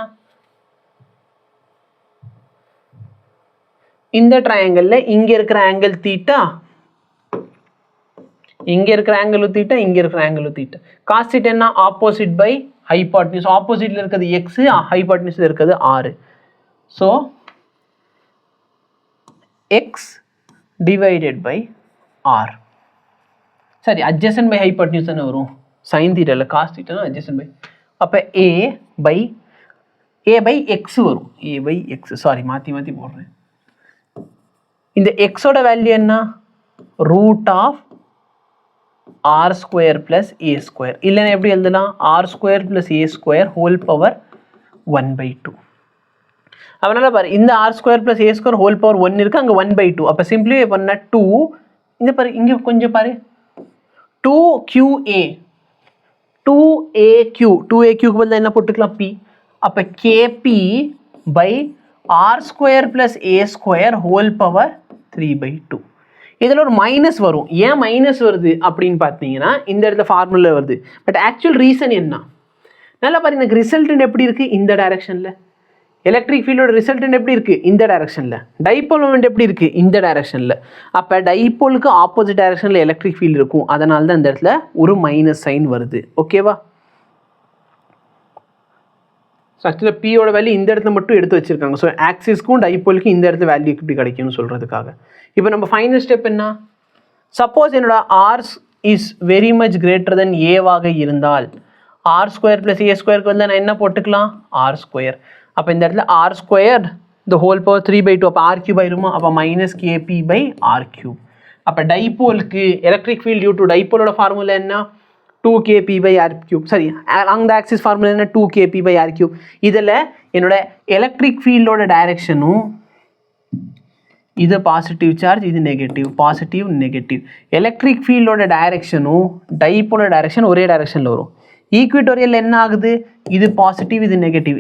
இந்த ட்ரையாங்கிளில் இங்கே இருக்கிற ஆங்கிள் தீட்டா, இங்கே இருக்கிற ஆங்கிள் தீட்டா, இங்கே இருக்கிற ஆங்கிள் தீட்டா. காஸ் தீட்டா என்ன? Opposite by hypotenuse. ஆப்போசிட்டில் இருக்கிறது எக்ஸ், ஹைபாட்னியூஸில் இருக்கிறது ஆறு. So x divided by r. சரி, அட்ஜசன்ட் பை ஹைபாட்னியூஸ் தானே வரும். சைன் தீட்டா இல்லை, காஸ் தீட்டா அட்ஜசன்ட் பை. அப்போ ஏ பை எக்ஸ் வரும். ஏ பை எக்ஸ். சாரி, மாற்றி மாற்றி போடுறேன். இந்த எக்ஸோட வேல்யூ என்ன? Root of r square plus a square. இல்லைன்னா எப்படி எழுதலாம்? R square plus a square whole power 1/2. அதனால பாரு, இந்த r square plus a square whole power 1 இருக்குது, அங்கே 1/2. அப்போ சிம்பிளிஃபை பண்ணால் 2. இந்த பாரு, இங்கே கொஞ்சம் பாரு, 2QA 2AQ பதில் என்ன போட்டுக்கலாம்? P. அப்போ KP by r square plus a square whole power 3/2. இதில் ஒரு மைனஸ் வரும். ஏன் மைனஸ் வருது அப்படின்னு பார்த்தீங்கன்னா இந்த இடத்துல ஃபார்முலா வருது. பட் ஆக்சுவல் ரீசன் என்ன? நல்லா பாருங்க, எனக்கு ரிசல்ட் எப்படி இருக்குது? இந்த டைரக்ஷனில் எலக்ட்ரிக் ஃபீல்டோட ரிசல்டன்ட் எப்படி இருக்குது? இந்த டைரக்ஷனில். டைபோல் மொமெண்ட் எப்படி இருக்குது? இந்த டைரக்ஷனில். அப்போ டைபோலுக்கு ஆப்போசிட் டைரக்ஷனில் எலக்ட்ரிக் ஃபீல்டு இருக்கும். அதனால தான் இந்த இடத்துல ஒரு மைனஸ் சைன் வருது. ஓகேவா? ஸோ ஆக்சுவலாக பியோட வேல்யூ இந்த இடத்துல மட்டும் எடுத்து வச்சுருக்காங்க. ஸோ ஆக்சிஸ்க்கும் டைபோலுக்கும் இந்த இடத்துல வேல்யூ எப்படி கிடைக்கும்னு சொல்கிறதுக்காக. இப்போ நம்ம ஃபைனல் ஸ்டெப் என்ன? சப்போஸ் என்னோட r's is very much greater than ஏவாக இருந்தால் ஆர் ஸ்கொயர் ப்ளஸ் ஏ ஸ்கொயருக்கு வந்து நான் என்ன போட்டுக்கலாம்? R square. அப்போ இந்த இடத்துல r square the whole power 3/2. அப்போ ஆர் கியூப் ஆயிருமா? அப்போ minus k p by r cube. அப்போ டைபோலுக்கு எலக்ட்ரிக் ஃபீல்ட் டியூ டு டைபோலோட ஃபார்முலா என்ன? 2kp by r cube. சரி, along the axis formula என்ன? 2kp by r cube. இதில் என்னோட எலக்ட்ரிக் ஃபீல்டோட டைரக்ஷனும் இது பாசிட்டிவ் சார்ஜ், இது நெகட்டிவ், பாசிட்டிவ் நெகட்டிவ். எலக்ட்ரிக் ஃபீல்டோட டைரக்ஷனும் டைபோலோட டைரக்ஷன் ஒரே டைரக்ஷனில் வரும். ஈக்குவேட்டோரியல் என்ன ஆகுது? இது பாசிட்டிவ், இது நெகட்டிவ்.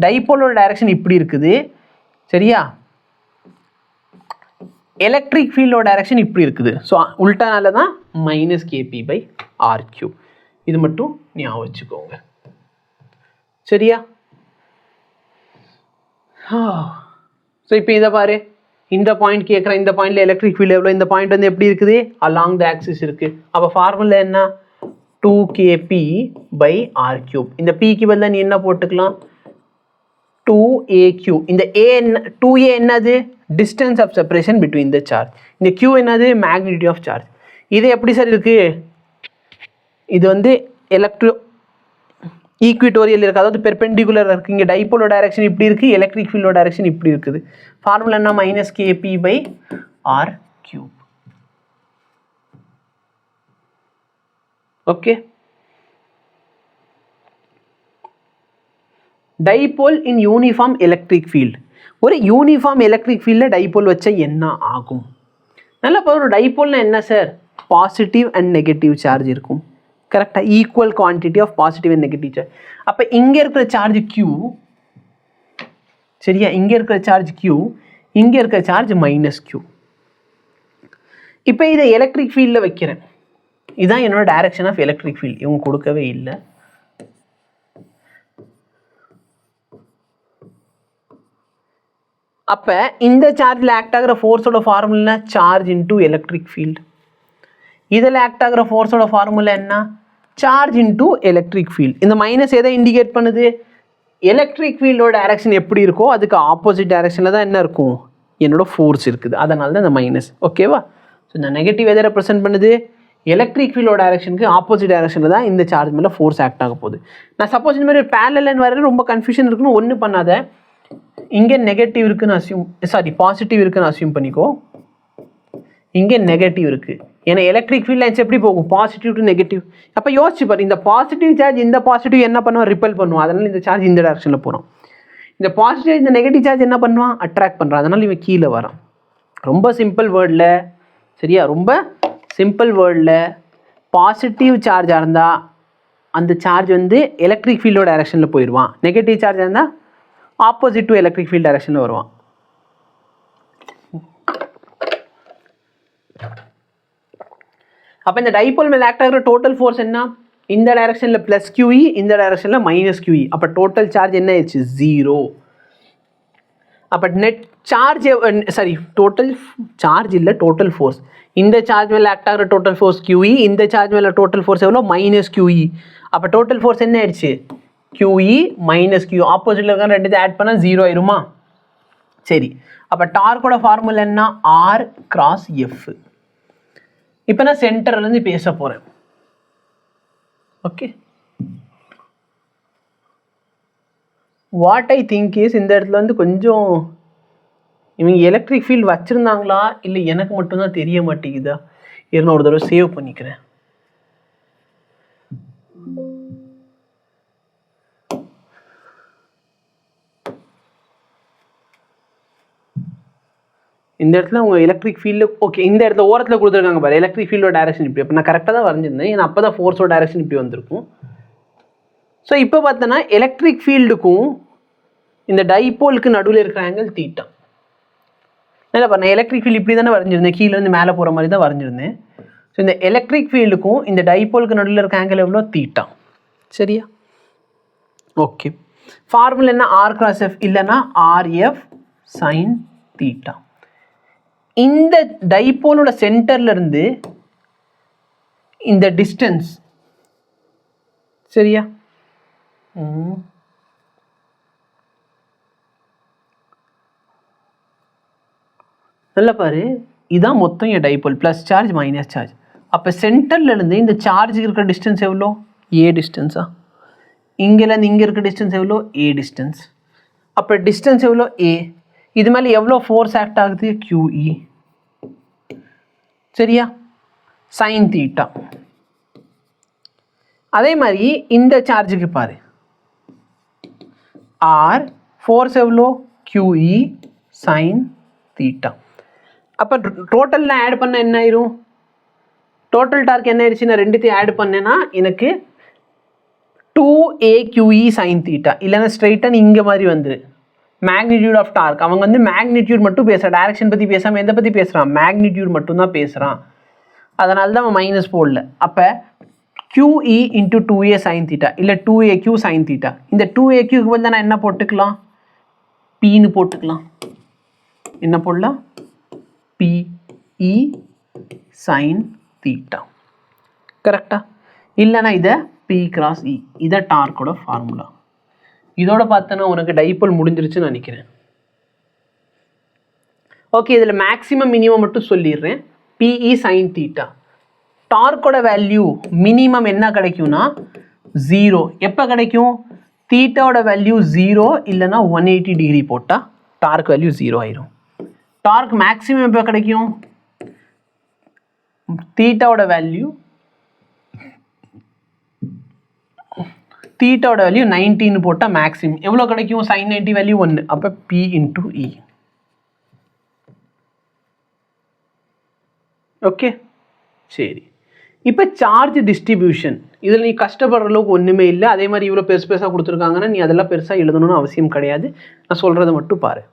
டைபோலோட டைரக்ஷன் இப்படி இருக்குது, சரியா? எலக்ட்ரிக் ஃபீல்டோட டைரக்ஷன் இப்படி இருக்குது. ஸோ உல்டானால தான் minus k p by r cube. இது மட்டும் ஞாபகம் வச்சுக்கோங்க, சரியா? ஸோ இப்போ இதை பாரு, இந்த பாயிண்ட் கேட்குறேன். இந்த பாயிண்ட்ல எலக்ட்ரிக் ஃபீல்டு எவ்வளோ? இந்த பாயிண்ட் வந்து எப்படி இருக்குது? அலாங் த ஆக்சிஸ் இருக்குது. அப்போ ஃபார்முலா என்ன? 2kp by r cube. இந்த pக்கு பதிலாக நீ என்ன போட்டுக்கலாம்? 2aq. இந்த a என்ன? 2a என்னது? Distance of separation between the charge. இந்த q என்னது? Magnitude of charge. இது எப்படி சார் இருக்கு? இது வந்து ஈக்குவேட்டோரியல் இருக்குது, அதாவது பெர்பெண்டிகுலர் இருக்குது. இங்கே டைபோலோட டைரக்ஷன் இப்படி இருக்குது, எலக்ட்ரிக் ஃபீல்டோட டைரக்ஷன் இப்படி இருக்குது. ஃபார்முலா என்ன? Minus k p by r cube. Okay. Dipole in uniform electric field. ஒரு யூனிஃபார்ம் எலக்ட்ரிக் ஃபீல்டில் டைபோல் வச்சா என்ன ஆகும்? நல்லா இப்போ ஒரு டைபோல்னா என்ன sir? Positive and negative charge இருக்கும், கரெக்டாக? Equal quantity of positive and negative charge. அப்போ இங்கே இருக்கிற சார்ஜ் Q, சரியா? இங்கே இருக்கிற சார்ஜ் Q, இங்கே இருக்கிற சார்ஜ் மைனஸ் Q. இப்போ இதை எலக்ட்ரிக் ஃபீல்டில் வைக்கிறேன். இதுதான் என்னோட டைரக்ஷன் ஆஃப் எலக்ட்ரிக் ஃபீல்ட். இவங்க கொடுக்கவே இல்லை. அப்போ இந்த சார்ஜில் ஆக்ட் ஆகிற ஃபோர்ஸோட formula charge into electric field. இதில் ஆக்ட் ஆகிற ஃபோர்ஸோட ஃபார்முலா என்ன? Charge into electric field. இந்த மைனஸ் எதை இண்டிகேட் பண்ணுது? எலக்ட்ரிக் ஃபீல்டோட டைரக்ஷன் எப்படி இருக்கோ அதுக்கு ஆப்போசிட் டைரக்ஷனில் தான் என்ன இருக்கும்? என்னோட ஃபோர்ஸ் இருக்குது. அதனால தான் இந்த மைனஸ். ஓகேவா? ஸோ இந்த நெகட்டிவ் எதை ரெப்ரசென்ட் பண்ணுது? எலக்ட்ரிக் ஃபீல்டோட டைரக்ஷனுக்கு ஆப்போசிட் டைரக்ஷனில் தான் இந்த சார்ஜ் மேலே ஃபோர்ஸ் ஆக்ட் ஆக போகுது. நான் சப்போஸ் இந்த மாதிரி பேரலல் வர ரொம்ப கன்ஃபியூஷன் இருக்குன்னு ஒன்றும் பண்ணாத. இங்கே நெகட்டிவ் இருக்குன்னு பாசிட்டிவ் இருக்குன்னு அசியூம் பண்ணிக்கோ. இங்கே நெகட்டிவ் இருக்குது. ஏன்னா எலக்ட்ரிக் ஃபீல்ட் லைன்ஸ் எப்படி போகும்? Positive to negative. அப்போ யோசிச்சு பாரு, இந்த பாசிட்டிவ் சார்ஜ் இந்த பாசிட்டிவ் என்ன பண்ணுவான்? ரிப்பல் பண்ணுவான். அதனால் இந்த சார்ஜ் இந்த டைரக்ஷனில் போகிறோம். இந்த பாசிட்டிவ் இந்த நெகட்டிவ் சார்ஜ் என்ன பண்ணுவான்? அட்ராக்ட் பண்ணுறான். அதனால் இவன் கீழே வரான். ரொம்ப சிம்பிள் வேர்டில், சரியா? ரொம்ப சிம்பிள் வேர்டில் பாசிட்டிவ் சார்ஜாக இருந்தால் அந்த சார்ஜ் வந்து எலக்ட்ரிக் ஃபீல்டோட டைரக்ஷனில் போயிடுவான். நெகட்டிவ் சார்ஜாக இருந்தால் ஆப்போசிட் டு எலக்ட்ரிக் ஃபீல்ட் டைரக்ஷனில் வருவான். அப்போ இந்த டைபோல் மேலே ஆக்ட் ஆகிற டோட்டல் ஃபோர்ஸ் என்ன? இந்த டைரக்ஷனில் ப்ளஸ் QE, இந்த டைரக்ஷனில் மைனஸ் QE. அப்போ டோட்டல் சார்ஜ் என்ன ஆயிடுச்சு? 0. அப்போ நெட் சார்ஜ் டோட்டல் சார்ஜ் இல்லை, டோட்டல் ஃபோர்ஸ். இந்த சார்ஜ் மேலே ஆக்ட் ஆகிற டோட்டல் ஃபோர்ஸ் QE, இந்த சார்ஜ் மேலே டோட்டல் ஃபோர்ஸ் எவ்வளோ? Minus QE. அப்போ டோட்டல் ஃபோர்ஸ் என்ன ஆயிடுச்சு? QE minus Q. ஆப்போசிட்டில் இருக்க ரெண்டு ஆட் பண்ணால் 0 ஆயிருமா? சரி, அப்போ டார்க்கோட ஃபார்முலா என்ன? R cross F. இப்போ நான் சென்டர்லேருந்து பேச போகிறேன். Okay, what I think is, இந்த இடத்துல வந்து கொஞ்சம் இவங்க எலக்ட்ரிக் ஃபீல்டு வச்சுருந்தாங்களா இல்லை எனக்கு மட்டும்தான் தெரிய மாட்டேங்குதா? நான் ஒரு தடவை சேவ் பண்ணிக்கிறேன். இந்த இடத்துல உங்கள் எலக்ட்ரிக் ஃபீல்டு ஓகே, இந்த இடத்துல ஓரத்தில் கொடுத்துருக்காங்க பாரு, எலக்ட்ரிக் ஃபீல்டோட டைரக்ஷன் இப்படி. அப்போ நான் கரெக்டாக தான் வரைஞ்சிருந்தேன், ஏன்னா அப்போ தான் ஃபோர்ஸோட டைரக்ஷன் இப்படி வந்திருக்கும். ஸோ இப்போ பார்த்தோன்னா எலக்ட்ரிக் ஃபீல்டுக்கும் இந்த டைபோலுக்கு நடுவில் இருக்கிற ஆங்கிள் தீட்டா. இல்லை பாரு, நான் எலக்ட்ரிக் ஃபீல்டு இப்படி தானே வரைஞ்சிருந்தேன், கீழேருந்து மேலே போகிற மாதிரி தான் வரைஞ்சிருந்தேன். ஸோ இந்த எலக்ட்ரிக் ஃபீல்டுக்கும் இந்த டைபோலுக்கு நடுவில் இருக்க ஆங்கிள் எவ்வளோ? தீட்டா. சரியா? ஓகே, ஃபார்முலா என்ன ஆர் கிராஸ் எஃப் இல்லைன்னா ஆர்எஃப் சைன் தீட்டா. இந்த டைபோலோட சென்டர்ல இருந்து இந்த டிஸ்டன்ஸ் சரியா, நல்லா பாரு, இதான் மொத்தம் என் dipole plus charge minus charge. அப்போ சென்டர்லேருந்து இந்த சார்ஜுக்கு இருக்கிற டிஸ்டன்ஸ் எவ்வளோ, ஏ டிஸ்டன்ஸா, இங்கேருந்து இங்கே இருக்கிற டிஸ்டன்ஸ் எவ்வளோ, ஏ டிஸ்டன்ஸ். அப்போ டிஸ்டன்ஸ் எவ்வளோ, ஏ. இது மேலே எவ்வளோ ஃபோர்ஸ் ஆக்ட் ஆகுது, QE சரியா, சைன் தீட்டா. அதே மாதிரி இந்த சார்ஜுக்கு பாரு, ஆர் ஃபோர்ஸ் எவ்வளோ, QE சைன் தீட்டா. அப்போ டோட்டல் நான் ஆட் பண்ண என்ன ஆயிரும், டோட்டல் டார்க் என்ன ஆயிடுச்சு, நான் ரெண்டுத்தையும் ஆட் பண்ணேன்னா எனக்கு 2AQE சைன் தீட்டா. இல்லைன்னா ஸ்ட்ரைட்டாக இங்கே மாதிரி வந்துரு மேக்னிடியூட் ஆஃப் டார்க். அவங்க வந்து மேக்னிடியூட் மட்டும் பேசுகிறான், டைரக்ஷன் பற்றி பேசாமல் எதை பற்றி பேசுகிறான், மேக்னிடியூட் மட்டும் தான் பேசுகிறான். அதனால தான் அவன் மைனஸ் போடல. அப்போ QE into 2A sign theta இல்லை 2AQ சைன் தீட்டா. இந்த 2AQக்கு வந்து நான் என்ன போட்டுக்கலாம், Pன்னு போட்டுக்கலாம். என்ன போடலாம், PE சைன் தீட்டா. கரெக்டா, இல்லைனா இதை P கிராஸ் E. இதை டார்க்கோட ஃபார்முலா. இதோட பார்த்தோன்னா உனக்கு டைபோல் முடிஞ்சிருச்சுன்னு நினைக்கிறேன். ஓகே, இதில் மேக்ஸிமம் மினிமம் மட்டும் சொல்லிடுறேன். PE சைன் தீட்டா டார்க்கோட வேல்யூ மினிமம் என்ன கிடைக்கும்னா 0. எப்போ கிடைக்கும், தீட்டாவோட வேல்யூ 0 இல்லைனா 180 டிகிரி போட்டால் டார்க் வேல்யூ 0 ஆயிரும். டார்க் மேக்ஸிமம் எப்போ கிடைக்கும், தீட்டாவோட வேல்யூ 90 போட்டால் மேக்ஸிமம் எவ்வளோ கிடைக்கும், சைன் 90 வேல்யூ 1. அப்போ P இன்டூ E. ஓகே சரி. இப்போ சார்ஜ் டிஸ்ட்ரிபியூஷன் இதில் நீ கஷ்டப்படுற அளவுக்கு ஒன்றுமே இல்லை. அதே மாதிரி இவ்வளோ பெருசாக கொடுத்துருக்காங்கன்னா நீ அதெல்லாம் பெருசாக எழுதணும்னு அவசியம் கிடையாது. நான் சொல்கிறத மட்டும் பாரு.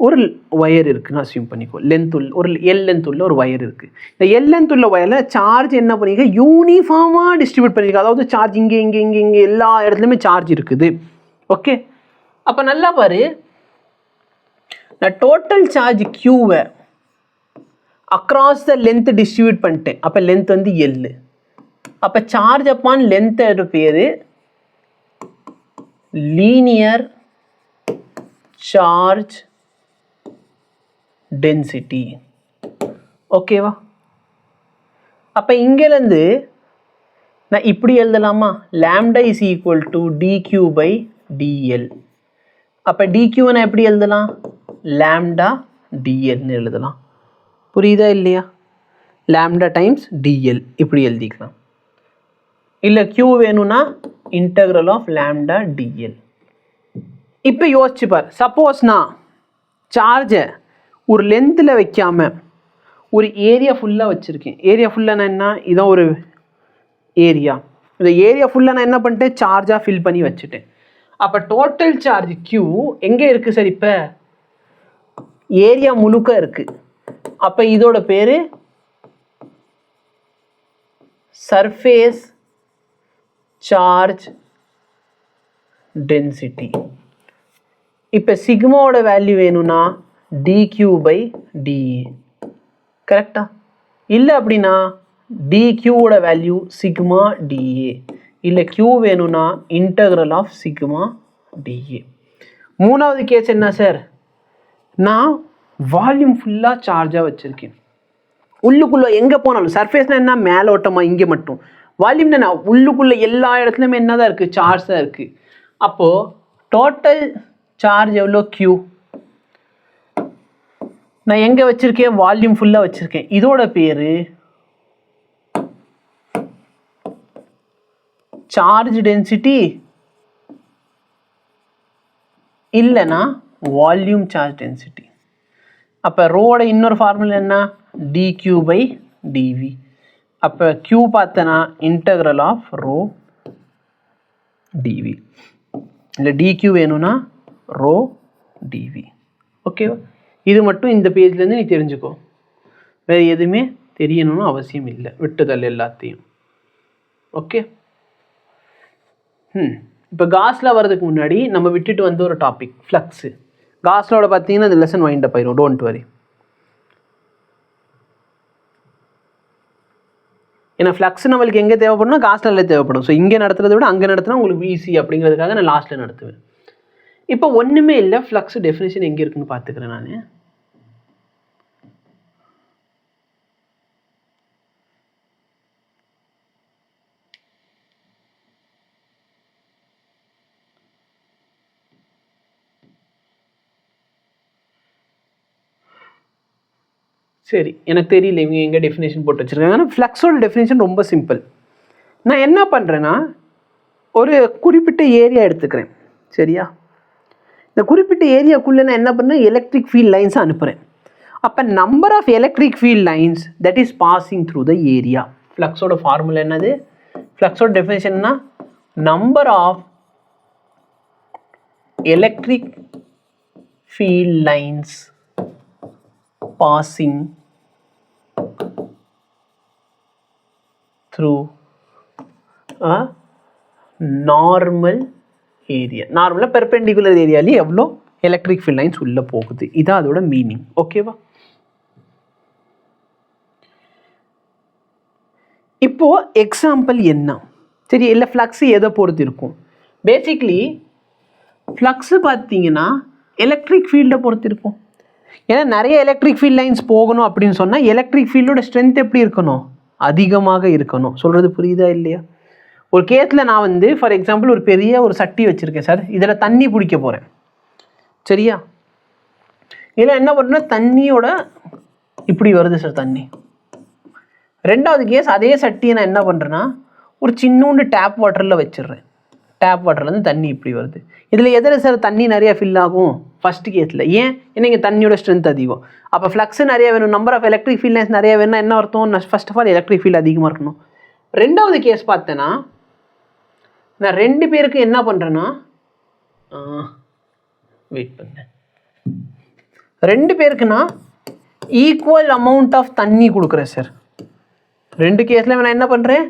ஒரு ஒயர் இருக்குன்னு அசியூம் பண்ணிக்கோ, லென்த் உள்ள ஒரு எல் லென்த் உள்ள ஒரு ஒயர் இருக்குது. இந்த எல் லென்த் உள்ள ஒயரில் சார்ஜ் என்ன பண்ணிக்க, யூனிஃபார்மாக டிஸ்ட்ரிபியூட் பண்ணியிருக்க. அதாவது சார்ஜ் இங்கே இங்கே இங்கே இங்கே எல்லா இடத்துலையுமே சார்ஜ் இருக்குது. ஓகே, அப்போ நல்லா பாரு, நான் டோட்டல் சார்ஜ் Qவை அக்ராஸ் த லென்த் டிஸ்ட்ரிபியூட் பண்ணிட்டேன். அப்போ லென்த் வந்து எல். அப்போ சார்ஜ் அப்பான் லென்த்தோட பேர் லீனியர் சார்ஜ் டென்சிட்டி. ஓகேவா, அப்போ இங்கேருந்து நான் இப்படி எழுதலாமா, lambda is equal to dQ/dl. அப்போ dQ நான் எப்படி எழுதலாம், லாம்டா dlன்னு எழுதலாம். புரியுதா இல்லையா, லாம்டா டைம்ஸ் dl இப்படி எழுதிக்கலாம். இல்லை Q வேணும்னா இன்டெக்ரல் ஆஃப் லாம்டா dl. இப்போ யோசிச்சு பார், சப்போஸ் நான் சார்ஜை ஒரு லென்த்தில் வைக்காம ஒரு ஏரியா ஃபுல்லாக வச்சுருக்கேன். ஏரியா ஃபுல்லாக நான் என்ன, இதான் ஒரு ஏரியா. இந்த ஏரியா ஃபுல்லாக நான் என்ன பண்ணிட்டேன், சார்ஜாக ஃபில் பண்ணி வச்சுட்டேன். அப்போ டோட்டல் சார்ஜ் Q எங்கே இருக்குது சார், இப்போ ஏரியா முழுக்க இருக்குது. அப்போ இதோட பேர் சர்ஃபேஸ் சார்ஜ் டென்சிட்டி. இப்போ சிக்மாவோட வேல்யூ வேணும்னா dQ/dA. கரெக்டா, இல்லை அப்படின்னா dQவோட வேல்யூ சிக்மா dA. இல்லை Q வேணும்னா இன்டெக்ரல் ஆஃப் சிக்மா dA. மூணாவது கேஸ் என்ன சார், நான் வால்யூம் ஃபுல்லாக சார்ஜாக வச்சுருக்கேன். உள்ளுக்குள்ளே எங்கே போனாலும் சர்ஃபேஸ்னால் என்ன, மேலோட்டமாக இங்கே மட்டும். வால்யூம்னா நான் உள்ளுக்குள்ளே எல்லா இடத்துலையுமே என்ன தான் இருக்குது, சார்ஜ் தான் இருக்குது. அப்போது டோட்டல் சார்ஜ் எவ்வளோ, Q. நான் எங்கே வச்சுருக்கேன், வால்யூம் ஃபுல்லாக வச்சுருக்கேன். இதோட பேர் சார்ஜ் டென்சிட்டி இல்லைன்னா வால்யூம் சார்ஜ் டென்சிட்டி. அப்போ ரோட இன்னொரு ஃபார்முலா என்ன, dQ/dV. அப்போ Q பார்த்தனா இன்டெக்ரல் ஆஃப் ரோ dV. இல்லை dQ வேணும்னா ரோ dV. ஓகேவா, இது மட்டும் இந்த பேஜ்லேருந்து நீ தெரிஞ்சுக்கோ. வேறு எதுவுமே தெரியணும்னு அவசியம் இல்லை, விட்டுதல் எல்லாத்தையும். ஓகே, இப்போ காஸ்ல வரதுக்கு முன்னாடி நம்ம விட்டுட்டு வந்து ஒரு டாபிக் ஃப்ளக்ஸு. காஸ்லோட பார்த்தீங்கன்னா இந்த லெசன் வைண்ட் அப் ஆயிரும், டோன்ட் வரி. ஏன்னா ஃப்ளக்ஸ் நம்மளுக்கு எங்கே தேவைப்படும்னா காஸ்ட்ல தேவைப்படும். ஸோ இங்கே நடத்துறதை விட அங்கே நடத்தினா உங்களுக்கு ஈஸி அப்படிங்கிறதுக்காக நான் லாஸ்ட்டில் நடத்துவேன். இப்போ ஒன்றுமே இல்லை, ஃப்ளக்ஸ் டெஃபினேஷன் எங்கே இருக்குன்னு பார்த்துக்கிறேன் நான். சரி, எனக்கு தெரியல இவங்க எங்கே டெஃபினேஷன் போட்டு வச்சுருக்காங்க. ஆனால் ஃப்ளக்ஸோட டெஃபினேஷன் ரொம்ப சிம்பிள். நான் என்ன பண்ணுறேன்னா ஒரு குறிப்பிட்ட ஏரியா எடுத்துக்கிறேன், சரியா? இந்த குறிப்பிட்ட ஏரியாக்குள்ளே நான் என்ன பண்ணேன், எலக்ட்ரிக் ஃபீல்ட் லைன்ஸை அனுப்புகிறேன். அப்போ number of electric field lines that is passing through the area. ஃப்ளக்ஸோட ஃபார்முலா என்னது? ஃப்ளக்ஸோட டெஃபினேஷன்னா number of electric field lines passing through a normal area. நார்மலாக பெர்பெண்டிகுலர் ஏரியாலே எவ்வளோ எலக்ட்ரிக் ஃபீல்ட் லைன்ஸ் உள்ளே போகுது, இதான் அதோட மீனிங். ஓகேவா? இப்போ எக்ஸாம்பிள் என்ன? சரி, இல்லை ஃப்ளக்ஸ் எதை பொறுத்து இருக்கும்? பேசிக்லி ஃப்ளக்ஸு பார்த்தீங்கன்னா எலக்ட்ரிக் ஃபீல்டை பொறுத்து இருக்கும். ஏன்னா நிறைய எலக்ட்ரிக் ஃபீல்ட் லைன்ஸ் போகணும் அப்படின்னு சொன்னால் எலக்ட்ரிக் ஃபீல்டோட ஸ்ட்ரென்த் எப்படி இருக்கணும்? அதிகமாக இருக்கணும். சொல்கிறது புரியுதா இல்லையா? ஒரு கேஸில் நான் வந்து ஃபார் எக்ஸாம்பிள் ஒரு பெரிய ஒரு சட்டி வச்சுருக்கேன் சார், இதில் தண்ணி பிடிக்க போகிறேன், சரியா? இதில் என்ன பண்ணுறேன்னா தண்ணியோட இப்படி வருது சார் தண்ணி. ரெண்டாவது கேஸ் அதே சட்டியை நான் என்ன பண்ணுறேன்னா ஒரு சின்னூண்டு டேப் வாட்டரில் வச்சிடுறேன். டேப் வாட்டர்லேருந்து தண்ணி இப்படி வருது. இதில் எதில் சார் தண்ணி நிறையா ஃபில் ஆகும்? ஃபஸ்ட் கேஸில். ஏன்? ஏன்னா இங்கே தண்ணியோட ஸ்ட்ரென்த் அதிகம். அப்போ ஃப்ளக்ஸு நிறையா வேணும், number of electric field lines நிறையா வேணும்னா என்ன அர்த்தம்? First of all electric field அதிகமாக இருக்கணும். ரெண்டாவது கேஸ் பார்த்தேன்னா நான் ரெண்டு பேருக்கு என்ன பண்ணுறேன்னா வெயிட் பண்ணேன், ரெண்டு பேருக்குன்னா ஈக்குவல் அமௌண்ட் ஆஃப் தண்ணி கொடுக்குறேன் சார். ரெண்டு கேஸில் நான் என்ன பண்ணுறேன்,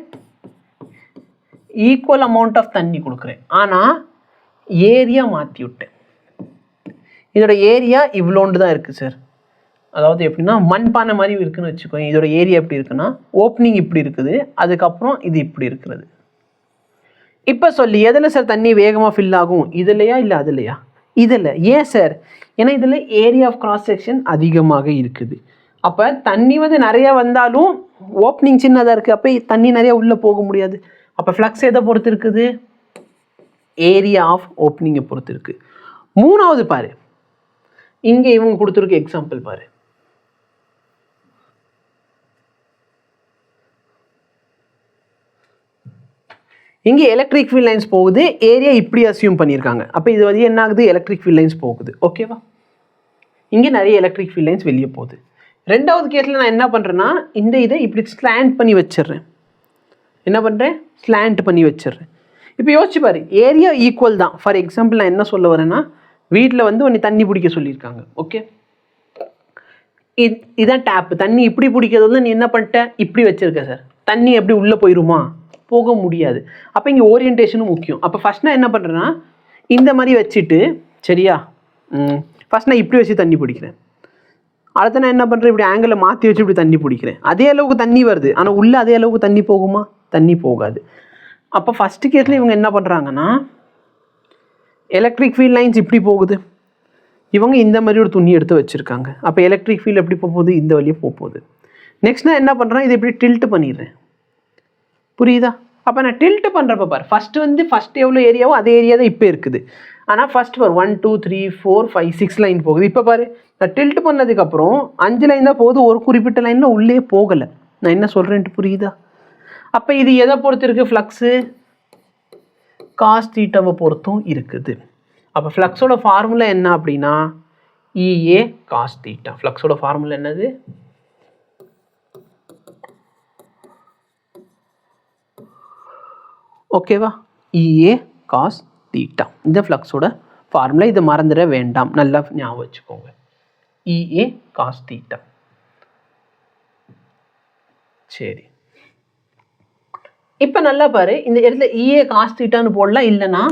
ஈக்குவல் அமௌண்ட் ஆஃப் தண்ணி கொடுக்குறேன். ஆனால் ஏரியா மாற்றி விட்டேன். இதோட ஏரியா இவ்வளோண்டு தான் இருக்குது சார். அதாவது எப்படின்னா மண்பானை மாதிரி இருக்குதுன்னு வச்சுக்கோங்க. இதோட ஏரியா எப்படி இருக்குன்னா ஓப்பனிங் இப்படி இருக்குது, அதுக்கப்புறம் இது இப்படி இருக்கிறது. இப்போ சொல்லி எதில் சார் தண்ணி வேகமாக ஃபில் ஆகும்? இதுலையா இல்லை அதுலையா? இதில். ஏன் சார்? ஏன்னா இதில் ஏரியா ஆஃப் கிராஸ் செக்ஷன் அதிகமாக இருக்குது. அப்போ தண்ணி வந்து நிறையா வந்தாலும் ஓப்பனிங் சின்னதாக இருக்குது, அப்போ தண்ணி நிறையா உள்ளே போக முடியாது. அப்போ ஃப்ளக்ஸ் எதை பொறுத்து இருக்குது? ஏரியா ஆஃப் ஓப்பனிங்கை பொறுத்து இருக்குது. மூணாவது பாரு, இங்கே இவங்க கொடுத்துருக்க எக்ஸாம்பிள் பாரு. இங்கே எலக்ட்ரிக் ஃபீல்ட் லைன்ஸ் போகுது, ஏரியா இப்படி அசியூம் பண்ணியிருக்காங்க. அப்போ இது வந்து என்ன ஆகுது? எலக்ட்ரிக் ஃபீல்ட் லைன்ஸ் போகுது. ஓகேவா? இங்கே நிறைய எலக்ட்ரிக் ஃபீல்ட் லைன்ஸ் வெளியே போகுது. ரெண்டாவது கேஸில் நான் என்ன பண்ணுறேன்னா இந்த இதை இப்படி ஸ்லாண்ட் பண்ணி வச்சிடுறேன். என்ன பண்ணுறேன்? ஸ்லாண்ட் பண்ணி வச்சிடுறேன். இப்போ யோசிச்சு பாரு, ஏரியா ஈக்குவல் தான். ஃபார் எக்ஸாம்பிள் நான் என்ன சொல்ல வரேன்னா வீட்டில் வந்து உன்னை தண்ணி பிடிக்க சொல்லியிருக்காங்க. ஓகே, இதுதான் டேப்பு. தண்ணி இப்படி பிடிக்கிறது வந்து நீ என்ன பண்ணிட்ட? இப்படி வச்சுருக்க சார். தண்ணி எப்படி உள்ளே போயிடுமா? போக முடியாது. அப்போ இங்கே ஓரியன்டேஷனும் முக்கியம். அப்போ ஃபஸ்ட் நான் என்ன பண்ணுறேன்னா இந்த மாதிரி வச்சுட்டு, சரியா, ஃபஸ்ட் நான் இப்படி வச்சு தண்ணி பிடிக்கிறேன். அடுத்து நான் என்ன பண்ணுறேன்? இப்படி ஆங்கிளை மாற்றி வச்சு இப்படி தண்ணி பிடிக்கிறேன். அதே அளவுக்கு தண்ணி வருது, ஆனால் உள்ளே அதே அளவுக்கு தண்ணி போகுமா? தண்ணி போகாது. அப்போ ஃபஸ்ட்டு கேஸில் இவங்க என்ன பண்ணுறாங்கன்னா எலக்ட்ரிக் ஃபீல்ட் லைன்ஸ் இப்படி போகுது, இவங்க இந்த மாதிரி ஒரு துணி எடுத்து வச்சுருக்காங்க. அப்போ எலக்ட்ரிக் ஃபீல்டு எப்படி போகுது? இந்த வழியே போகுது. நெக்ஸ்ட் நான் என்ன பண்ணுறேன்? இதை இப்படி டில்ட் பண்ணிடுறேன். புரியுதா? அப்போ நான் டில்ட் பண்ணுறப்ப பாரு, ஃபஸ்ட்டு எவ்வளோ ஏரியாவோ அதே ஏரியா தான் இப்போ இருக்குது. ஆனால் ஃபஸ்ட் பார் 1 2 3 4 5 6 லைன் போகுது. இப்போ பாரு, நான் டில்ட் பண்ணதுக்கப்புறம் 5 லைன் தான் போகுது, ஒரு குறிப்பிட்ட லைனில் உள்ளே போகலை. நான் என்ன சொல்கிறேன்ட்டு புரியுதா? அப்போ இது எதை பொறுத்து இருக்குது? ஃப்ளக்ஸு காஸ் தீட்டாவை பொறுத்தும் இருக்குது. அப்போ ஃப்ளக்ஸோட ஃபார்முலா என்ன அப்படின்னா இஏ காஸ் தீட்டா. ஃப்ளக்ஸோட ஃபார்முலா என்னது? ஓகேவா? இஏ காஸ் தீட்டா. இந்த ஃப்ளக்ஸோட ஃபார்முலா. இதை மறந்துட வேண்டாம், நல்லா ஞாபகம் வச்சுக்கோங்க. இஏ காஸ் தீட்டா. சரி, இப்போ நல்லா பாரு, இந்த இடத்துல இஏ காஸ் தீட்டான்னு போடலாம், இல்லைன்னா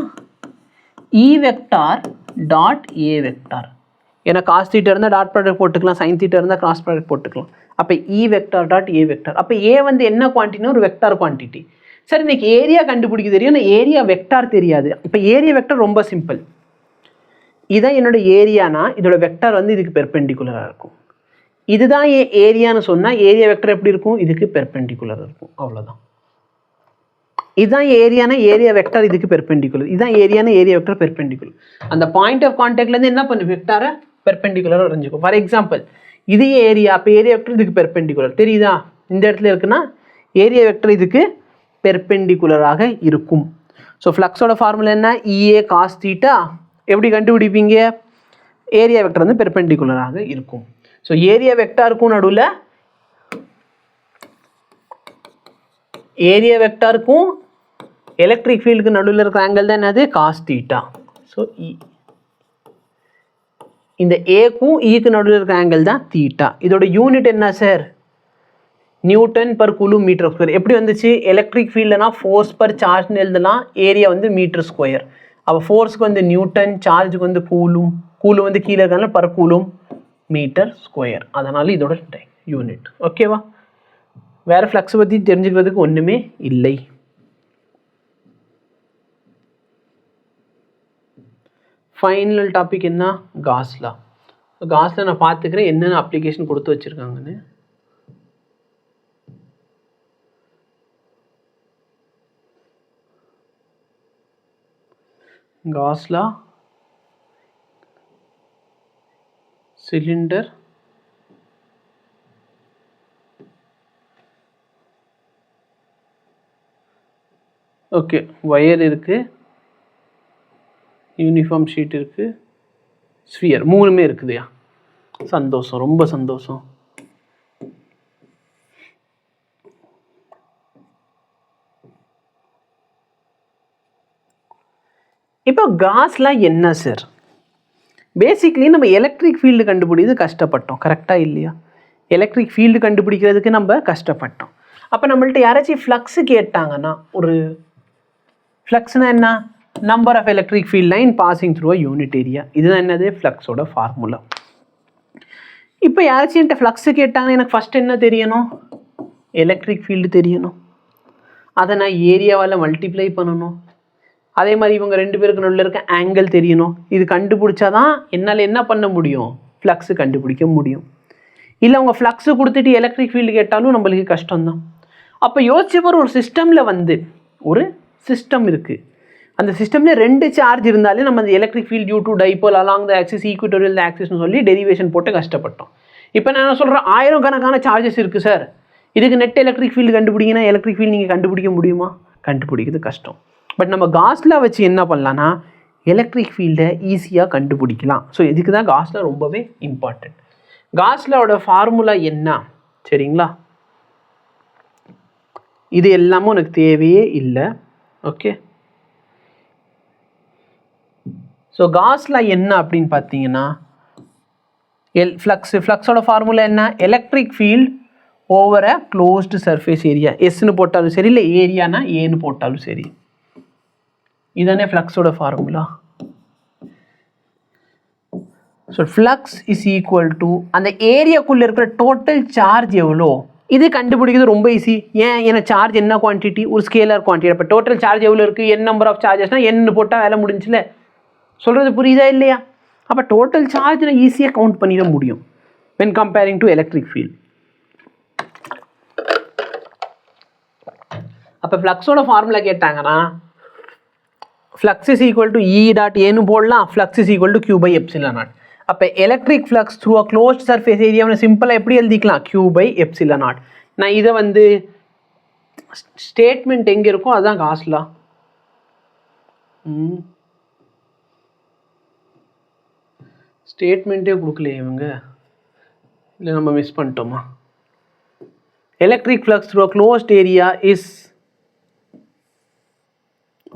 E vector dot A vector. ஏன்னா காஸ் தீட்டா இருந்தால் டாட் ப்ராடக்ட் போட்டுக்கலாம், சைன் தீட்டா இருந்தால் கிராஸ் ப்ராடக்ட் போட்டுக்கலாம். அப்போ E vector dot A vector. அப்போ A வந்து என்ன குவான்டிட்டினா ஒரு வெக்டார் குவான்டிட்டி. சரி, இன்னைக்கு ஏரியா கண்டுபிடிக்க தெரியும், ஆனால் ஏரியா வெக்டார் தெரியாது. இப்போ ஏரியா வெக்டார் ரொம்ப சிம்பிள். இதான் என்னோட ஏரியானா இதோட வெக்டார் வந்து இதுக்கு பெர்பெண்டிகுலராக இருக்கும். இதுதான் ஏரியான்னு சொன்னால் ஏரியா வெக்டர் எப்படி இருக்கும், இதுக்கு பெர்பெண்டிகுலராக இருக்கும். அவ்வளோதான். இதுதான் ஏரியானா ஏரியா வெக்டர் இதுக்கு பெர்பெண்டிகுலர். இதுதான் ஏரியானா ஏரியா வெக்டர் பெர்பெண்டிகுலர். அந்த பாயிண்ட் ஆஃப் கான்டாக்ட்லேருந்து என்ன பண்ணு, வெக்டாரை பெர்பெண்டிகுலராக வரைஞ்சிக்கும். ஃபார் எக்ஸாம்பிள் இது ஏரியா, அப்போ ஏரியா வெக்டர் இதுக்கு பெர்பெண்டிகுலர் தெரியுதா? இந்த இடத்துல இருக்குன்னா ஏரியா வெக்டர் இதுக்கு பெர்பெண்டிகுலராக இருக்கும். ஸோ ஃப்ளக்ஸோட ஃபார்முலா என்ன, EA காஸ் தீட்டா. எப்படி கண்டுபிடிப்பீங்க, ஏரியா வெக்டர் வந்து பெர்பெண்டிகுலராக இருக்கும். ஸோ ஏரியா வெக்டாருக்கும் நடுவில் ஏரியா வெக்டாருக்கும் எலக்ட்ரிக் ஃபீல்டுக்கு நடுவில் இருக்கிற ஆங்கிள் தான் என்னது, காஸ் தீட்டா. ஸோ இந்த ஏக்கும் ஈக்கு நடுவில் இருக்கிற ஆங்கிள் தான் தீட்டா. இதோட யூனிட் என்ன sir, newton per coulomb metre square. எப்படி வந்துச்சு, எலக்ட்ரிக் ஃபீல்டுனா ஃபோர்ஸ் பர் சார்ஜ்னு எழுதலாம், ஏரியா வந்து மீட்டர் ஸ்கொயர். அப்போ ஃபோர்ஸுக்கு வந்து நியூட்டன், சார்ஜுக்கு வந்து கூலும், கூலும் வந்து கீழே இருக்காங்க பர் கூலும் மீட்டர் ஸ்கொயர். அதனால இதோட யூனிட். ஓகேவா? வேற ஃப்ளக்ஸ் பற்றி தெரிஞ்சுக்கிறதுக்கு ஒன்றுமே இல்லை. ஃபைனல் டாபிக் என்ன, காஸ்லா. காஸ்லா நான் பார்த்துக்கிறேன் என்னென்ன அப்ளிகேஷன் கொடுத்து வச்சுருக்காங்கன்னு. காஸ்லா சிலிண்டர், ஓகே, ஒயர் இருக்குது, யூனிஃபார்ம் ஷீட் இருக்குது, ஸ்பியர், மூணுமே இருக்குதுயா. சந்தோஷம், ரொம்ப சந்தோஷம். இப்போ காஸ்லாம் என்ன சார், பேசிக்லி நம்ம எலக்ட்ரிக் ஃபீல்டு கண்டுபிடிக்கிறது கஷ்டப்பட்டோம், கரெக்டாக இல்லையா? எலக்ட்ரிக் ஃபீல்டு கண்டுபிடிக்கிறதுக்கு நம்ம கஷ்டப்பட்டோம். அப்போ நம்மள்ட்ட யாராச்சும் ஃப்ளக்ஸு கேட்டாங்கன்னா, ஒரு ஃப்ளக்ஸ்னா என்ன, number of electric field line passing through a unit area. இதுதான் என்னது, ஃப்ளக்ஸோட ஃபார்முலா. இப்போ யாராச்சும் என்கிட்ட ஃப்ளக்ஸு கேட்டாங்கன்னா எனக்கு ஃபஸ்ட் என்ன தெரியணும், எலக்ட்ரிக் ஃபீல்டு தெரியணும். அதை நான் ஏரியாவால் மல்டிப்ளை பண்ணணும். அதே மாதிரி இவங்க ரெண்டு பேருக்கு நடுவில் இருக்க ஆங்கிள் தெரியணும். இது கண்டுபிடிச்சாதான் என்னால் என்ன பண்ண முடியும், ஃப்ளக்ஸு கண்டுபிடிக்க முடியும். இல்லை அவங்க ஃப்ளக்ஸு கொடுத்துட்டு எலக்ட்ரிக் ஃபீல்டு கேட்டாலும் நம்மளுக்கு கஷ்டம்தான். அப்போ யோசிச்சப்போ ஒரு சிஸ்டமில் வந்து ஒரு சிஸ்டம் இருக்குது, அந்த சிஸ்டமில் ரெண்டு சார்ஜ் இருந்தாலே நம்ம அந்த electric field due to dipole along the axis equatorial the ஆக்சிஸ்னு சொல்லி டெரிவேஷன் போட்டு கஷ்டப்பட்டோம். இப்போ நான் என்ன சொல்கிறேன், 1000 கணக்கான சார்ஜஸ் இருக்குது சார், இதுக்கு நெட் எலக்ட்ரிக் ஃபீல்டு கண்டுபிடிங்கன்னா எலக்ட்ரிக் ஃபீல்டு நீங்கள் கண்டுபிடிக்க முடியுமா, கண்டுபிடிக்கிறது கஷ்டம். பட் நம்ம காஸ்லா வச்சு என்ன பண்ணலான்னா எலக்ட்ரிக் ஃபீல்டை ஈஸியாக கண்டுபிடிக்கலாம். ஸோ இதுக்கு தான் காஸ்லா ரொம்பவே இம்பார்ட்டன்ட். காஸ்லாவோட ஃபார்முலா என்ன சரிங்களா, இது எல்லாமும் எனக்கு தேவையே இல்லை. ஓகே, ஸோ காஸ்லா என்ன அப்படின்னு பார்த்தீங்கன்னா, ஃப்ளக்ஸோட ஃபார்முலா என்ன, electric field over a closed surface area. எஸ்ன்னு போட்டாலும் சரி, இல்லை ஏரியானா ஏன்னு போட்டாலும் சரி. இதுதானே ஃப்ளக்ஸோட formula. So flux is equal to அந்த ஏரியாக்குள்ளே இருக்கிற டோட்டல் சார்ஜ் எவ்வளோ, இது கண்டுபிடிக்கிறது ரொம்ப ஈஸி. ஏன்னா சார்ஜ் என்ன குவான்டிட்டி, ஒரு ஸ்கேலர் குவான்டிட்டி. அப்போ டோட்டல் சார்ஜ் எவ்வளோ இருக்குது, n நம்பர் ஆஃப் சார்ஜஸ்னால் n போட்டால் வேலை முடிஞ்சில்ல. சொல்கிறது புரியுதா இல்லையா? அப்போ டோட்டல் சார்ஜ் நான் ஈஸியாக கவுண்ட் பண்ணிட முடியும் when comparing to electric field. அப்போ ஃப்ளக்ஸோட ஃபார்முலா கேட்டாங்கன்னா flux is equal to E dot ஏன்னு போடலாம், flux is equal to Q by epsilon nought. அப்போ electric flux through a closed surface ஏரியாவை சிம்பிளாக எப்படி எழுதிக்கலாம், Q பை எப்சிலன் நாட். நான் இதை வந்து ஸ்டேட்மெண்ட் எங்கே இருக்கோ அதுதான் காஸ்லா. ஸ்டேட்மெண்ட்டே கொடுக்கலையே இவங்க, இல்லை நம்ம மிஸ் பண்ணிட்டோமா. Electric flux through a closed area is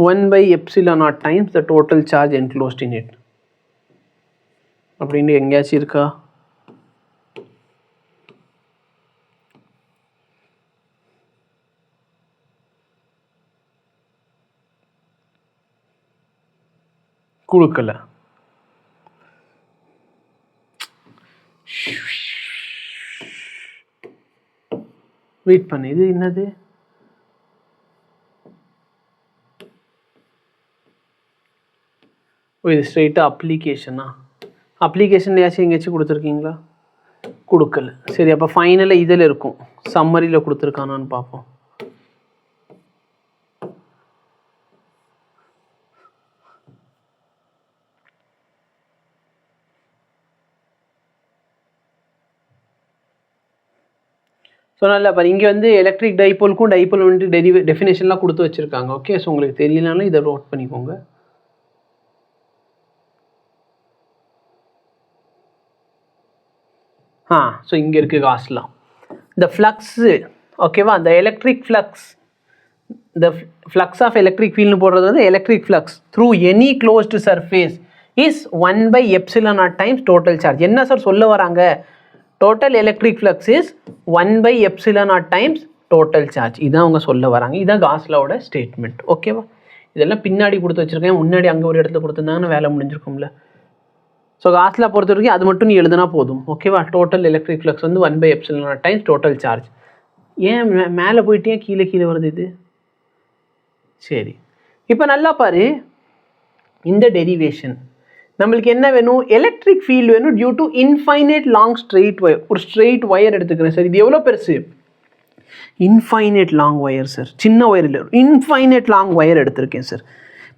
1 by epsilon naught times the total charge enclosed in it. அப்படின்னு எங்கேயாச்சும் இருக்கா? கொடுக்கல. வெயிட் பண்ணு, இது என்னது? இது ஸ்ட்ரெயிட்டாக அப்ளிகேஷனா? அப்ளிகேஷன்லையாச்சும் எங்கேயாச்சும் கொடுத்துருக்கீங்களா? கொடுக்கல. சரி, அப்போ ஃபைனலாக இதில் இருக்கும், சம்மரியில் கொடுத்துருக்கானான்னு பார்ப்போம். ஸோ நல்லா பாரு, இங்கே வந்து எலக்ட்ரிக் டைபோலுக்கும் டைபோல் வந்து டெஃபினேஷன்லாம் கொடுத்து வச்சுருக்காங்க. ஓகே, ஸோ உங்களுக்கு தெரியலனாலும் இதை நோட் பண்ணிக்கோங்க. ஸோ இங்கே இருக்குது காஸ்லாம். இந்த ஃப்ளக்ஸு, ஓகேவா, அந்த electric flux, the flux of electric field போடுறது வந்து electric flux through any closed surface is 1 by epsilon naught times total charge. என்ன சார் சொல்ல வராங்க? total electric flux is 1 by epsilon naught times total charge. இதான் அவங்க சொல்ல வராங்க. இதான் காஸ் லாவோட ஸ்டேட்மெண்ட். ஓகேவா, இதெல்லாம் பின்னாடி கொடுத்து வச்சுருக்கேன், முன்னாடி அங்கே ஒரு இடத்துல கொடுத்துருந்தாங்கன்னா வேலை முடிஞ்சிருக்கும்ல. ஸோ காஸ் லா பொறுத்த வரைக்கும் அது மட்டும் நீ எழுதுனா போதும். ஓகேவா, டோட்டல் எலக்ட்ரிக் ஃப்ளக்ஸ் வந்து 1 by epsilon naught times total charge. ஏன் மேலே போயிட்டே கீழே வருது இது? சரி, இப்போ நல்லா பாரு, இந்த டெரிவேஷன் நம்மளுக்கு என்ன வேணும்? எலக்ட்ரிக் ஃபீல்டு வேணும் due to infinite long straight wire. ஒரு ஸ்ட்ரெயிட் ஒயர் எடுத்துக்கிறேன் சார். இது எவ்வளோ பெருசு? இன்ஃபைனைட் லாங் ஒயர் சார், சின்ன ஒயர் இல்லை, இன்ஃபைனைட் லாங் ஒயர் எடுத்திருக்கேன் சார்.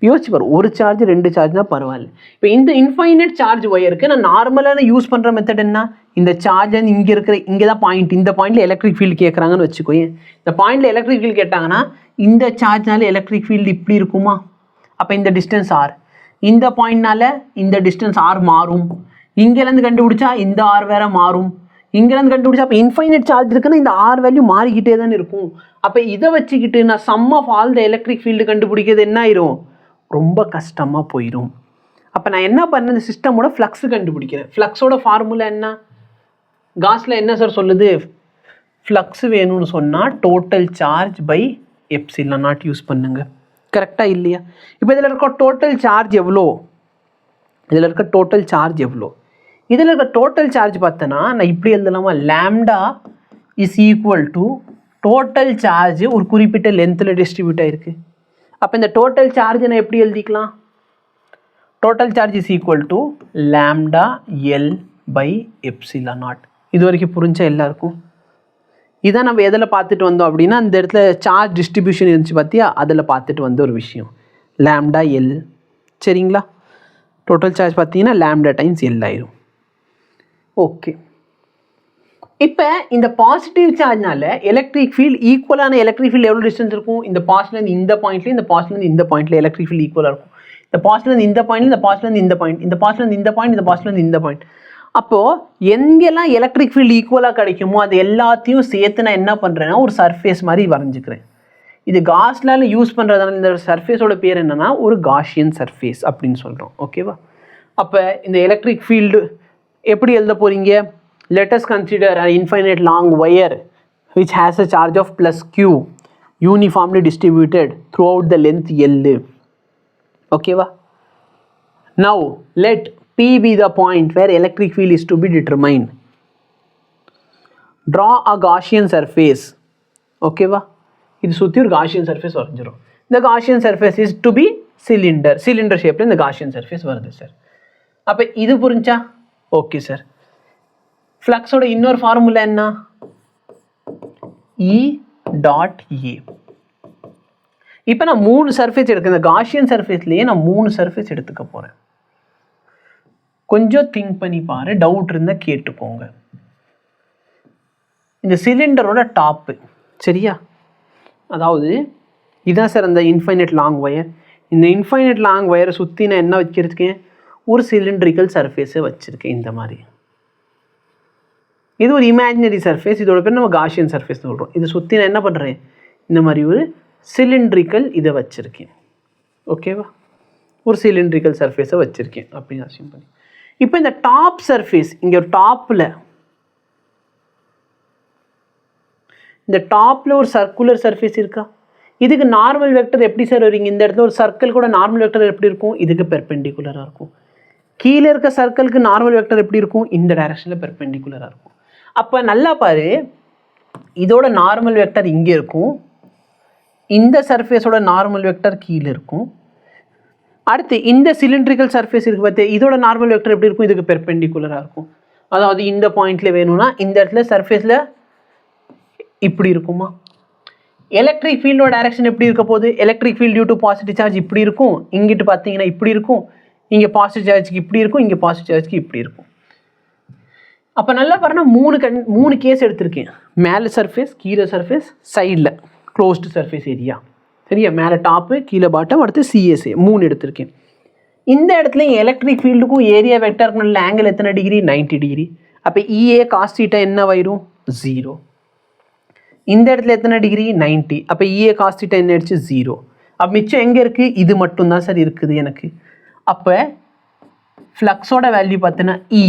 யோசிச்சு பாரு, ஒரு சார்ஜ் 2 சார்ஜ்னா பரவாயில்ல. இப்போ இந்த இன்ஃபைனைட் சார்ஜ் ஒயருக்கு நான் நார்மலான யூஸ் பண்ணுற மெத்தட் என்ன? இந்த சார்ஜ் வந்து இங்கே தான் பாயிண்ட், இந்த பாயிண்டில் எலக்ட்ரிக் ஃபீல்டு கேட்குறாங்கன்னு வச்சுக்கோங்க. இந்த பாயிண்டில் எலக்ட்ரிக் ஃபீல்டு கேட்டாங்கன்னா இந்த சார்ஜ்னால எலக்ட்ரிக் ஃபீல்டு இப்படி இருக்குமா? அப்போ இந்த டிஸ்டன்ஸ் ஆர், இந்த பாயிண்ட்னால இந்த டிஸ்டன்ஸ் ஆர் மாறும். இங்கேருந்து கண்டுபிடிச்சா இந்த ஆர் வேற மாறும், இங்கேருந்து கண்டுபிடிச்சா. அப்போ இன்ஃபைனைட் சார்ஜ் இருக்குன்னா இந்த ஆர் வேல்யூ மாறிக்கிட்டே தான் இருக்கும். அப்போ இதை வச்சுக்கிட்டு நான் sum of all the electric field கண்டுபிடிக்கிறது என்ன ஆயிரும்? ரொம்ப கஷ்டமாக போயிடும். அப்போ நான் என்ன பண்ணேன்? இந்த சிஸ்டமோட ஃப்ளக்ஸ் கண்டுபிடிக்கிறேன். ஃப்ளக்ஸோட ஃபார்முலா என்ன? காஸில் என்ன சார் சொல்லுது? ஃப்ளக்ஸ் வேணும்னு சொன்னால் total charge by epsilon naught use பண்ணுங்க. கரெக்டாக இல்லையா? இப்போ இதில் இருக்க டோட்டல் சார்ஜ் எவ்வளோ? இதில் இருக்க டோட்டல் சார்ஜ் எவ்வளோ? இதில் இருக்க டோட்டல் சார்ஜ் பார்த்தோன்னா நான் இப்படி எழுதலாமா? Lambda is equal to total charge ஒரு குறிப்பிட்ட லென்த்தில் டிஸ்ட்ரிபியூட் ஆகிருக்கு. அப்போ இந்த டோட்டல் சார்ஜ் நான் எப்படி எழுதிக்கலாம்? Total charge is equal to lambda l by epsilon naught. இது வரைக்கும் புரிஞ்சா எல்லாருக்கும்? இதான் நம்ம எதில் பார்த்துட்டு வந்தோம் அப்படின்னா, அந்த இடத்துல சார்ஜ் டிஸ்ட்ரிபியூஷன் இருந்துச்சு பார்த்தியா, அதில் பார்த்துட்டு வந்த ஒரு விஷயம் லேம்டா எல். சரிங்களா, டோட்டல் சார்ஜ் பார்த்தீங்கன்னா லேம்டா டைம்ஸ் எல் ஆயிரும். ஓகே, இப்போ இந்த பாசிட்டிவ் சார்ஜ்னால எலக்ட்ரிக் ஃபீல்டு ஈக்குவலான எலக்ட்ரிக் ஃபீல்டு எவ்வளோ டிஸ்டன்ஸ் இருக்கும்? இந்த பாசிட்டிவ்லேருந்து இந்த பாயிண்ட்லேயும் இந்த பாசிட்டிவ்லேருந்து இந்த பாயிண்ட்டில் எலக்ட்ரிக் ஃபீல்டு ஈக்குவலாக இருக்கும். இந்த பாசிட்டிவ்லேருந்து இந்த பாயிண்ட், இந்த பாசிட்டிவ்லேருந்து இந்த பாயிண்ட், இந்த பாசிட்டிவ்லேருந்து இந்த பாயிண்ட், இந்த பாசிட்டிவ்லேருந்து இந்த பாயிண்ட். அப்போது எங்கெல்லாம் எலக்ட்ரிக் ஃபீல்டு ஈக்குவலாக கிடைக்குமோ அது எல்லாத்தையும் சேர்த்து நான் என்ன பண்ணுறேன்னா ஒரு சர்ஃபேஸ் மாதிரி வரைஞ்சிக்கிறேன். இது காஸ்லால் யூஸ் பண்ணுறதுனால இந்த சர்ஃபேஸோட பேர் என்னென்னா ஒரு காஷியன் சர்ஃபேஸ் அப்படின்னு சொல்கிறோம். ஓகேவா, அப்போ இந்த எலக்ட்ரிக் ஃபீல்டு எப்படி எழுத போகிறீங்க? Let us consider an infinite long wire which has a charge of plus q uniformly distributed throughout the length L. Okay va? Now let P be the point where electric field is to be determined. Draw a Gaussian surface. Okay va? இது சுற்றி ஒரு Gaussian surface வரைஞ்சிரும். The Gaussian surface is to be cylinder. Cylinder shape இந்த Gaussian surface வருது sir. அப்போ இது புரிஞ்சா? Okay sir. ஃப்ளக்ஸோட இன்னொரு formula என்ன? E dot A. இப்போ நான் 3 சர்ஃபேஸ் எடுக்க, இந்த காஷியன் சர்ஃபேஸ்லேயே நான் 3 சர்ஃபேஸ் எடுத்துக்க போகிறேன். கொஞ்சம் திங்க் பண்ணி பாரு, டவுட் இருந்தால் கேட்டுக்கோங்க. இந்த சிலிண்டரோட டாப்பு சரியா, அதாவது இதான் சார் அந்த இன்ஃபைனைட் லாங் ஒயர். இந்த இன்ஃபைனைட் லாங் ஒயரை சுற்றி நான் என்ன வச்சுருக்கேன்? ஒரு சிலிண்ட்ரிக்கல் சர்ஃபேஸை வச்சுருக்கேன் இந்த மாதிரி. இது ஒரு இமேஜினரி சர்ஃபேஸ், இதோட பேர் நம்ம காஷியன் சர்ஃபேஸ் சொல்கிறோம். இதை சுற்றி நான் என்ன பண்ணுறேன்? இந்த மாதிரி ஒரு சிலிண்ட்ரிக்கல் இதை வச்சுருக்கேன். ஓகேவா, ஒரு சிலிண்ட்ரிக்கல் சர்ஃபேஸை வச்சுருக்கேன் அப்படின்னு அசியூம் பண்ணி. இப்போ இந்த டாப் சர்ஃபேஸ், இங்கே ஒரு டாப்பில், இந்த டாப்பில் ஒரு சர்க்குலர் சர்ஃபேஸ் இருக்கா? இதுக்கு நார்மல் வெக்டர் எப்படி சார் வருவீங்க? இந்த இடத்துல ஒரு சர்க்கிள் கூட நார்மல் வெக்டர் எப்படி இருக்கும்? இதுக்கு பெர்பெண்டிகுலராக இருக்கும். கீழே இருக்க சர்க்கிளுக்கு நார்மல் வெக்டர் எப்படி இருக்கும்? இந்த டைரக்ஷனில் பெர்பெண்டிகுலராக இருக்கும். அப்போ நல்லா பாரு, இதோட நார்மல் வெக்டர் இங்கே இருக்கும், இந்த சர்ஃபேஸோட நார்மல் வெக்டர் கீழே இருக்கும். அடுத்து இந்த சிலிண்ட்ரிக்கல் சர்ஃபேஸ் இருக்குது பார்த்தியா, இதோட நார்மல் வெக்டர் எப்படி இருக்கும்? இதுக்கு பெர்பெண்டிகுலராக இருக்கும். அதாவது இந்த பாயிண்ட்ல வேணும்னா இந்த இடத்துல சர்ஃபேஸில் இப்படி இருக்குமா? எலக்ட்ரிக் ஃபீல்டோட டைரக்ஷன் எப்படி இருக்க போகுது? Electric field due to positive charge இப்படி இருக்கும், இங்கிட்டு பார்த்தீங்கன்னா இப்படி இருக்கும், இங்கே பாசிட்டிவ் சார்ஜுக்கு இப்படி இருக்கும், இங்கே பாசிட்டிவ் சார்ஜுக்கு இப்படி இருக்கும். அப்போ நல்லா பாருன்னா மூணு கேஸ் எடுத்திருக்கேன். மேலே சர்ஃபேஸ், கீழே சர்ஃபேஸ், சைடில் க்ளோஸ்டு சர்ஃபேஸ் ஏரியா. சரியா? மேலே டாப்பு, கீழே பாட்டம், அடுத்து சிஎஸ்ஏ 3 எடுத்திருக்கேன். இந்த இடத்துல எலக்ட்ரிக் ஃபீல்டுக்கும் ஏரியா வெக்டருக்கும் உள்ள ஆங்கிள் எத்தனை டிகிரி? 90 டிகிரி. அப்போ இஏ காஸ் தீட்டா என்ன ஆயிரும்? 0. இந்த இடத்துல எத்தனை டிகிரி? 90. அப்போ இஏ காஸ் தீட்டா என்ன ஆயிடுச்சு? 0. அப்போ மிச்சம் எங்கே இருக்குது? இது மட்டும்தான் சார் இருக்குது எனக்கு. அப்போ ஃப்ளக்ஸோட வேல்யூ பார்த்தீங்கன்னா இ,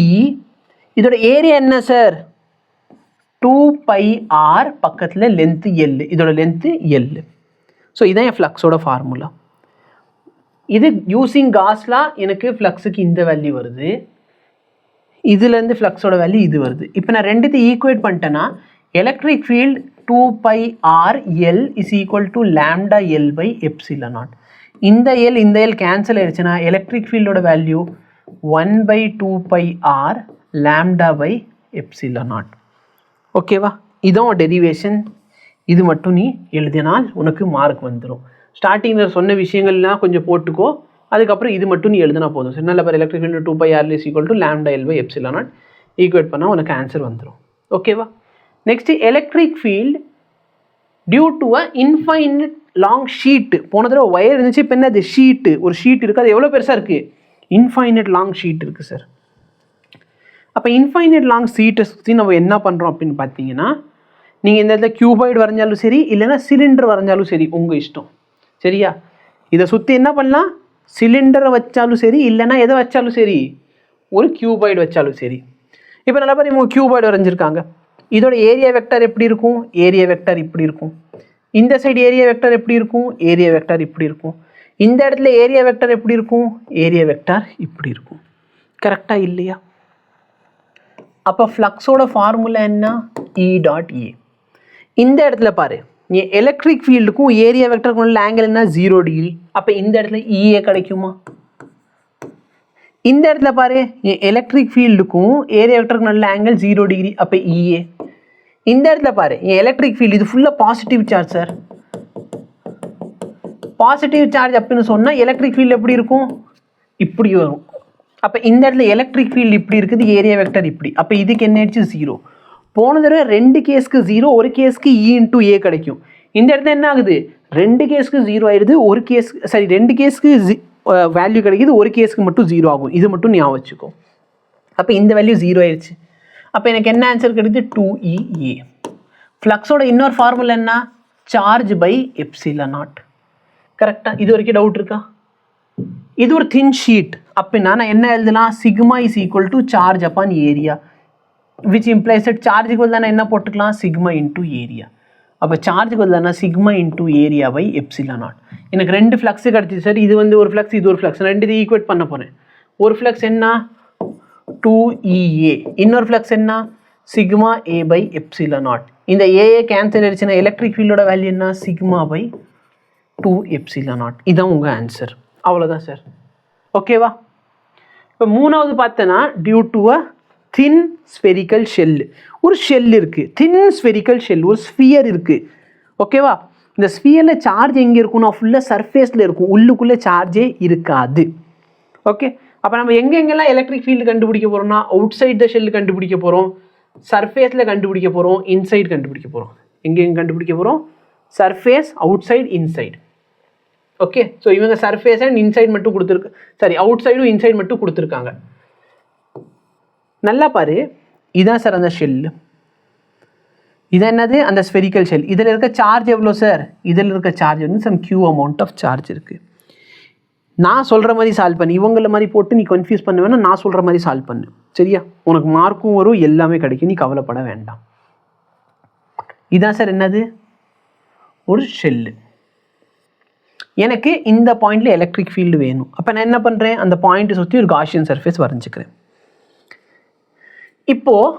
இதோட ஏரியா என்ன சார்? 2πr, பக்கத்தில் லென்த்து எல், இதோட லென்த்து எல். ஸோ இதான் என் ஃப்ளக்ஸோட ஃபார்முலா. இது யூஸிங் காஸ்லா எனக்கு ஃப்ளக்ஸுக்கு இந்த வேல்யூ வருது, இதுலேருந்து ஃப்ளக்ஸோட வேல்யூ இது வருது. இப்போ நான் ரெண்டுத்தையும் ஈக்குவேட் பண்ணிட்டேன்னா electric field 2πrl is equal to lambda l by epsilon not. இந்த எல் கேன்சல் ஆயிடுச்சுன்னா எலக்ட்ரிக் ஃபீல்டோட value 1/2πr lambda by epsilon nought. ஓகேவா? இதுவும் டெரிவேஷன். இது மட்டும் நீ எழுதினால் உனக்கு மார்க் வந்துடும். ஸ்டார்டிங்கில் சொன்ன விஷயங்கள்லாம் கொஞ்சம் போட்டுக்கோ, அதுக்கப்புறம் இது மட்டும் நீ எழுதினா போதும். சரி, நல்ல பாரு, electric field 2πrl is equal to lambda l by epsilon naught equate பண்ணால் உனக்கு ஆன்சர் வந்துடும். ஓகேவா? Next, electric field due to a infinite long sheet. போன தடவை ஒயர் இருந்துச்சு, இப்போ என்ன அது? ஷீட்டு. ஒரு ஷீட் இருக்குது, அது எவ்வளோ பெருசாக இருக்குது? இன்ஃபைனைட் லாங் ஷீட் இருக்குது சார். அப்போ இன்ஃபைனைட் லாங் ஷீட்டை சுற்றி நம்ம என்ன பண்ணுறோம் அப்படின்னு பார்த்தீங்கன்னா, நீங்கள் இந்த இடத்துல கியூபாய்டு வரைஞ்சாலும் சரி, இல்லைன்னா சிலிண்டர் வரைஞ்சாலும் சரி, உங்கள் இஷ்டம். சரியா? இதை சுற்றி என்ன பண்ணலாம்? சிலிண்டரை வச்சாலும் சரி, இல்லைன்னா எதை வச்சாலும் சரி, ஒரு கியூபாய்டு வச்சாலும் சரி. இப்போ நல்லா பேர் இவங்க கியூபாய்டு வரைஞ்சிருக்காங்க. இதோட ஏரியா வெக்டர் எப்படி இருக்கும்? ஏரியா வெக்டர் இப்படி இருக்கும். இந்த சைடு ஏரியா வெக்டர் எப்படி இருக்கும்? ஏரியா வெக்டர் இப்படி இருக்கும். இந்த இடத்துல ஏரியா வெக்டர் எப்படி இருக்கும்? ஏரியா வெக்டர் இப்படி இருக்கும். கரெக்டாக இல்லையா? அப்போ ஃப்ளக்ஸோட ஃபார்முலா என்ன? இ டாட் ஏ. இந்த இடத்துல பாரு, எலக்ட்ரிக் ஃபீல்டுக்கும் ஏரியா வெக்டருக்கும் உள்ள ஆங்கிள் என்ன? 0 டிகிரி. அப்போ இந்த இடத்துல இஏ கிடைக்குமா? இந்த இடத்துல பாரு, எலக்ட்ரிக் ஃபீல்டுக்கும் ஏரியா வெக்டருக்கும் உள்ள ஆங்கிள் 0 டிகிரி. அப்போ இஏ. இந்த இடத்துல பாரு, எலக்ட்ரிக் ஃபீல்டு இது ஃபுல்லாக positive charge sir. Positive charge அப்படின்னு சொன்னால் எலக்ட்ரிக் ஃபீல்டு எப்படி இருக்கும்? இப்படி வரும். அப்போ இந்த இடத்துல எலக்ட்ரிக் ஃபீல்டு இப்படி இருக்குது, ஏரியா வெக்டர் இப்படி. அப்போ இதுக்கு என்ன ஆயிடுச்சு? 0. போன தடவை 2 கேஸ்க்கு 0, ஒரு கேஸ்க்கு இ இன்டூ ஏ கிடைக்கும். இந்த இடத்துல என்ன ஆகுது? 2 கேஸ்க்கு 0 ஆயிடுது, ஒரு கேஸ் சரி 2 கேஸ்க்கு வேல்யூ கிடைக்கிது, ஒரு கேஸ்க்கு மட்டும் 0 ஆகும். இது மட்டும் ஞாபகம் வச்சுக்கோ. அப்போ இந்த வேல்யூ 0 ஆயிடுச்சு. அப்போ எனக்கு என்ன ஆன்சர் கிடைக்குது? 2EA. ஃப்ளக்ஸோட இன்னொரு ஃபார்முலா என்ன? Charge by epsilon naught. கரெக்டாக? இது வரைக்கும் டவுட் இருக்கா? இது ஒரு தின் ஷீட். அப்படின்னா நான் என்ன எழுதலாம்? Sigma is equal to charge upon area, which implies that சார்ஜுக்கு வந்து நான் என்ன போட்டுக்கலாம்? Sigma into area. அப்போ சார்ஜுக்கு வந்து sigma into area by epsilon nought. எனக்கு 2 ஃப்ளக்ஸ் கிடச்சிது சார். இது வந்து ஒரு ஃப்ளக்ஸ், இது ஒரு ஃப்ளக்ஸ். நான் 2 ஈக்குவேட் பண்ண போகிறேன். ஒரு ஃப்ளக்ஸ் என்ன? 2EA. இன்னொரு ஃப்ளக்ஸ் என்ன? Sigma a by epsilon not. இந்த ஏஏ கேன்சல் ஆயிடுச்சுன்னா எலக்ட்ரிக் ஃபீல்டோட வேல்யூ என்ன? Sigma by 2 epsilon naught. இதுதான் உங்கள் ஆன்சர். அவ்வளோதான் சார். ஓகேவா? இப்போ மூணாவது பார்த்தோன்னா, due to a thin spherical shell. ஒரு ஷெல் இருக்குது, தின் ஸ்பெரிக்கல் ஷெல், ஒரு ஸ்பியர் இருக்குது. ஓகேவா? இந்த ஸ்பியரில் சார்ஜ் எங்கே இருக்குன்னா ஃபுல்லாக சர்ஃபேஸில் இருக்கும், உள்ளுக்குள்ளே சார்ஜே இருக்காது. ஓகே, அப்போ நம்ம எங்கெங்கெல்லாம் எலக்ட்ரிக் ஃபீல்டு கண்டுபிடிக்க போகிறோம்னா, அவுட் சைட் த ஷெல் கண்டுபிடிக்க போகிறோம், சர்ஃபேஸில் கண்டுபிடிக்க போகிறோம், இன்சைட் கண்டுபிடிக்க போகிறோம். எங்கெங்கே கண்டுபிடிக்க போகிறோம்? Surface, out side, inside. Okay, so இவங்க சர்ஃபேஸ் அண்ட் இன்சைட் மட்டும் கொடுத்துருக்கு, சரி அவுட் சைடும் இன்சைட் மட்டும் கொடுத்துருக்காங்க. நல்லா பாரு, இதான் சார் அந்த ஷெல். இது என்னது? அந்த ஸ்பெரிக்கல் ஷெல். இதில் இருக்க சார்ஜ் எவ்வளோ சார்? இதில் இருக்க சார்ஜ் வந்து some q amount of charge இருக்குது. நான் சொல்கிற மாதிரி சால்வ் பண்ணி, இவங்கள மாதிரி போட்டு நீ கன்ஃபியூஸ் பண்ண வேணா, நான் சொல்கிற மாதிரி சால்வ் பண்ணு. சரியா? உனக்கு மார்க்கும் வரும், எல்லாமே கிடைக்கும், நீ கவலைப்பட வேண்டாம். இதான் சார் என்னது? ஒரு ஷெல்லு. எனக்கு இந்த பாயிண்டில் எலக்ட்ரிக் ஃபீல்டு வேணும். அப்போ நான் என்ன பண்ணுறேன், அந்த பாயிண்ட்டை சுற்றி ஒரு காஷியன் சர்ஃபேஸ் வரைஞ்சிக்கிறேன். இப்போது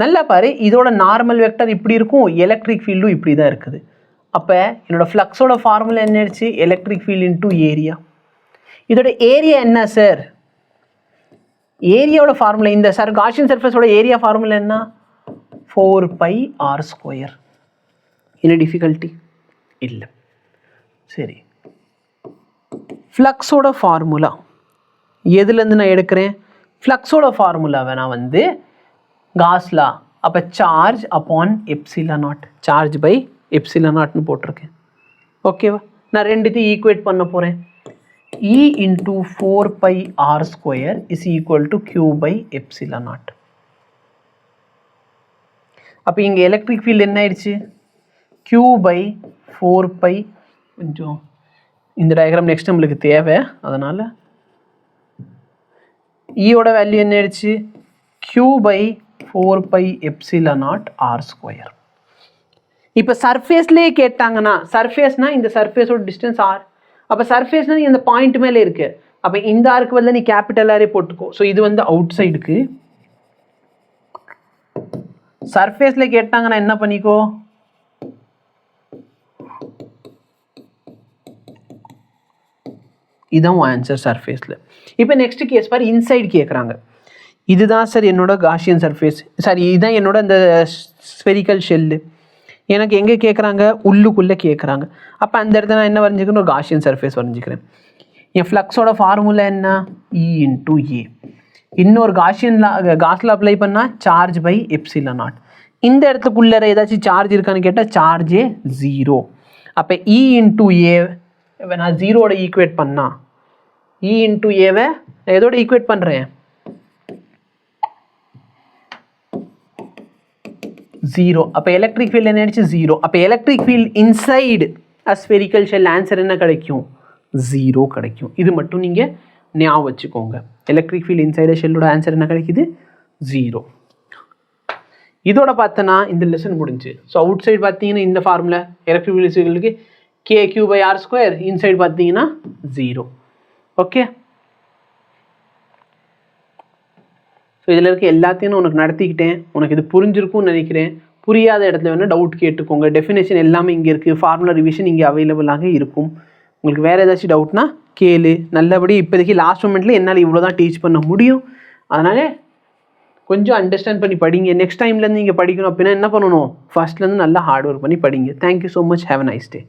நல்லா பாரு, இதோட நார்மல் வெக்டர் இப்படி இருக்கும், எலக்ட்ரிக் ஃபீல்டும் இப்படி தான் இருக்குது. அப்போ என்னோடய ஃப்ளக்ஸோட ஃபார்முலா என்ன ஆயிடுச்சு, எலக்ட்ரிக் ஃபீல்டு இன்டூ ஏரியா. இதோட ஏரியா என்ன சார், ஏரியாவோட ஃபார்முலா இந்த காஷியன் சர்ஃபேஸோட ஏரியா ஃபார்முலா என்ன, 4πr². என்ன டிஃபிகல்ட்டி இல்லை. சரி, ஃப்ளக்ஸோட ஃபார்முலா எதுலேருந்து நான் எடுக்கிறேன், ஃப்ளக்ஸோட ஃபார்முலாவை நான் வந்து காஸ் லா, அப்போ charge upon epsilon nought, charge by epsilon நாட்னு போட்டிருக்கேன். ஓகேவா, நான் ரெண்டுத்தையும் ஈக்குவேட் பண்ண போகிறேன். E into 4πr² is equal to Q by epsilon naught. அப்போ இங்கே எலக்ட்ரிக் ஃபீல்டு என்ன ஆயிடுச்சு, Q by 4π. கொஞ்சம் இந்த டயக்ராம் நெக்ஸ்ட் நம்மளுக்கு தேவை, அதனால் ஈயோட வேல்யூ என்ன ஆயிடுச்சு, Q by 4π epsilon naught r². இப்போ சர்ஃபேஸ்லேயே கேட்டாங்கன்னா, சர்ஃபேஸ்னால் இந்த சர்ஃபேஸோட டிஸ்டன்ஸ் ஆர். அப்போ சர்ஃபேஸ்னால் நீ இந்த பாயிண்ட் மேலே இருக்கு, அப்போ இந்த ஆருக்கு வந்து நீ கேபிட்டல் ஆரே போட்டுக்கோ. ஸோ இது வந்து அவுட் சைடுக்கு. சர்ஃபேஸில் கேட்டாங்கன்னா என்ன பண்ணிக்கோ, இதுதான் ஆன்சர் சர்ஃபேஸில். இப்போ நெக்ஸ்ட் கேஸ் பாரு, இன்சைடு கேட்குறாங்க. இதுதான் சார் என்னோட காஷியன் சர்ஃபேஸ், சாரி இதுதான் என்னோட இந்த ஸ்பெரிக்கல் ஷெல்லு. எனக்கு எங்கே கேட்குறாங்க, உள்ளுக்குள்ளே கேட்குறாங்க. அப்போ அந்த இடத்துல நான் என்ன வரைஞ்சிக்கிறேன், ஒரு காஷியன் சர்ஃபேஸ் வரைஞ்சிக்கிறேன். என் ஃப்ளக்ஸோட ஃபார்முலா என்ன, E into A. இன்னொரு காஸ்ல அப்ளை பண்ணால் சார்ஜ் பை எப்சிலன் நாட். இந்த இடத்துக்குள்ளே ஏதாச்சும் சார்ஜ் இருக்கான்னு கேட்டால் சார்ஜே 0. அப்போ E into A நான் 0வோட ஈக்குவேட் பண்ணா, E into Aவை நான் எதோட ஈக்குவேட் பண்ணுறேன், 0. அப்போ எலக்ட்ரிக் ஃபீல்டு என்ன ஆயிடுச்சு, 0. அப்போ electric field inside spherical shell answer என்ன கிடைக்கும், 0 கிடைக்கும். இது மட்டும் நீங்கள் ஞாபகம் வச்சுக்கோங்க. எலக்ட்ரிக் ஃபீல்டு இன்சைடு ஷெல்லோட ஆன்சர் என்ன கிடைக்குது, 0. இதோட பார்த்தனா இந்த லெசன் முடிஞ்சு. ஸோ அவுட் சைடு பார்த்தீங்கன்னா இந்த ஃபார்முலா எலக்ட்ரிக் ஃபீல்டுக்கு KQ/r², இன்சைடு பார்த்தீங்கன்னா 0. ஓகே, ஸோ இதில் இருக்க எல்லாத்தையும் உனக்கு நடத்திக்கிட்டேன். உனக்கு இது புரிஞ்சிருக்கும்னு நினைக்கிறேன். புரியாத இடத்துல வேணால் டவுட் கேட்டுக்கோங்க. டெஃபினேஷன் எல்லாமே இங்கே இருக்குது, ஃபார்முலா ரிவிஷன் இங்கே அவைலபிளாக இருக்கும். உங்களுக்கு வேறு ஏதாச்சும் டவுட்னா கேளு. நல்லபடி இப்போதைக்கு லாஸ்ட் மொமெண்ட்டில் என்னால் இவ்வளோ தான் டீச் பண்ண முடியும். அதனால் கொஞ்சம் அண்டர்ஸ்டாண்ட் பண்ணி படிங்க. நெக்ஸ்ட் டைம்லேருந்து நீங்கள் படிக்கணும் அப்படின்னா என்ன பண்ணணும், ஃபஸ்ட்லேருந்து நல்லா ஹார்ட் ஒர்க் பண்ணி படிங்க. Thank you so much. Have a nice day.